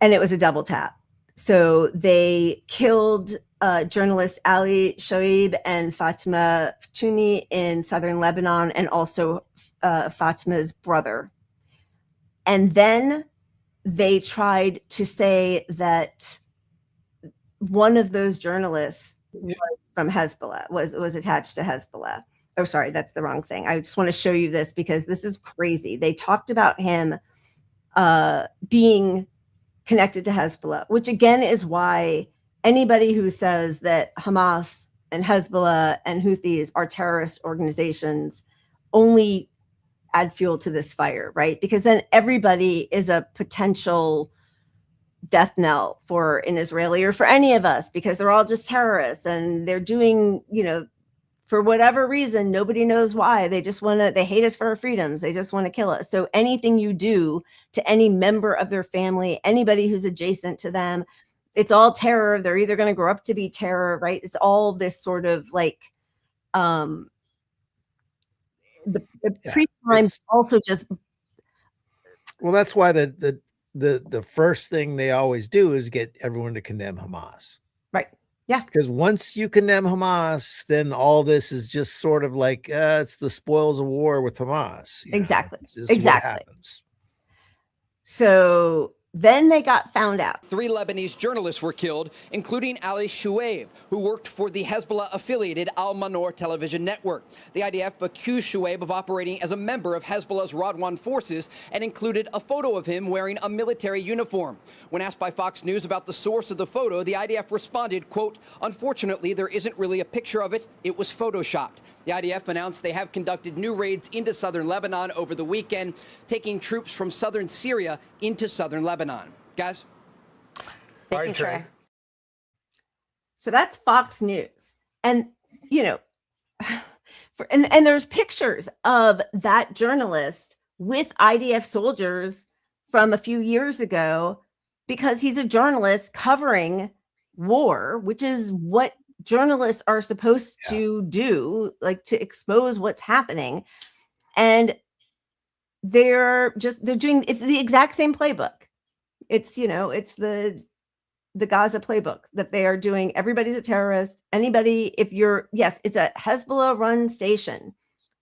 it was a double tap. So they killed journalist Ali Shoaib and Fatima Ftuni in southern Lebanon, and also Fatima's brother. And then they tried to say that one of those journalists was from Hezbollah, was attached to Hezbollah. Oh, sorry, that's the wrong thing. I just want to show you this because this is crazy. They talked about him being connected to Hezbollah, which again is why anybody who says that Hamas and Hezbollah and Houthis are terrorist organizations only add fuel to this fire, right? Because then everybody is a potential death knell for an Israeli or for any of us, because they're all just terrorists and they're doing, you know, for whatever reason, nobody knows why. They just want to, they hate us for our freedoms. They just want to kill us. So anything you do to any member of their family, anybody who's adjacent to them, it's all terror. They're either going to grow up to be terror, right? It's all this sort of like, the pre-crime also just. Well, that's why the first thing they always do is get everyone to condemn Hamas. Right. Yeah. Because once you condemn Hamas, then all this is just sort of like, it's the spoils of war with Hamas. Exactly. Exactly. What happens. So then they got found out. 3 Lebanese journalists were killed, including Ali Shoaib, who worked for the Hezbollah-affiliated Al Manor television network. The IDF accused Shoaib of operating as a member of Hezbollah's Radwan forces and included a photo of him wearing a military uniform. When asked by Fox News about the source of the photo, the IDF responded, quote, "Unfortunately, there isn't really a picture of it. It was photoshopped." The IDF announced they have conducted new raids into southern Lebanon over the weekend, taking troops from southern Syria into southern Lebanon. Guys? Thank you, Trey. So that's Fox News. And, you know, and there's pictures of that journalist with IDF soldiers from a few years ago, because he's a journalist covering war, which is what journalists are supposed to do, like to expose what's happening. And they're doing, it's the exact same playbook. It's, you know, it's the Gaza playbook that they are doing. Everybody's a terrorist. Anybody, if you're, yes, it's a Hezbollah run station.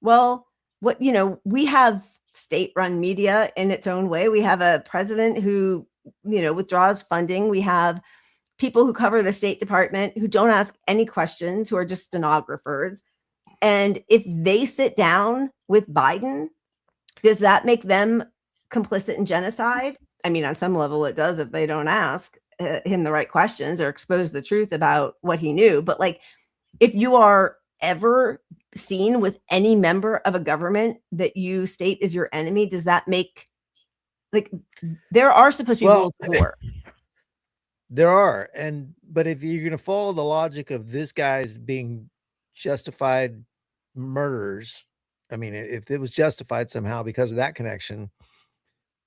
Well, what, you know, we have state run media in its own way. We have a president who, you know, withdraws funding. We have people who cover the State Department who don't ask any questions, who are just stenographers. And if they sit down with Biden, does that make them complicit in genocide? I mean, on some level it does if they don't ask him the right questions or expose the truth about what he knew. But like, if you are ever seen with any member of a government that you state is your enemy, does that make, like, there are supposed to be rules of war. There are. But if you're going to follow the logic of this guy's being justified murders, I mean, if it was justified somehow because of that connection,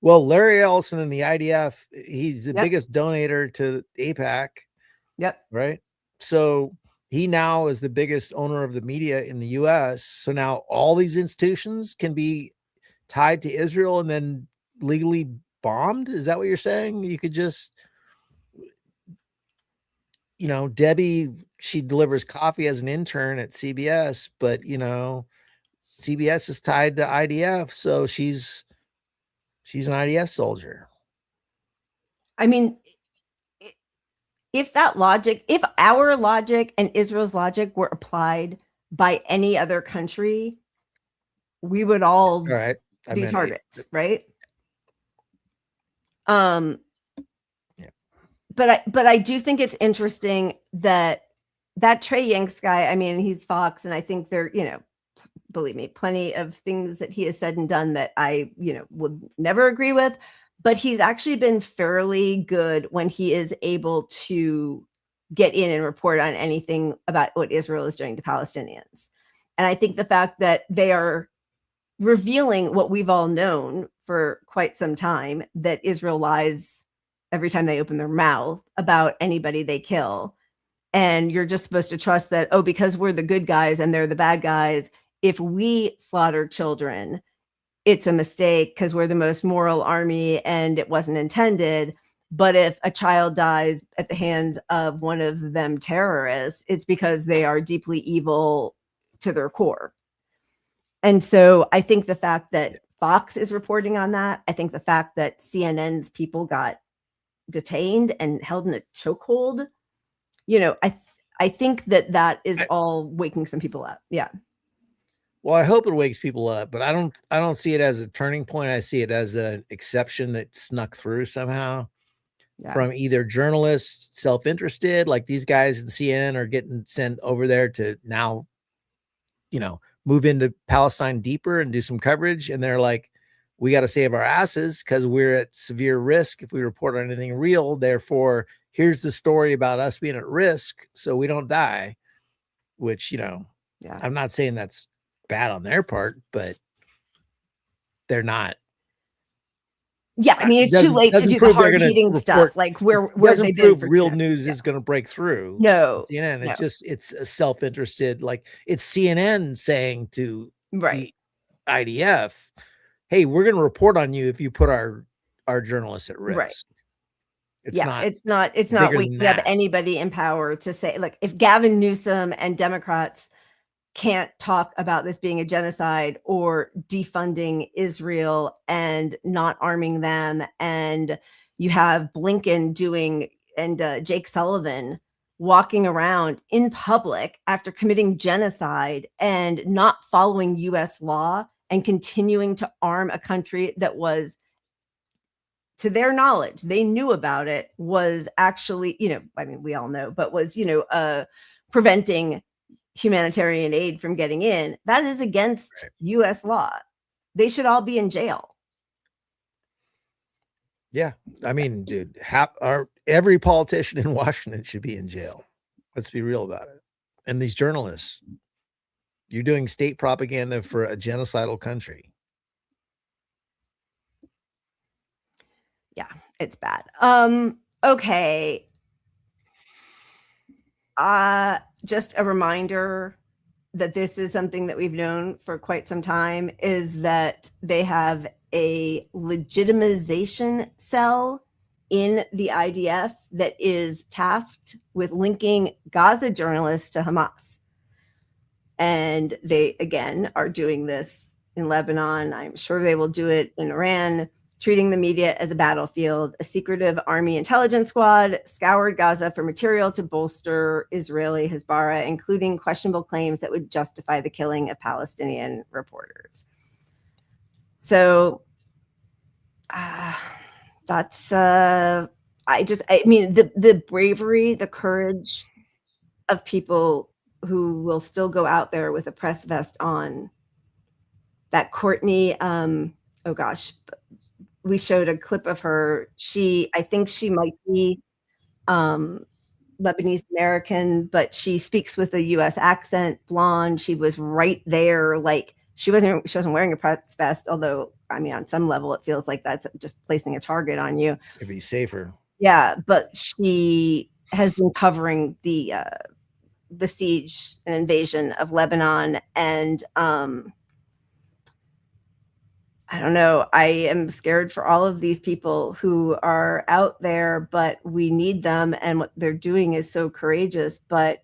well, Larry Ellison in the IDF, he's the biggest donator to AIPAC. Yep. Right. So he now is the biggest owner of the media in the US. So now all these institutions can be tied to Israel and then legally bombed. Is that what you're saying? You could just, you know, Debbie, she delivers coffee as an intern at CBS, but you know, CBS is tied to IDF. So she's an IDF soldier. I mean, if that logic, if our logic and Israel's logic were applied by any other country, we would all be targets, right? But I do think it's interesting that Trey Yanks guy, I mean, he's Fox, and I think there, you know, believe me, plenty of things that he has said and done that I, you know, would never agree with, but he's actually been fairly good when he is able to get in and report on anything about what Israel is doing to Palestinians. And I think the fact that they are revealing what we've all known for quite some time, that Israel lies every time they open their mouth about anybody they kill. And you're just supposed to trust that, oh, because we're the good guys and they're the bad guys, if we slaughter children, it's a mistake because we're the most moral army and it wasn't intended. But if a child dies at the hands of one of them terrorists, it's because they are deeply evil to their core. And so I think the fact that Fox is reporting on that, I think the fact that CNN's people got detained and held in a chokehold, you know, I think that is all waking some people up. Yeah. Well, I hope it wakes people up, but I don't see it as a turning point. I see it as an exception that snuck through somehow from either journalists, self-interested, like these guys at CNN are getting sent over there to now, you know, move into Palestine deeper and do some coverage. And they're like, we got to save our asses because we're at severe risk if we report on anything real. Therefore, here's the story about us being at risk so we don't die, which, you know, I'm not saying that's bad on their part, but they're not. Yeah, I mean, it's too late to do the hard hitting stuff. Like where they've been for real news is going to break through. No, CNN. It's a self-interested, like it's CNN saying to the IDF, "Hey, we're going to report on you if you put our journalists at risk." Right. It's not waking up anybody in power to say, like, if Gavin Newsom and Democrats can't talk about this being a genocide or defunding Israel and not arming them, and you have Blinken doing and Jake Sullivan walking around in public after committing genocide and not following US law and continuing to arm a country that was, to their knowledge, they knew about it, was actually, you know, I mean, we all know, but was, you know, preventing humanitarian aid from getting in. That is against US law. They should all be in jail. Yeah. I mean, dude, every politician in Washington should be in jail. Let's be real about it. And these journalists, you're doing state propaganda for a genocidal country. Yeah, it's bad. Okay. Just a reminder that this is something that we've known for quite some time, is that they have a legitimization cell in the IDF that is tasked with linking Gaza journalists to Hamas. And they, again, are doing this in Lebanon. I'm sure they will do it in Iran, treating the media as a battlefield. A secretive army intelligence squad scoured Gaza for material to bolster Israeli Hezbollah, including questionable claims that would justify the killing of Palestinian reporters. So that's, I mean, the bravery, the courage of people who will still go out there with a press vest on. That Courtney, oh gosh, we showed a clip of her. I think she might be Lebanese American, but she speaks with a U.S. accent, blonde. She was right there. Like she wasn't wearing a press vest, although, I mean, on some level, it feels like that's just placing a target on you. It'd be safer. Yeah, but she has been covering the siege and invasion of Lebanon, and I don't know. I am scared for all of these people who are out there, but we need them. And what they're doing is so courageous, but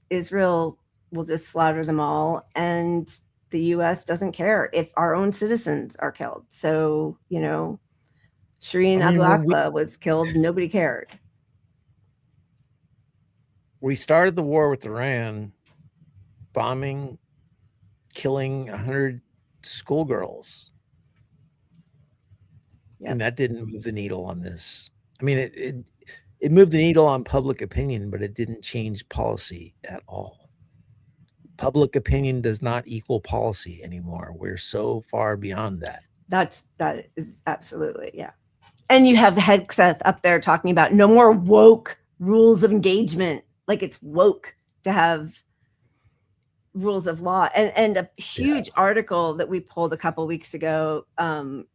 Israel will just slaughter them all. And the U.S. doesn't care if our own citizens are killed. So, you know, Shireen Abu Akleh was killed. Nobody cared. We started the war with Iran, bombing, killing 100 schoolgirls. Yep. And that didn't move the needle on this. I mean, it moved the needle on public opinion, but it didn't change policy at all. Public opinion does not equal policy anymore. We're so far beyond that. That is absolutely, yeah. And you have the Hegseth up there talking about no more woke rules of engagement. Like it's woke to have rules of law. And a huge article that we pulled a couple weeks ago from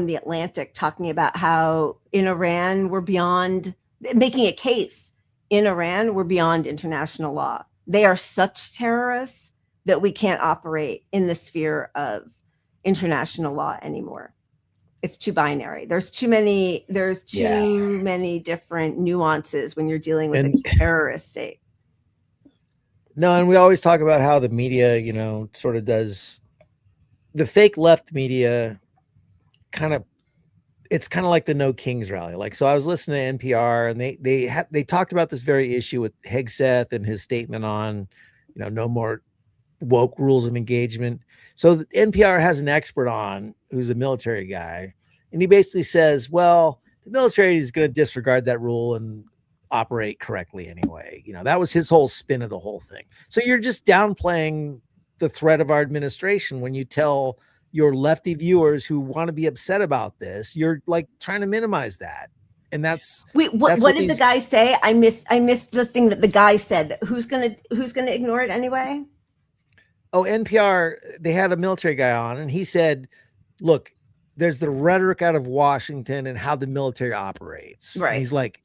The Atlantic talking about how in Iran we're beyond, making a case in Iran we're beyond international law. They are such terrorists that we can't operate in the sphere of international law anymore. It's too binary. There's too many different nuances when you're dealing with a terrorist state. No, and we always talk about how the media, you know, sort of does the fake left media it's kind of like the No Kings rally. Like, so I was listening to NPR and they talked about this very issue with Hegseth and his statement on, you know, no more woke rules of engagement. So the NPR has an expert on who's a military guy, and he basically says, well, the military is going to disregard that rule and operate correctly anyway. You know, that was his whole spin of the whole thing. So you're just downplaying the threat of our administration when you tell your lefty viewers who want to be upset about this, you're like trying to minimize that. And that's what did the guy say? I missed the thing that the guy said. Who's gonna ignore it anyway? Oh, NPR, they had a military guy on, and he said, look, there's the rhetoric out of Washington and how the military operates. Right. And he's like,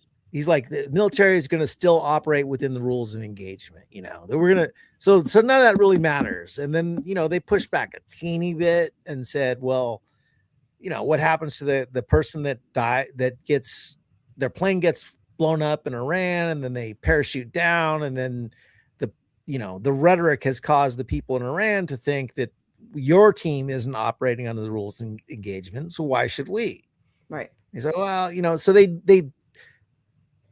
the military is going to still operate within the rules of engagement, you know, that we're going to, so none of that really matters. And then, you know, they pushed back a teeny bit and said, well, you know, what happens to the person that their plane gets blown up in Iran and then they parachute down, and then the rhetoric has caused the people in Iran to think that your team isn't operating under the rules of engagement. So why should we? Right. He said, well, you know, so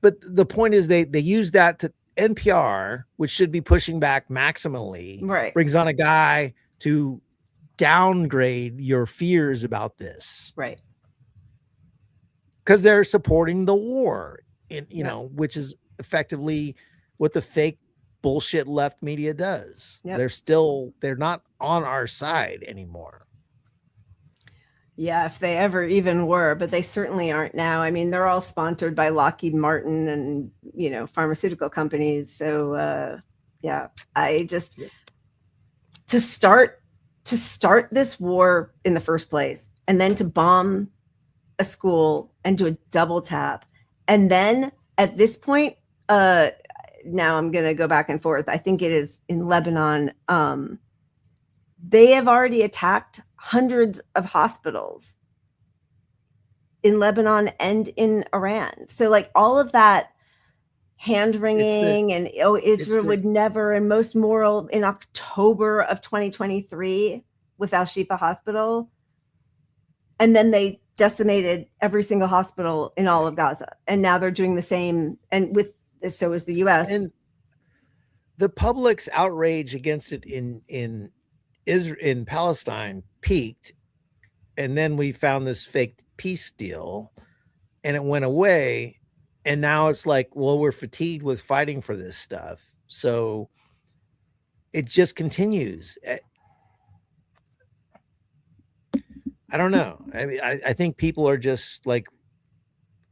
but the point is they use that to NPR, which should be pushing back maximally, right, brings on a guy to downgrade your fears about this. Right. Because they're supporting the war, you know, which is effectively what the fake bullshit left media does. Yep. They're not on our side anymore. Yeah, if they ever even were, but they certainly aren't now. I mean, they're all sponsored by Lockheed Martin and, you know, pharmaceutical companies. So, yeah, I just to start this war in the first place, and then to bomb a school and do a double tap, and then at this point, now I'm going to go back and forth. I think it is in Lebanon. They have already attacked hundreds of hospitals in Lebanon and in Iran. So like all of that hand wringing and Israel would never, and most moral in October of 2023 with Al Shifa Hospital. And then they decimated every single hospital in all of Gaza. And now they're doing the same. And with, so is the US. And the public's outrage against it in Israel, in Palestine peaked. And then we found this fake peace deal and it went away. And now it's like, well, we're fatigued with fighting for this stuff. So it just continues. I don't know. I mean, I think people are just like,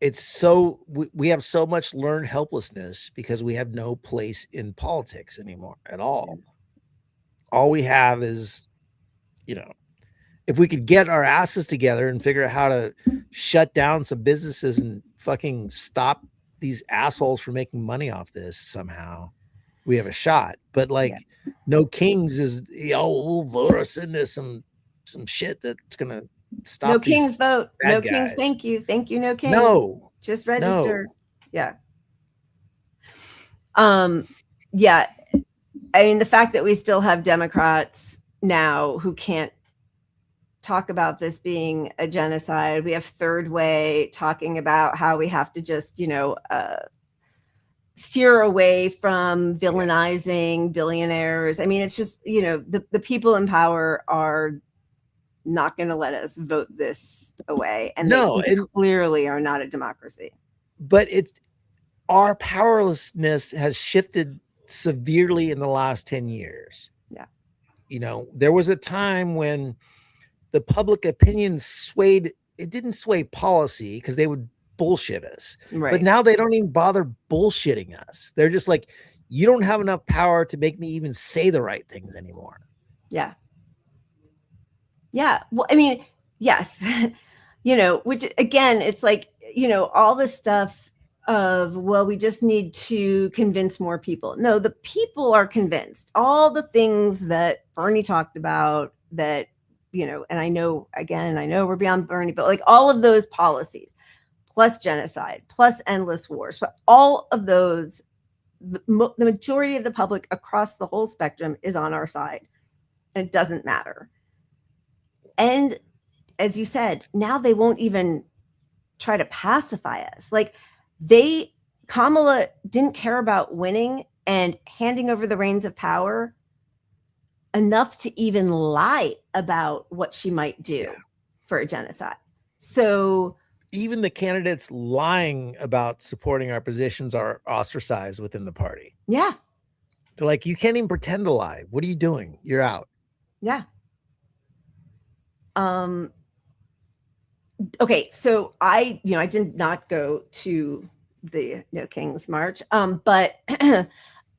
it's so, we have so much learned helplessness because we have no place in politics anymore at all. All we have is, you know, if we could get our asses together and figure out how to shut down some businesses and fucking stop these assholes from making money off this somehow, we have a shot. But like, no Kings is, we'll vote us into some shit that's gonna stop. No Kings vote. No guys. Kings. Thank you. Thank you. No Kings. No. Just register. No. Yeah. Yeah. I mean, the fact that we still have Democrats now who can't talk about this being a genocide. We have Third Way talking about how we have to just, you know, steer away from villainizing billionaires. I mean, it's just, you know, the people in power are not going to let us vote this away. And they clearly are not a democracy. But it's, our powerlessness has shifted severely in the last 10 years. Yeah. You know, there was a time when the public opinion swayed, it didn't sway policy because they would bullshit us. Right. But now they don't even bother bullshitting us. They're just like, you don't have enough power to make me even say the right things anymore. Yeah. Yeah. Well, I mean, yes. You know, which again, it's like, you know, all this stuff of, well, we just need to convince more people. No, the people are convinced. All the things that Bernie talked about that, you know, and I know we're beyond Bernie, but like all of those policies, plus genocide, plus endless wars, but all of those, the majority of the public across the whole spectrum is on our side, and it doesn't matter. And as you said, now they won't even try to pacify us. Like Kamala didn't care about winning and handing over the reins of power enough to even lie about what she might do for a genocide. So even the candidates lying about supporting our positions are ostracized within the party. Yeah. They're like, you can't even pretend to lie. What are you doing? You're out. Yeah. Okay. So I did not go to the No Kings March. But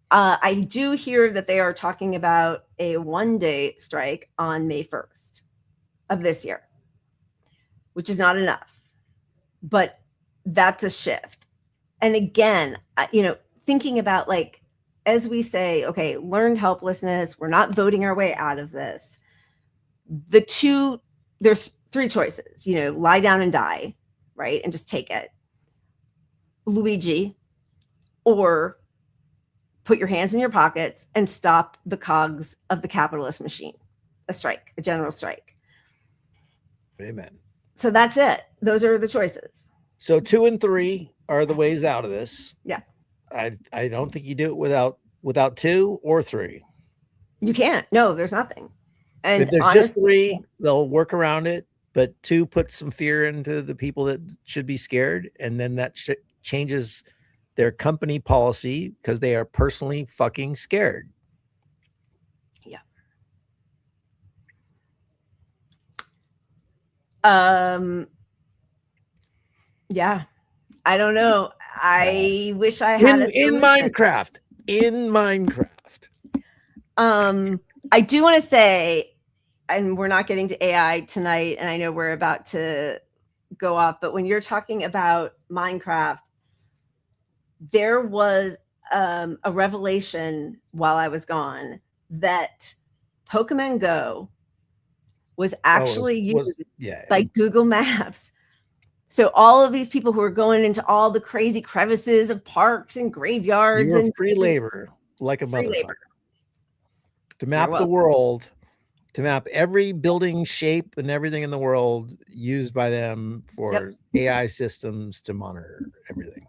I do hear that they are talking about a one-day strike on May 1st of this year, which is not enough, but that's a shift. And again, you know, thinking about like, as we say, okay, learned helplessness, we're not voting our way out of this. There's three choices, you know, lie down and die, right? And just take it. Luigi, or put your hands in your pockets and stop the cogs of the capitalist machine. A strike, a general strike. Amen. So that's it. Those are the choices. So 2 and 3 are the ways out of this. Yeah. I don't think you do it without 2 or 3. You can't. No, there's nothing. And if there's just 3, they'll work around it. But 2 puts some fear into the people that should be scared. And then that changes their company policy because they are personally fucking scared. Yeah. Yeah, I don't know. I wish I had in Minecraft. In Minecraft. I do want to say, and we're not getting to AI tonight, and I know we're about to go off, but when you're talking about Minecraft, there was a revelation while I was gone that Pokemon Go was actually used by Google Maps. So all of these people who are going into all the crazy crevices of parks and graveyards and free labor, like a motherfucker, labor. To map the world, to map every building shape and everything in the world used by them for AI systems to monitor everything.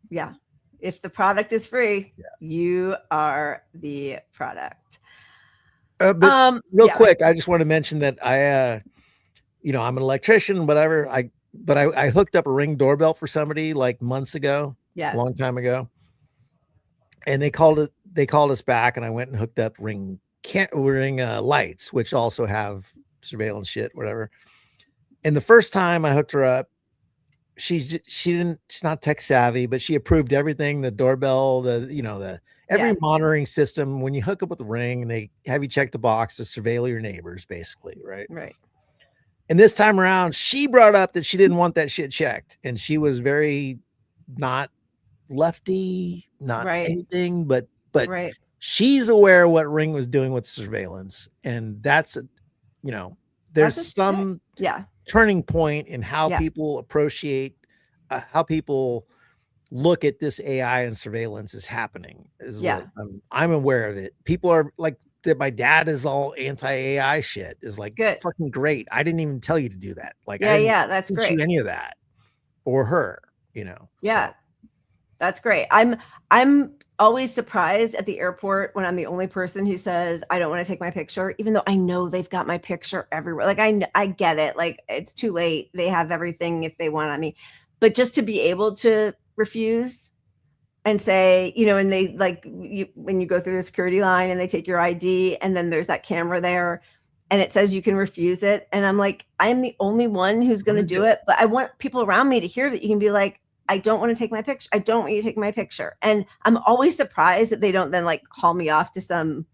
Yeah. If the product is free, you are the product. But real quick, I just want to mention that I'm an electrician, whatever. I hooked up a Ring doorbell for somebody like months ago, a long time ago, and they called us back, and I went and hooked up Ring lights, which also have surveillance shit, whatever. And the first time I hooked her up, she's not tech savvy, but she approved everything, the doorbell, every monitoring system. When you hook up with the Ring, and they have you check the box to surveil your neighbors, basically, right? And this time around, she brought up that she didn't want that shit checked, and she was very not lefty, not anything, but she's aware of what Ring was doing with surveillance, and there's some turning point in how people appreciate, how people look at this AI and surveillance is happening. I'm aware of it. People are like that. My dad is all anti-AI shit. Is like fucking great. I didn't even tell you to do that. Like, that's teach great. you any of that, or her, Yeah, that's great. I'm always surprised at the airport when I'm the only person who says I don't want to take my picture, even though I know they've got my picture everywhere. Like I get it. Like it's too late. They have everything if they want on me, but just to be able to refuse and say, and they when you go through the security line and they take your ID and then there's that camera there and it says you can refuse it. And I'm like, I am the only one who's going to do it. But I want people around me to hear that you can be like, I don't want to take my picture. I don't want you to take my picture. And I'm always surprised that they don't then like haul me off to some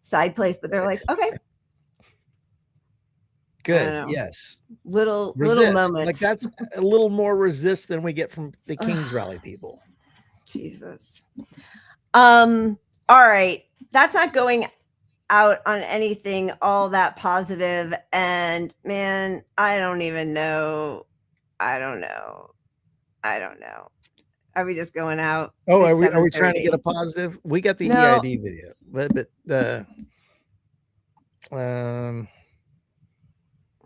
side place, but they're like, okay. Good. Yes. Little moments. Like that's a little more resist than we get from the Kings Rally people. Jesus. All right. That's not going out on anything all that positive. And man, I don't know. Are we just going out? Oh, are we trying to get a positive? We got the EID video, but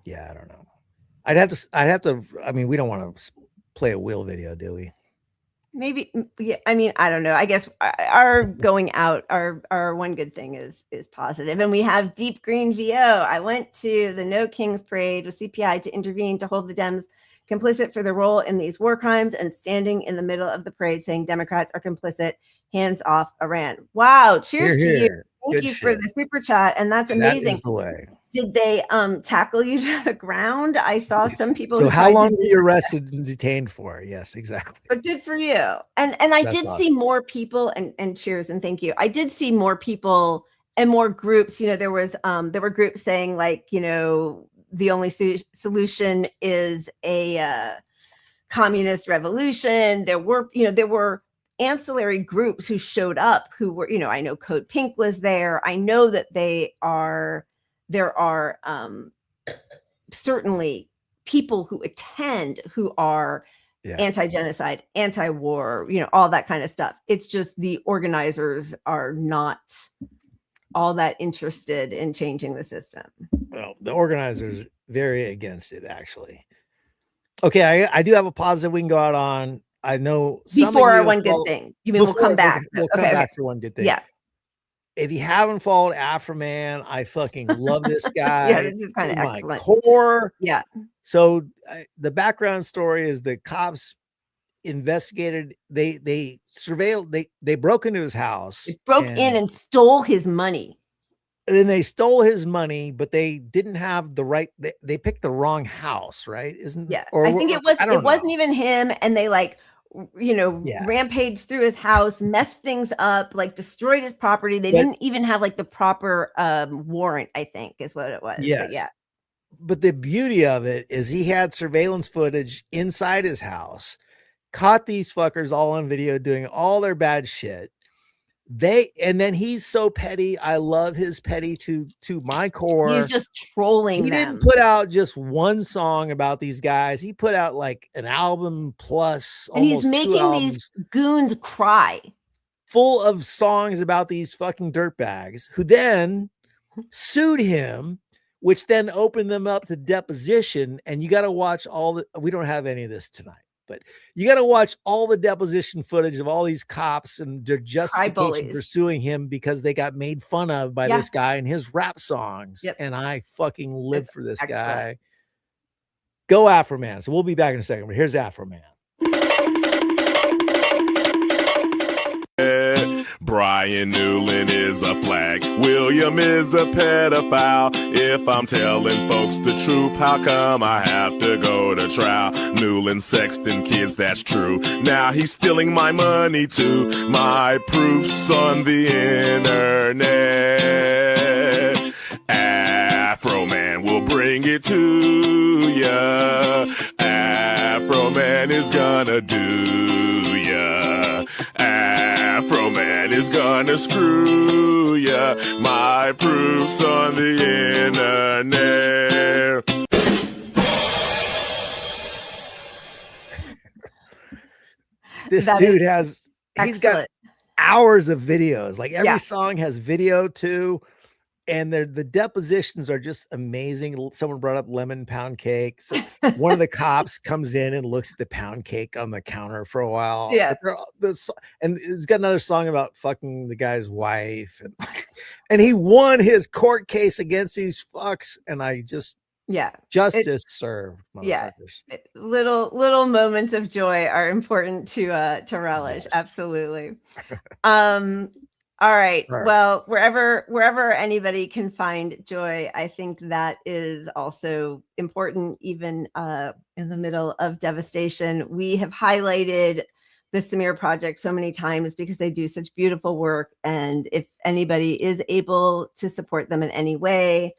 yeah, I don't know. I'd have to. I mean, we don't want to play a wheel video, do we? Maybe. Yeah. I mean, I don't know. I guess our going out, our one good thing is positive, and we have Deep Green VO. I went to the No Kings parade with CPI to intervene to hold the Dems complicit for their role in these war crimes, and standing in the middle of the parade saying Democrats are complicit. Hands off Iran. Wow. Cheers to you. Thank you for the super chat. And that's amazing. That is the way. Did they tackle you to the ground? I saw some people. So how long were you arrested and detained for? Yes, exactly. But good for you. And I did see more people and cheers and thank you. I did see more people and more groups. There were groups saying like, the only solution is a communist revolution. There were ancillary groups who showed up who were, I know Code Pink was there. I know that there are certainly people who attend who are anti-genocide, anti-war, all that kind of stuff. It's just the organizers are not all that interested in changing the system. Well, the organizers very against it, actually. Okay, I do have a positive we can go out on. I know before our one good thing. You mean we'll come back? We'll come back for one good thing. Yeah. If you haven't followed Afroman, I fucking love this guy. Yeah, this is kind of excellent. Core. Yeah. So the background story is the cops investigated. They surveilled. They broke into his house. They broke in and stole his money. then they stole his money, but they didn't have the right. They picked the wrong house, right? Isn't? Yeah, Or, I think it was. I don't It wasn't know. even him, and they like, rampaged through his house, messed things up, like destroyed his property. They didn't even have like the proper warrant. I think is what it was. Yes. But yeah. But the beauty of it is he had surveillance footage inside his house, caught these fuckers all on video doing all their bad shit. And then he's so petty. I love his petty to my core. He's just trolling He them. didn't put out just one song about these guys. He put out like an album plus, and he's almost making 2 albums, these goons cry. full of songs about these fucking dirtbags who then sued him, which then opened them up to deposition. And you got to watch we don't have any of this tonight, but you got to watch all the deposition footage of all these cops and their justification for suing him because they got made fun of by this guy and his rap songs. And I fucking live for this guy. Go Afro Man. So we'll be back in a second, but here's Afro Man. Brian Newland is a flag. William is a pedophile. If I'm telling folks the truth, how come I have to go to trial? Newland sexting kids, that's true. Now he's stealing my money too. My proof's on the internet. Afro Man will bring it to ya. Afro Man is gonna do ya. Afro Man is gonna screw ya. My proof's on the internet. This dude he's got hours of videos. Like every song has video too. And the depositions are just amazing. Someone brought up lemon pound cake. So one of the cops comes in and looks at the pound cake on the counter for a while. Yeah. And he's got another song about fucking the guy's wife. And he won his court case against these fucks. And I just, justice served. Yeah. Little moments of joy are important to relish. Yes. Absolutely. All right. Well, wherever anybody can find joy, I think that is also important, even in the middle of devastation. We have highlighted the Samir Project so many times because they do such beautiful work. And if anybody is able to support them in any way,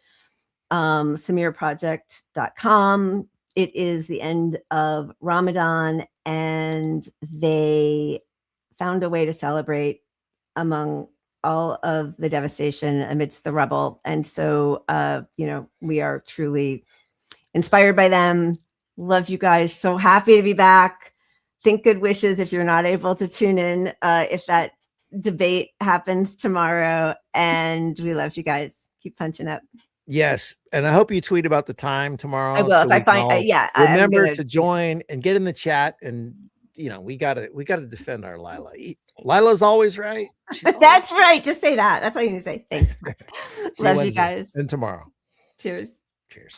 SamirProject.com. It is the end of Ramadan, and they found a way to celebrate among all of the devastation amidst the rubble. And so, we are truly inspired by them. Love you guys. So happy to be back. Think good wishes if you're not able to tune in, if that debate happens tomorrow. And we love you guys. Keep punching up. Yes. And I hope you tweet about the time tomorrow. I will. If I find, remember to join and get in the chat. And, we gotta defend our Lila. Lila's always right. That's right. Just say that. That's all you need to say. Thanks. Love you guys. And tomorrow. Cheers. Cheers.